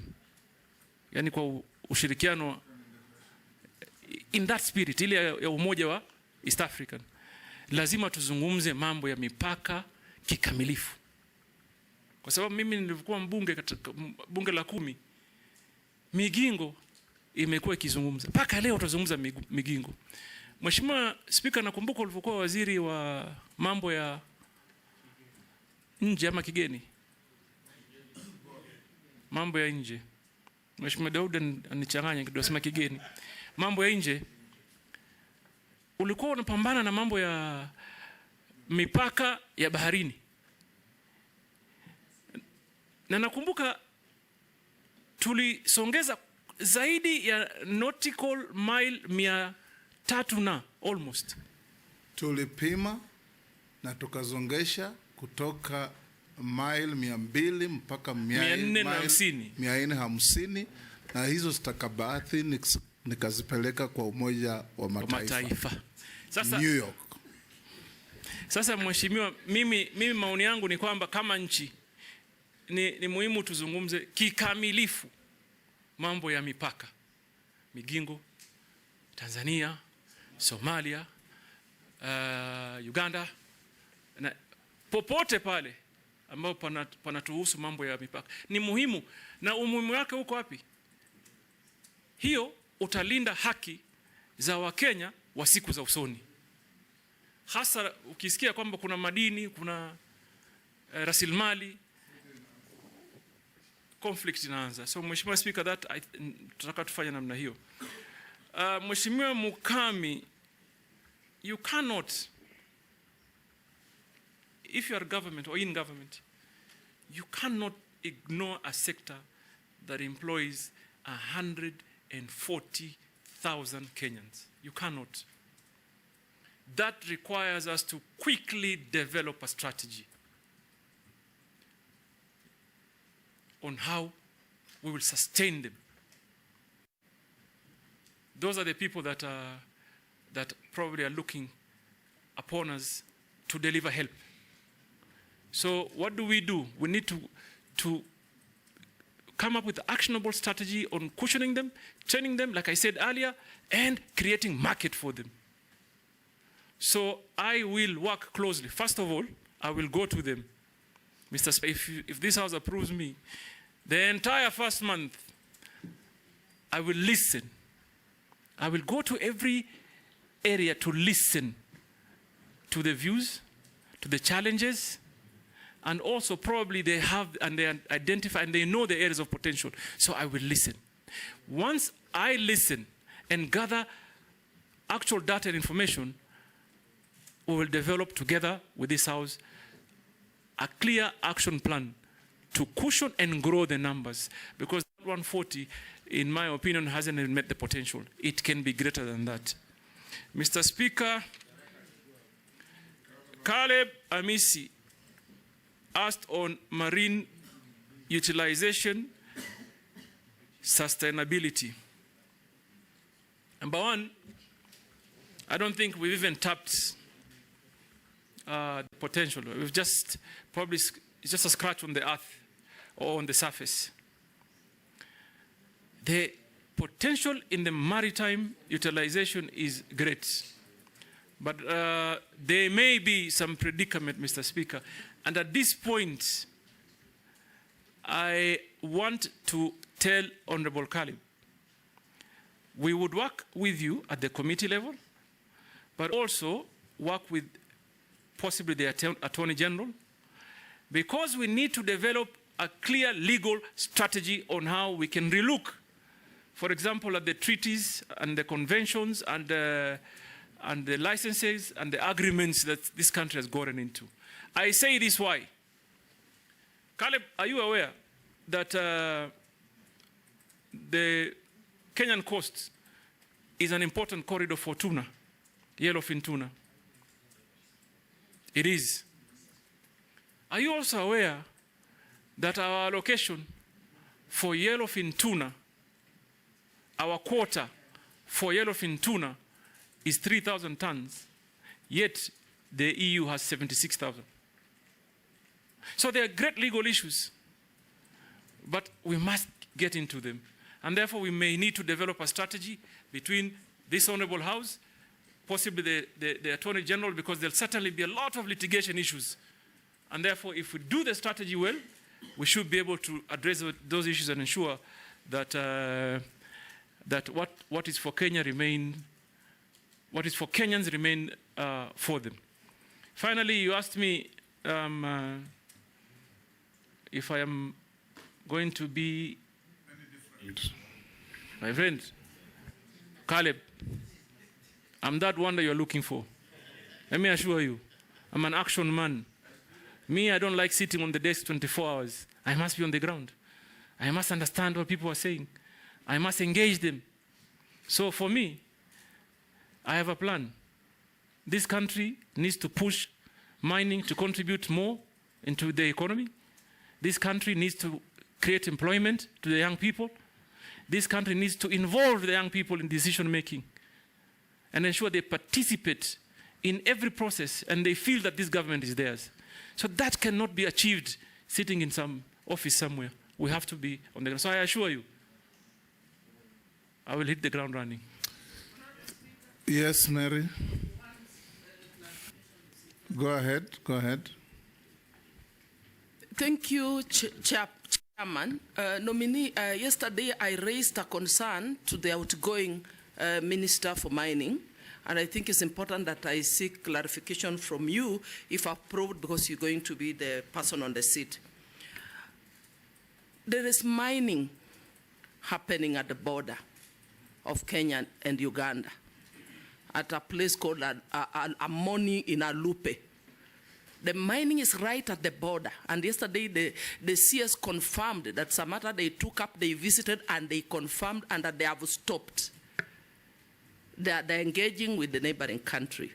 yani kwa ushirikiano in that spirit, ile ya umoja wa East African, lazima tuzungumze mambo ya mipaka kikamilifu. Kwa sababu mimi nilikuwa mbunge katika bunge la 10, Migingo imekuwa ikizungumza. Mpaka leo tutazungumza Migingo. Mheshimiwa Spika, nakumbuka ulivyokuwa waziri wa mambo ya nje ama kigeni, mambo ya nje. Mheshimiwa Daud anichanganya kidogo, sema kigeni. Mambo ya nje, ulikuwa unapambana na mambo ya mipaka ya baharini. Na nakumbuka tulisongeza zaidi ya nautical mile 300 na almost. Tulipima na tukazongesha kutoka mile 200 mpaka 450, na hizo stakabadhi nikazipeleka kwa Umoja wa Mataifa. Sasa, New York. Sasa Mheshimiwa, mimi maoni yangu ni kwamba kama nchi ni muhimu tuzungumze kikamilifu mambo ya mipaka. Migingo, Tanzania, Somalia, Uganda, na popote pale ambapo panatuhusu mambo ya mipaka. Ni muhimu, na umuhimu wake uko wapi? Hiyo utalinda haki za Wakenya wa siku za usoni. Hasa ukisikia kwamba kuna madini, kuna rasilimali, conflict inaanza. So Mheshimiwa Speaker, tunataka tufanye namna hiyo. Mheshimiwa Mukami, you cannot, if you are government or in government, you cannot ignore a sector that employs 140,000 Kenyans. You cannot. That requires us to quickly develop a strategy on how we will sustain them. Those are the people that probably are looking upon us to deliver help. So what do? We need to come up with actionable strategy on cushioning them, training them, like I said earlier, and creating market for them. So I will work closely. First of all, I will go to them. Mr. Speaker, if this House approves me, the entire first month, I will listen. I will go to every area to listen to the views, to the challenges, and also probably they have and they identify and they know the areas of potential. So I will listen. Once I listen and gather actual data and information, we will develop together with this House a clear action plan to cushion and grow the numbers, because 140, in my opinion, hasn't even met the potential. It can be greater than that. Mr. Speaker, Caleb Amisi asked on marine utilization, sustainability. Number one, I don't think we've even tapped the potential. We've just probably, it's just a scratch on the earth or on the surface. The potential in the maritime utilization is great. But there may be some predicament, Mr. Speaker. And at this point, I want to tell Honorable Caleb, we would work with you at the committee level, but also work with possibly the Attorney General, because we need to develop a clear legal strategy on how we can relook, for example, at the treaties and the conventions and the licenses and the agreements that this country has gotten into. I say this why. Caleb, are you aware that the Kenyan coast is an important corridor for tuna, yellowfin tuna? It is. Are you also aware that our allocation for yellowfin tuna, our quota for yellowfin tuna is 3,000 tons, yet the EU has 76,000. So there are great legal issues, but we must get into them. And therefore, we may need to develop a strategy between this Honorable House, possibly the Attorney General, because there'll certainly be a lot of litigation issues. And therefore, if we do the strategy well, we should be able to address those issues and ensure that, that what is for Kenya remain, what is for Kenyans remain for them. Finally, you asked me if I am going to be, my friend, Caleb, I'm that one that you're looking for. Let me assure you, I'm an action man. Me, I don't like sitting on the desk 24 hours. I must be on the ground. I must understand what people are saying. I must engage them. So for me, I have a plan. This country needs to push mining to contribute more into the economy. This country needs to create employment to the young people. This country needs to involve the young people in decision making and ensure they participate in every process and they feel that this government is theirs. So that cannot be achieved sitting in some office somewhere. We have to be on the ground. So I assure you, I will hit the ground running. Yes, Mary. Go ahead. Go ahead. Thank you, Chairman. Nominee, yesterday I raised a concern to the outgoing Minister for Mining, and I think it's important that I seek clarification from you, if approved, because you're going to be the person on the seat. There is mining happening at the border of Kenya and Uganda at a place called Amoni in Alupe. The mining is right at the border. And yesterday, the CS confirmed that Samata they took up, they visited, and they confirmed, and that they have stopped. They're engaging with the neighboring country.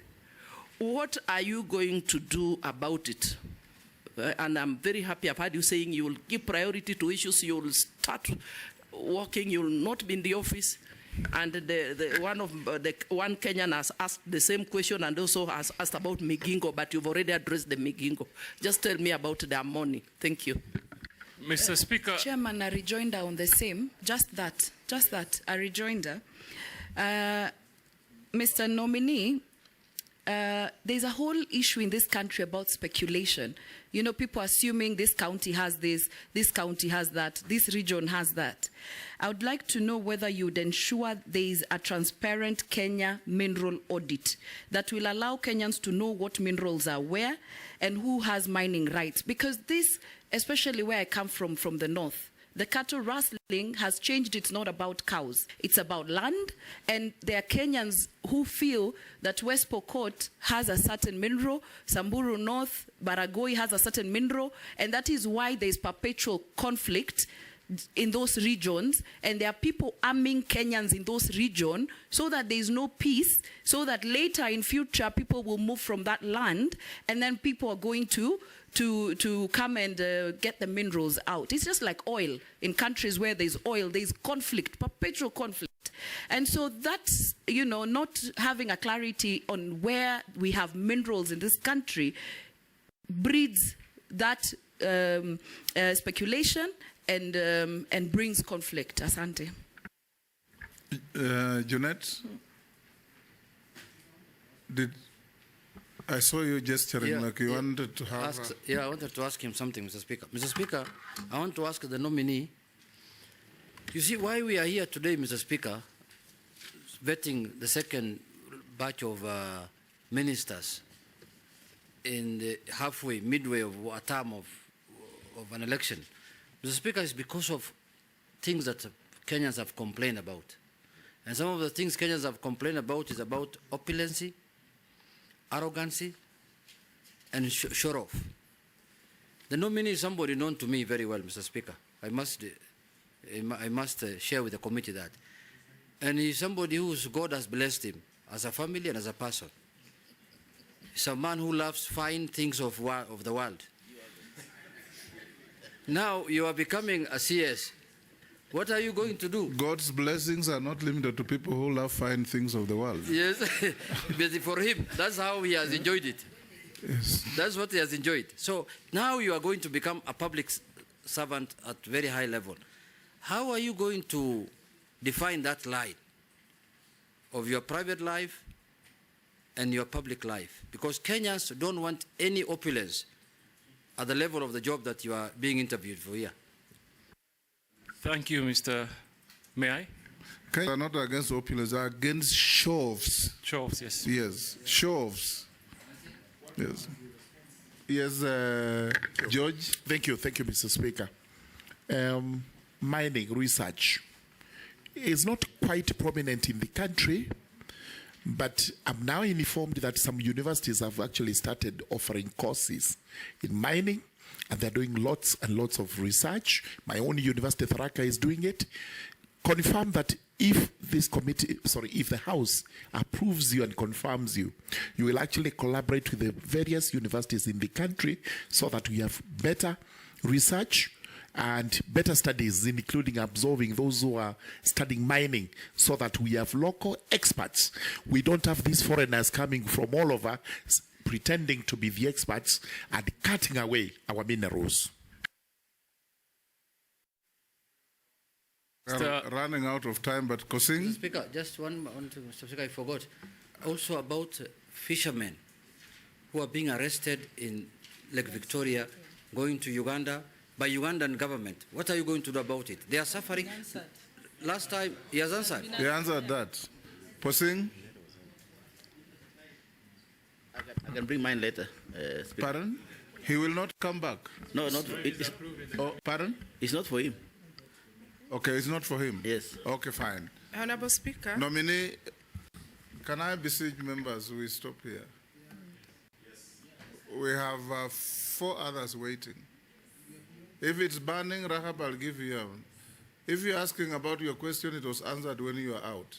What are you going to do about it? And I'm very happy I've heard you saying you will give priority to issues, you will start working, you will not be in the office. And one Kenyan has asked the same question and also has asked about Migingo, but you've already addressed the Migingo. Just tell me about the money. Thank you. Mr. Speaker. Chairman, a rejoinder on the same, just that, a rejoinder. Mr. Nominee, there's a whole issue in this country about speculation. You know, people assuming this county has this county has that, this region has that. I would like to know whether you would ensure there is a transparent Kenya mineral audit that will allow Kenyans to know what minerals are where and who has mining rights. Because this, especially where I come from the north, the cattle rustling has changed. It's not about cows. It's about land. And there are Kenyans who feel that West Pokot has a certain mineral, Samburu North, Baragoi has a certain mineral, and that is why there is perpetual conflict in those regions, and there are people arming Kenyans in those regions so that there is no peace, so that later in future people will move from that land, and then people are going to come and get the minerals out. It's just like oil. In countries where there's oil, there's conflict, perpetual conflict. And so that's, you know, not having a clarity on where we have minerals in this country breeds that speculation and brings conflict. Asante. Jeanette, I saw you gesturing like you wanted to have... I wanted to ask him something, Mr. Speaker. Mr. Speaker, I want to ask the nominee, you see why we are here today, Mr. Speaker, vetting the second batch of ministers in the midway of a term of an election. Mr. Speaker, is because of things that Kenyans have complained about. And some of the things Kenyans have complained about is about opulency, arrogancy, and show off. The nominee is somebody known to me very well, Mr. Speaker. I must share with the committee that. And he's somebody whose God has blessed him as a family and as a person. He's a man who loves fine things of the world. Now you are becoming a CS. What are you going to do? God's blessings are not limited to people who love fine things of the world. Yes, but for him, that's how he has enjoyed it. Yes. That's what he has enjoyed. So now you are going to become a public servant at very high level. How are you going to define that line of your private life and your public life? Because Kenyans don't want any opulence at the level of the job that you are being interviewed for here. Thank you, Mr. May I? Kenyans are not against opulence, they are against show-offs. Show-offs, yes. Yes, show-offs. Yes. Yes, George. Thank you, Mr. Speaker. Mining research is not quite prominent in the country, but I'm now informed that some universities have actually started offering courses in mining, and they're doing lots and lots of research. My own university, Tharaka, is doing it. Confirm that if this committee, if the House approves you and confirms you, you will actually collaborate with the various universities in the country so that we have better research and better studies, including absorbing those who are studying mining, so that we have local experts. We don't have these foreigners coming from all over pretending to be the experts and cutting away our minerals. Running out of time, but Kosing? Mr. Speaker, just one thing, Mr. Speaker, I forgot. Also about fishermen who are being arrested in Lake Victoria, going to Uganda, by Ugandan government. What are you going to do about it? They are suffering. Last time, he has answered. He answered that. Posing? I can bring mine later. Pardon? He will not come back? No, not pardon? It's not for him. Okay, it's not for him? Yes. Okay, fine. Honorable Speaker. Nominee, can I beseech members we stop here? We have 4 others waiting. If it's burning, Rahab, I'll give you one. If you're asking about your question, it was answered when you are out.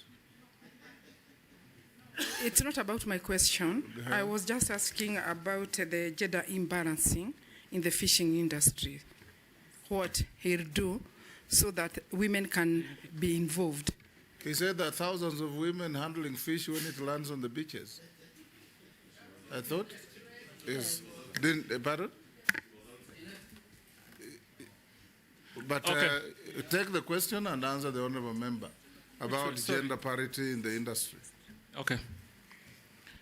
It's not about my question. I was just asking about the gender imbalancing in the fishing industry. What he'll do so that women can be involved. He said that thousands of women handling fish when it lands on the beaches. I thought, yes. Pardon? but Okay. take the question and answer the honourable member about Sorry. gender parity in the industry. Okay.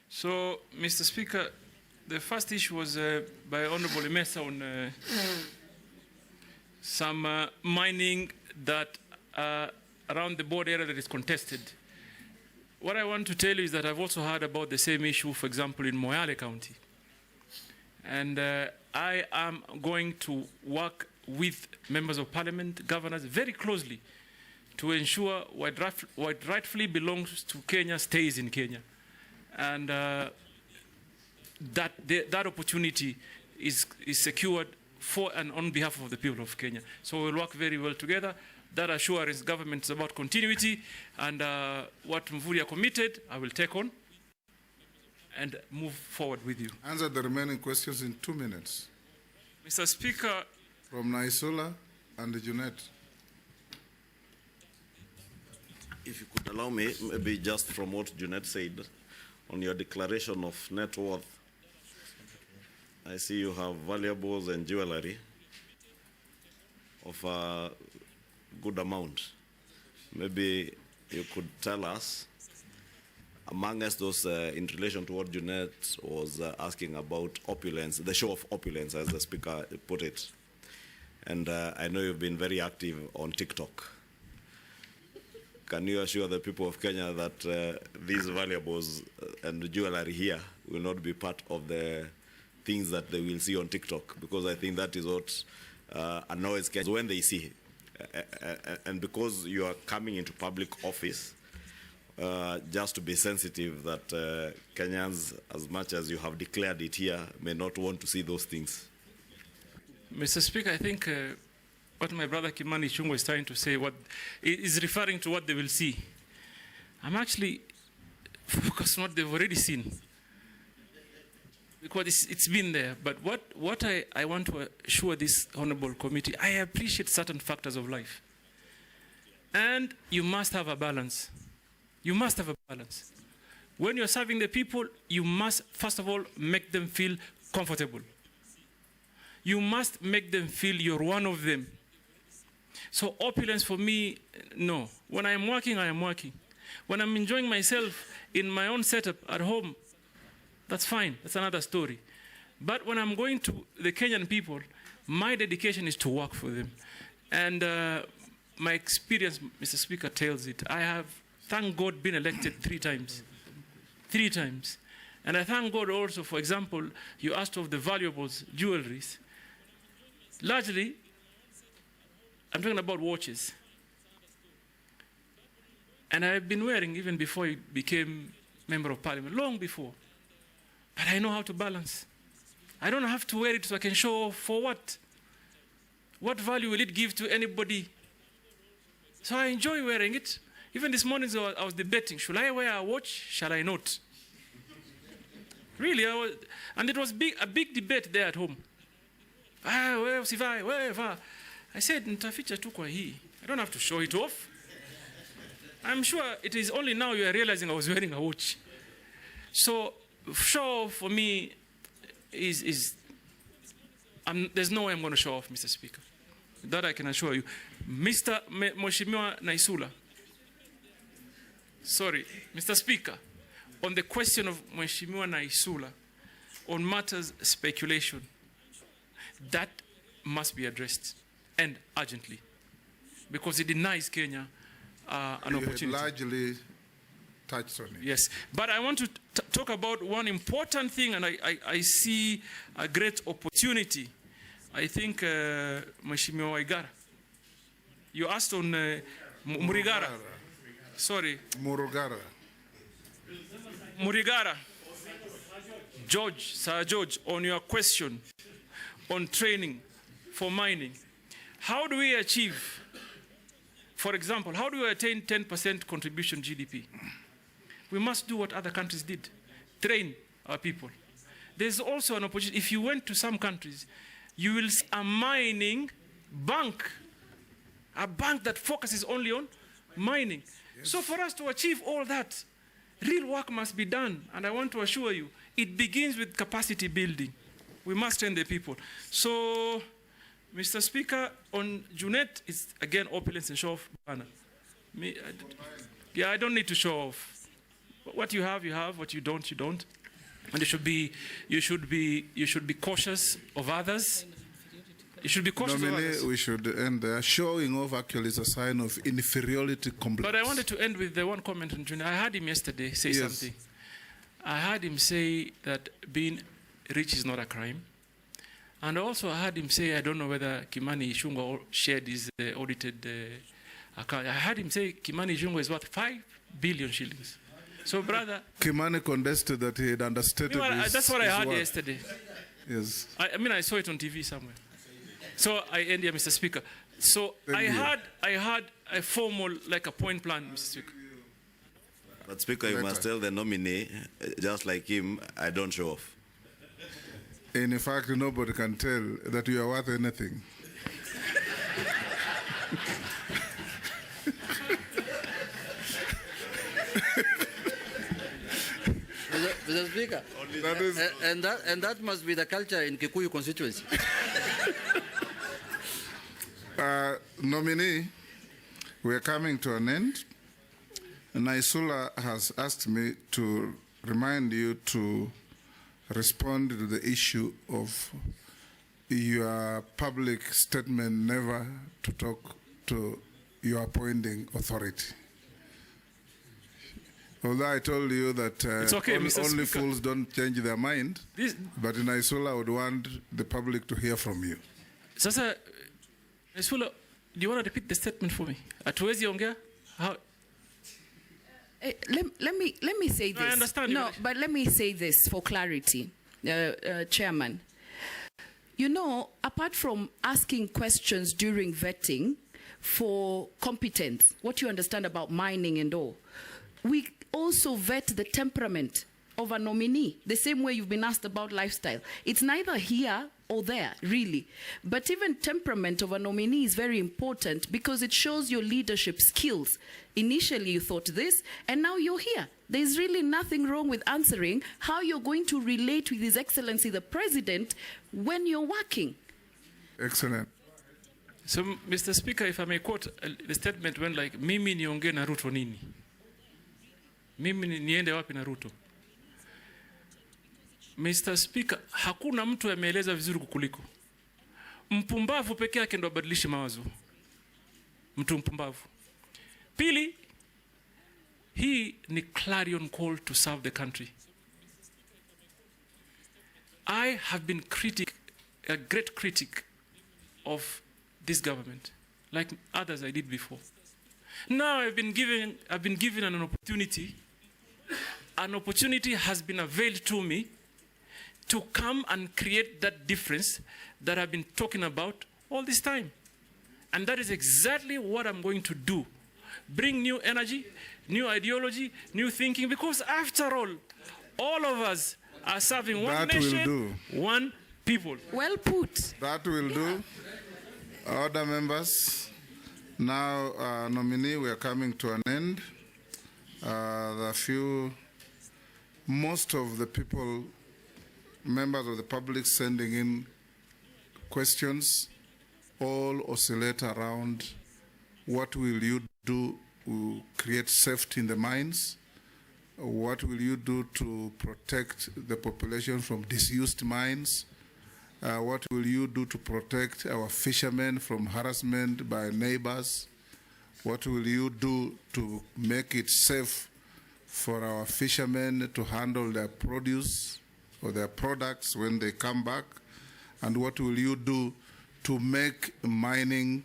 So, Mr. Speaker, the first issue was by Honorable Imesa on some mining that around the border area that is contested. What I want to tell you is that I've also heard about the same issue, for example, in Moyale County. And I am going to work with members of parliament, governors, very closely to ensure what rightfully belongs to Kenya stays in Kenya. And that opportunity is secured for and on behalf of the people of Kenya. So we'll work very well together. That assurance government is about continuity, and what Mvurya committed, I will take on and move forward with you. Answer the remaining questions in 2 minutes. Mr. Speaker. From Naisula and Junet. If you could allow me, maybe just from what Junet said, on your declaration of net worth, I see you have valuables and jewelry of a good amount. Maybe you could tell us, among us those in relation to what Junet was asking about opulence, the show of opulence, as the speaker put it. And I know you've been very active on TikTok. Can you assure the people of Kenya that these valuables and jewelry here will not be part of the things that they will see on TikTok? Because I think that is what annoys Kenyans when they see. And because you are coming into public office, just to be sensitive that Kenyans, as much as you have declared it here, may not want to see those things. Mr. Speaker, I think what my brother Kimani Chungwa is trying to say is referring to what they will see. I'm actually focused on what they've already seen, because it's been there. But what I want to assure this honorable committee, I appreciate certain factors of life. And you must have a balance. You must have a balance. When you're serving the people, you must, first of all, make them feel comfortable. You must make them feel you're one of them. So opulence for me, no. When I am working, I am working. When I'm enjoying myself in my own setup at home, that's fine. That's another story. But when I'm going to the Kenyan people, my dedication is to work for them. And my experience, Mr. Speaker, tells it. I have, thank God, been elected 3 times. 3 times. And I thank God also, for example, you asked of the valuables, jewelries. Largely, I'm talking about watches. And I've been wearing even before I became member of parliament, long before. But I know how to balance. I don't have to wear it so I can show off. For what? What value will it give to anybody? So I enjoy wearing it. Even this morning I was debating, should I wear a watch? Shall I not? Really, and it was a big debate there at home. I said, nitaficha tu kwa hii. I don't have to show it off. I'm sure it is only now you are realizing I was wearing a watch. So, show off for me there's no way I'm going to show off, Mr. Speaker. That I can assure you. Mr. Mheshimiwa Naisula. Sorry, Mr. Speaker. On the question of Mheshimiwa Naisula, on matters speculation, that must be addressed, and urgently, because it denies Kenya an opportunity. You largely touched on it. Yes, but I want to talk about one important thing, and I see a great opportunity. I think Mheshimiwa Waigara, you asked on Murigara. Sorry. Murigara. George, Sir George, on your question on training for mining, how do we achieve, for example, how do we attain 10% contribution GDP? We must do what other countries did, train our people. There's also an opportunity. If you went to some countries, you will see a mining bank, a bank that focuses only on mining. Yes. So for us to achieve all that, real work must be done. And I want to assure you, it begins with capacity building. We must train the people. So, Mr. Speaker, on Junet, it's again opulence and show off banner. I don't need to show off. What you have, you have. What you don't, you don't. And you should be cautious of others. You should be cautious of others. We should end there. Showing off actually is a sign of inferiority complex. But I wanted to end with the one comment on Junior. I heard him yesterday say something. I heard him say that being rich is not a crime. And also I heard him say, I don't know whether Kimani Ichung'wah shared his audited account. I heard him say Kimani Ichung'wah is worth 5 billion shillings. So, brother... Kimani contested that he had understated that's what I heard yesterday. Yes. I saw it on TV somewhere. So I end here, Mr. Speaker. So I had a formal, like a point plan, Mr. Speaker. But Speaker, you must tell the nominee, just like him, I don't show off. In fact, nobody can tell that you are worth anything. Mr. Speaker, and that must be the culture in Kikuyu constituency. Nominee, we are coming to an end. Naisula has asked me to remind you to respond to the issue of your public statement never to talk to your appointing authority. Although I told you that only fools don't change their mind, but in Naisula I would want the public to hear from you. Sasa, Naisula, do you want to repeat the statement for me? Atuwezi ongea? How? Let me say this. No, I understand. No, but let me say this for clarity, Chairman. You know, apart from asking questions during vetting for competence, what you understand about mining and all, we also vet the temperament of a nominee, the same way you've been asked about lifestyle. It's neither here or there, really. But even temperament of a nominee is very important because it shows your leadership skills. Initially you thought this, and now you're here. There's really nothing wrong with answering how you're going to relate with His Excellency the President when you're working. Excellent. So, Mr. Speaker, if I may quote, the statement went like, mimi nionge na Ruto nini? Mimi niende wapi na Ruto? Mr. Speaker, hakuna mtu ameeleza vizuri kukuliko. Mpumbavu peke yake ndo abadilishi mawazo. Mtu mpumbavu. Pili, hii ni clarion call to serve the country. I have been a great critic of this government, like others I did before. Now I've been given an opportunity. An opportunity has been availed to me to come and create that difference that I've been talking about all this time. And that is exactly what I'm going to do. Bring new energy, new ideology, new thinking, because after all of us are serving one nation, one people. Well put. That will do. Other members, now nominee, we are coming to an end. Most of the people, members of the public sending in questions, all oscillate around what will you do to create safety in the mines? What will you do to protect the population from disused mines? What will you do to protect our fishermen from harassment by neighbors? What will you do to make it safe for our fishermen to handle their produce or their products when they come back? And what will you do to make mining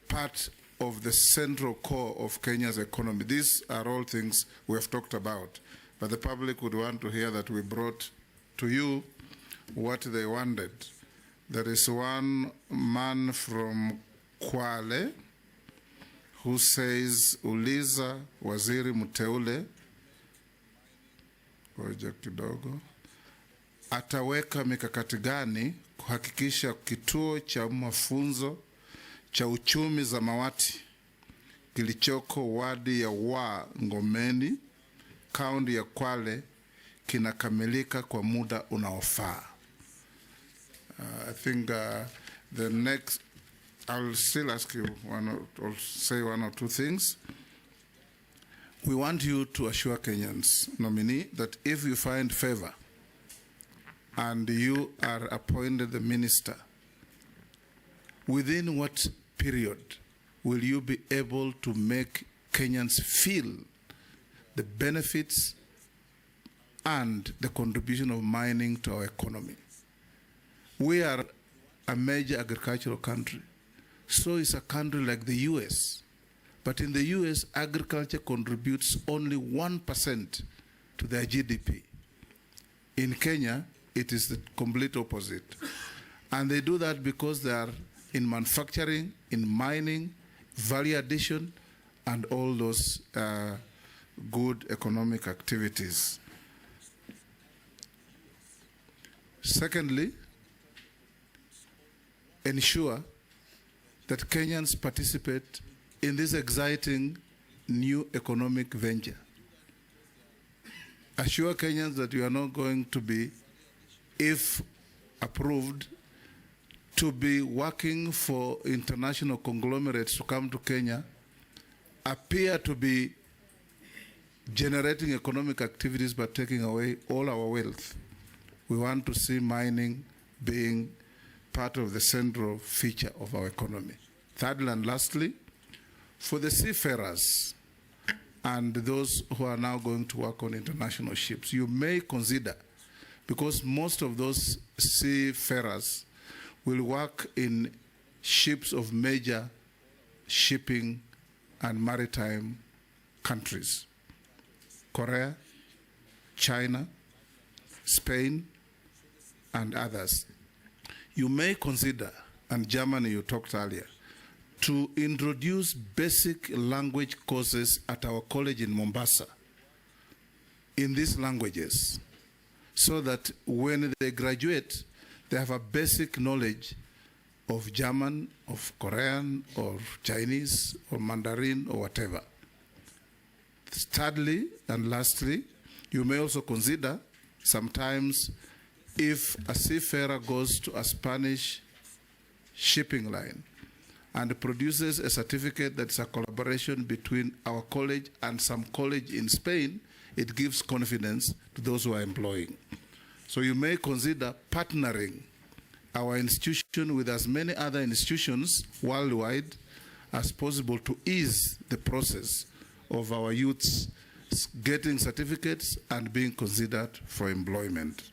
part of the central core of Kenya's economy? These are all things we have talked about, but the public would want to hear that we brought to you what they wanted. There is one man from Kwale who says, uliza waziri mteule, ngoja kidogo, ataweka mikakati gani kuhakikisha kituo cha mafunzo cha uchumi Zamawati kilichoko wadi ya Ngomeni, kaunti ya Kwale, kinakamilika kwa muda unaofaa. I think The next, I'll still ask you or say one or two things. We want you to assure Kenyans, nominee, that if you find favor and you are appointed the minister, within what period will you be able to make Kenyans feel the benefits and the contribution of mining to our economy? We are a major agricultural country. So is a country like the US. But in the US, agriculture contributes only 1% to their GDP. In Kenya, it is the complete opposite. And they do that because they are in manufacturing, in mining, value addition, and all those good economic activities. Secondly, ensure that Kenyans participate in this exciting new economic venture. Assure Kenyans that you are not going to be, if approved, to be working for international conglomerates to come to Kenya, appear to be generating economic activities but taking away all our wealth. We want to see mining being part of the central feature of our economy. Thirdly and lastly, for the seafarers and those who are now going to work on international ships, you may consider, because most of those seafarers will work in ships of major shipping and maritime countries: Korea, China, Spain, and others. You may consider, and Germany you talked earlier, to introduce basic language courses at our college in Mombasa in these languages, so that when they graduate, they have a basic knowledge of German, of Korean, or Chinese, or Mandarin, or whatever. Thirdly and lastly, you may also consider sometimes if a seafarer goes to a Spanish shipping line and produces a certificate that's a collaboration between our college and some college in Spain, it gives confidence to those who are employing. So you may consider partnering our institution with as many other institutions worldwide as possible to ease the process of our youths getting certificates and being considered for employment.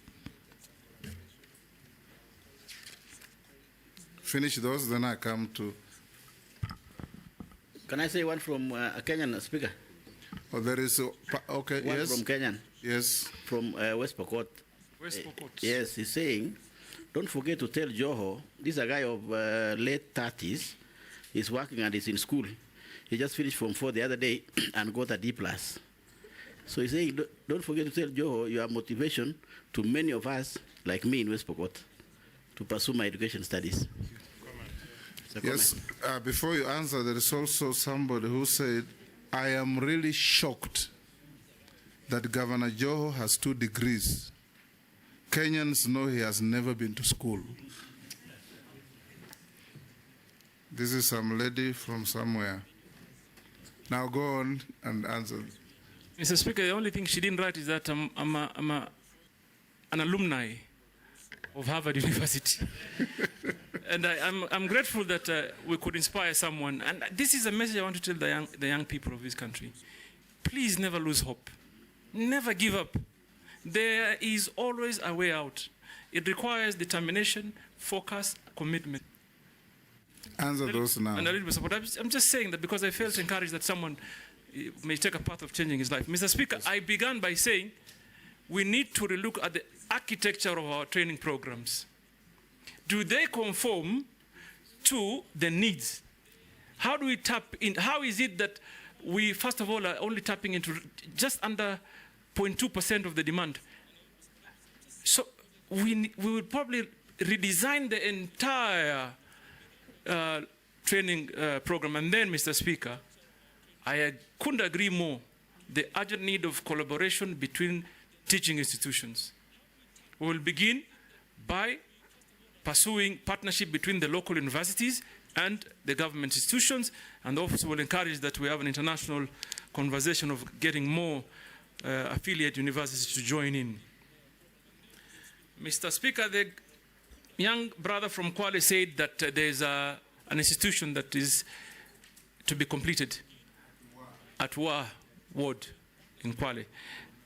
Finish those, then I come to... Can I say one from a Kenyan speaker? Oh, there is... okay, one yes. from Kenyan. Yes. From West Pokot. West Pokot. Yes, he's saying, don't forget to tell Joho, this is a guy of late 30s, he's working and he's in school. He just finished Form 4 the other day and got a D+. So he's saying, don't forget to tell Joho your motivation to many of us, like me in West Pokot, to pursue my education studies. Yes, before you answer, there is also somebody who said, I am really shocked that Governor Joho has 2 degrees. Kenyans know he has never been to school. This is some lady from somewhere. Now go on and answer. Mr. Speaker, the only thing she didn't write is that I'm an alumni of Harvard University. And I'm grateful that we could inspire someone. And this is a message I want to tell the young people of this country. Please never lose hope. Never give up. There is always a way out. It requires determination, focus, commitment. Answer those now. And a little bit support. I'm just saying that because I felt encouraged that someone may take a path of changing his life. Mr. Speaker, I began by saying we need to relook at the architecture of our training programs. Do they conform to the needs? How do we tap in? How is it that we, first of all, are only tapping into just under 0.2% of the demand? So we will probably redesign the entire training program. And then, Mr. Speaker, I couldn't agree more. The urgent need of collaboration between teaching institutions. We will begin by pursuing partnership between the local universities and the government institutions, and the office will encourage that we have an international conversation of getting more affiliate universities to join in. Mr. Speaker, the young brother from Kwale said that there's an institution that is to be completed at Wa Ward in Kwale.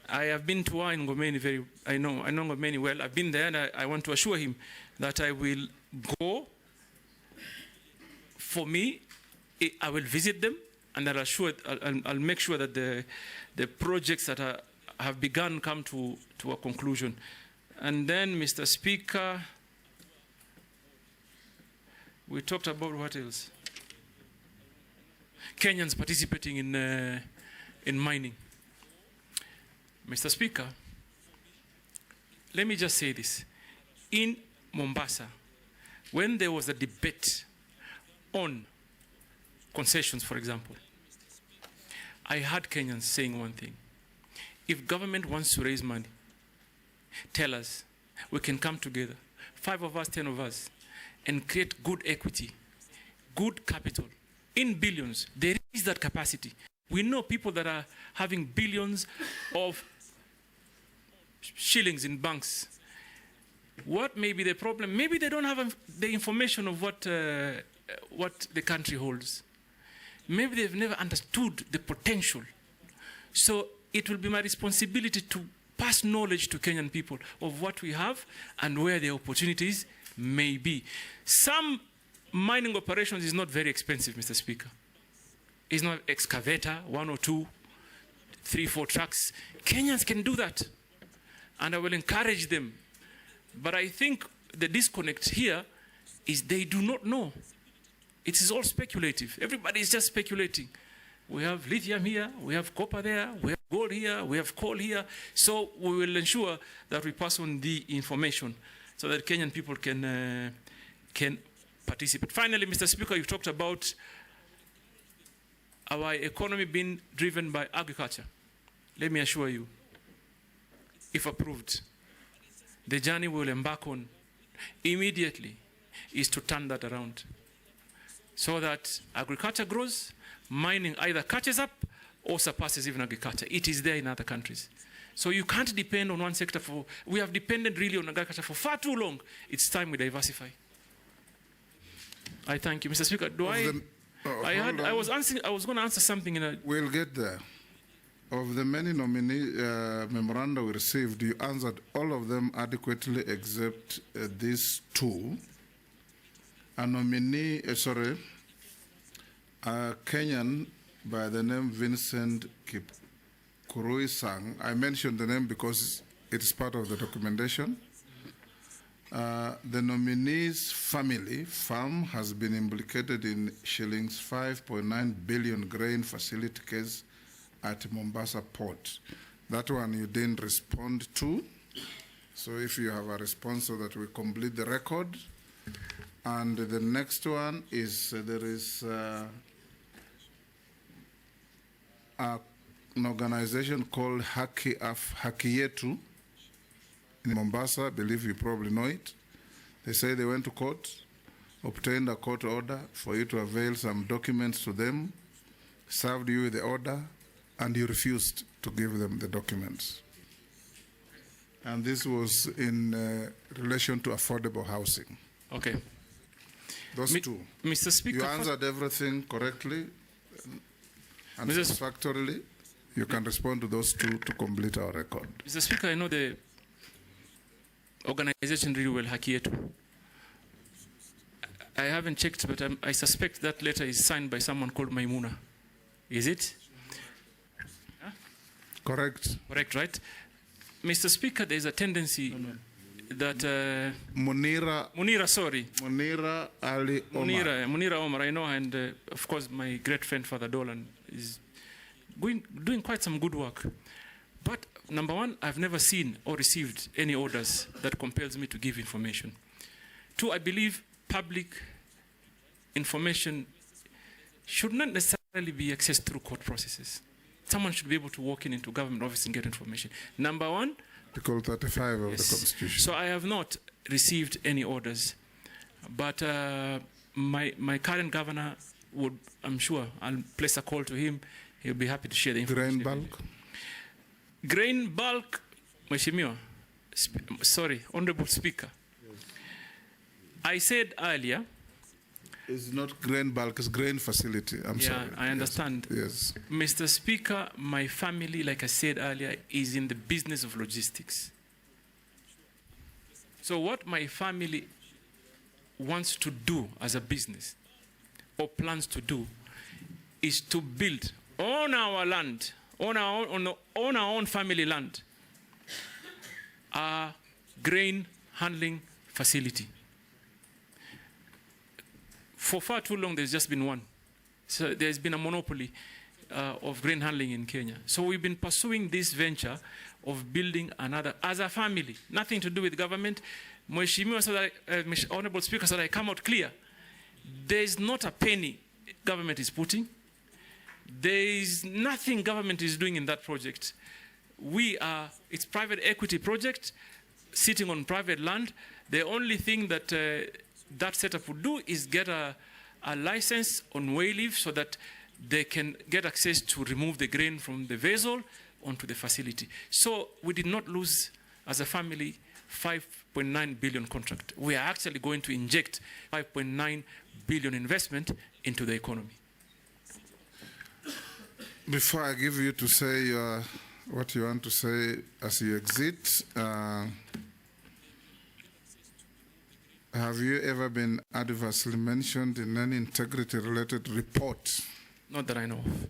I have been to Wa in Ngomeni I know Ngomeni well. I've been there, and I want to assure him that I will go. For me, I will visit them, and I'll make sure that the projects that have begun come to a conclusion. And then, Mr. Speaker, we talked about what else? Kenyans participating in mining. Mr. Speaker, let me just say this. In Mombasa, when there was a debate on concessions, for example, I heard Kenyans saying one thing. If government wants to raise money, tell us. We can come together, 5 of us, 10 of us, and create good equity, good capital, in billions. There is that capacity. We know people that are having billions of shillings in banks. What may be the problem? Maybe they don't have the information of what the country holds. Maybe they've never understood the potential. So it will be my responsibility to pass knowledge to Kenyan people of what we have and where the opportunities may be. Some mining operations is not very expensive, Mr. Speaker. It's not excavator, 1 or 2, 3, 4 trucks. Kenyans can do that. And I will encourage them. But I think the disconnect here is they do not know. It is all speculative. Everybody is just speculating. We have lithium here, we have copper there, we have gold here, we have coal here. So we will ensure that we pass on the information so that Kenyan people can participate. Finally, Mr. Speaker, you've talked about our economy being driven by agriculture. Let me assure you, if approved, the journey we will embark on immediately is to turn that around so that agriculture grows, mining either catches up or surpasses even agriculture. It is there in other countries. So you can't depend on one sector for, we have depended really on agriculture for far too long. It's time we diversify. I thank you. Mr. Speaker, I was going to answer something in a... We'll get there. Of the many nominee memoranda we received, you answered all of them adequately except these 2. A nominee, a Kenyan by the name Vincent Kipkurui-Sang. I mentioned the name because it is part of the documentation. The nominee's family farm has been implicated in shillings 5.9 billion grain facility case at Mombasa Port. That one you didn't respond to. So if you have a response so that we complete the record. And the next one is there is an organization called Haki Yetu in Mombasa. I believe you probably know it. They say they went to court, obtained a court order for you to avail some documents to them, served you with the order, and you refused to give them the documents. And this was in relation to affordable housing. Okay. Those 2. Mr. Speaker, you answered everything correctly and satisfactorily. You can respond to those 2 to complete our record. Mr. Speaker, I know the organization really well, Haki Yetu. I haven't checked, but I suspect that letter is signed by someone called Maimuna. Is it? Huh? Correct. Correct, right? Mr. Speaker, there's a tendency that... Munira Ali Omar. Munira Omar, I know, and of course my great friend Father Dolan is doing quite some good work. But number 1, I've never seen or received any orders that compels me to give information. 2, I believe public information should not necessarily be accessed through court processes. Someone should be able to walk into government office and get information. Number 1, Article 35 of the Constitution. So I have not received any orders. But my current governor would, I'm sure, I'll place a call to him. He'll be happy to share the information. Grain bulk? Grain bulk, Mheshimiwa, sorry, Honorable Speaker. I said earlier. It's not grain bulk, it's grain facility. I'm sorry. Yeah, I understand. Yes. Mr. Speaker, my family, like I said earlier, is in the business of logistics. So what my family wants to do as a business or plans to do is to build on our land, on our own family land, a grain handling facility. For far too long, there's just been one. So there's been a monopoly of grain handling in Kenya. So we've been pursuing this venture of building another, as a family, nothing to do with government. Mheshimiwa, so that, Honorable Speaker, so that I come out clear, there's not a penny government is putting. There is nothing government is doing in that project. It's private equity project, sitting on private land. The only thing that that setup would do is get a license on way leaf so that they can get access to remove the grain from the vessel onto the facility. So we did not lose, as a family, 5.9 billion contract. We are actually going to inject 5.9 billion investment into the economy. Before I give you to say what you want to say as you exit, have you ever been adversely mentioned in any integrity-related report? Not that I know of.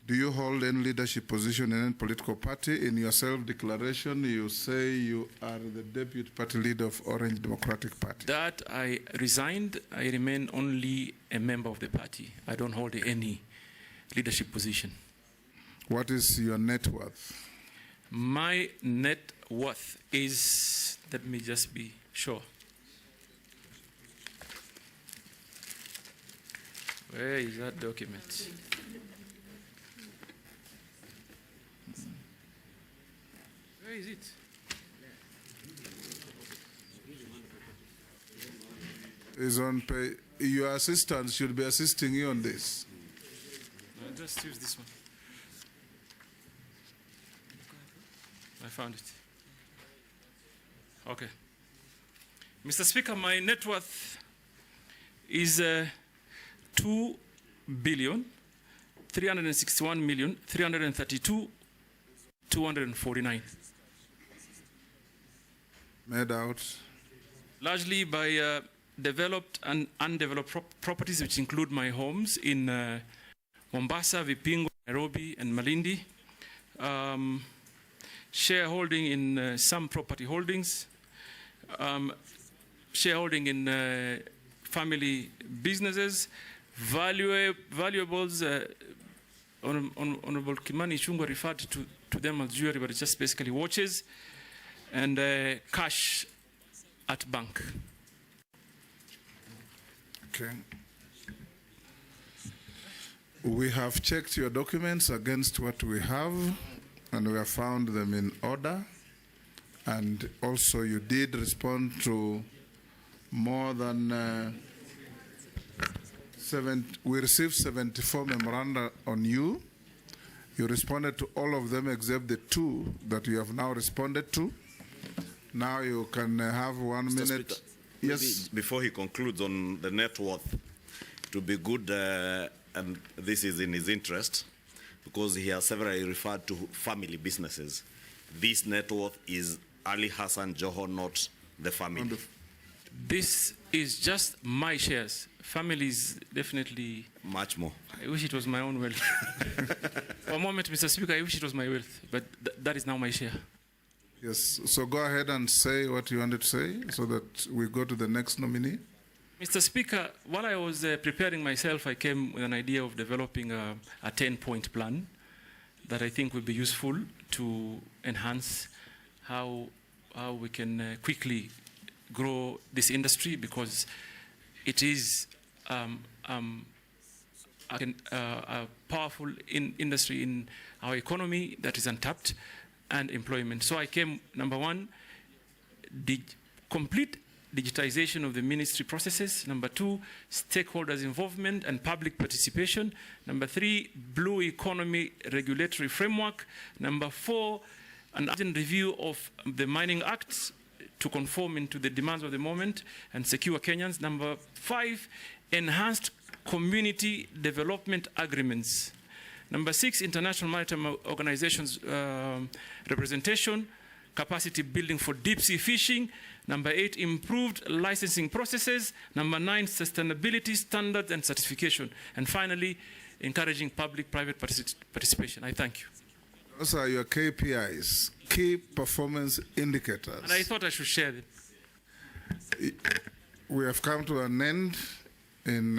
Do you hold any leadership position in any political party? In your self-declaration, you say you are the deputy party leader of Orange Democratic Party. That I resigned. I remain only a member of the party. I don't hold any leadership position. What is your net worth? My net worth is, let me just be sure. Where is that document? Where is it? Is on pay. Your assistant should be assisting you on this. No, just use this one. I found it. Okay. Mr. Speaker, my net worth is 2,361,332,249. Made out? Largely by developed and undeveloped properties, which include my homes in Mombasa, Vipingo, Nairobi, and Malindi. Shareholding in some property holdings. Shareholding in family businesses. Valuables, Honorable Kimani Ichung'wah referred to them as jewelry, but it's just basically watches, and cash at bank. Okay. We have checked your documents against what we have, and we have found them in order. And also you did respond to more than we received 74 memoranda on you. You responded to all of them except the 2 that you have now responded to. Now you can have 1 minute. Speaker, yes. Before he concludes on the net worth, it would be good, and this is in his interest, because he has severally referred to family businesses. This net worth is Ali Hassan Joho, not the family. This is just my shares. Family is definitely much more. I wish it was my own wealth. For a moment, Mr. Speaker, I wish it was my wealth, but that is now my share. Yes, so go ahead and say what you wanted to say so that we go to the next nominee. Mr. Speaker, while I was preparing myself, I came with an idea of developing a 10-point plan that I think would be useful to enhance how we can quickly grow this industry, because it is a powerful industry in our economy that is untapped, and employment. So I came, number 1, complete digitization of the ministry processes. Number 2, stakeholders' involvement and public participation. Number 3, blue economy regulatory framework. Number 4, an urgent review of the Mining Acts to conform into the demands of the moment and secure Kenyans. Number 5, enhanced community development agreements. Number 6, international maritime organizations representation, capacity building for deep sea fishing. Number 8, improved licensing processes. Number 9, sustainability standards and certification. And finally, encouraging public-private participation. I thank you. Those are your KPIs, key performance indicators. And I thought I should share them. We have come to an end in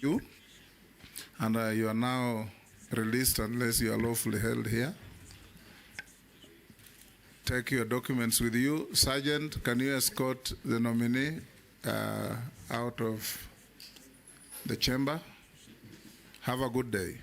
you, and you are now released unless you are lawfully held here. Take your documents with you. Sergeant, can you escort the nominee out of the chamber? Have a good day.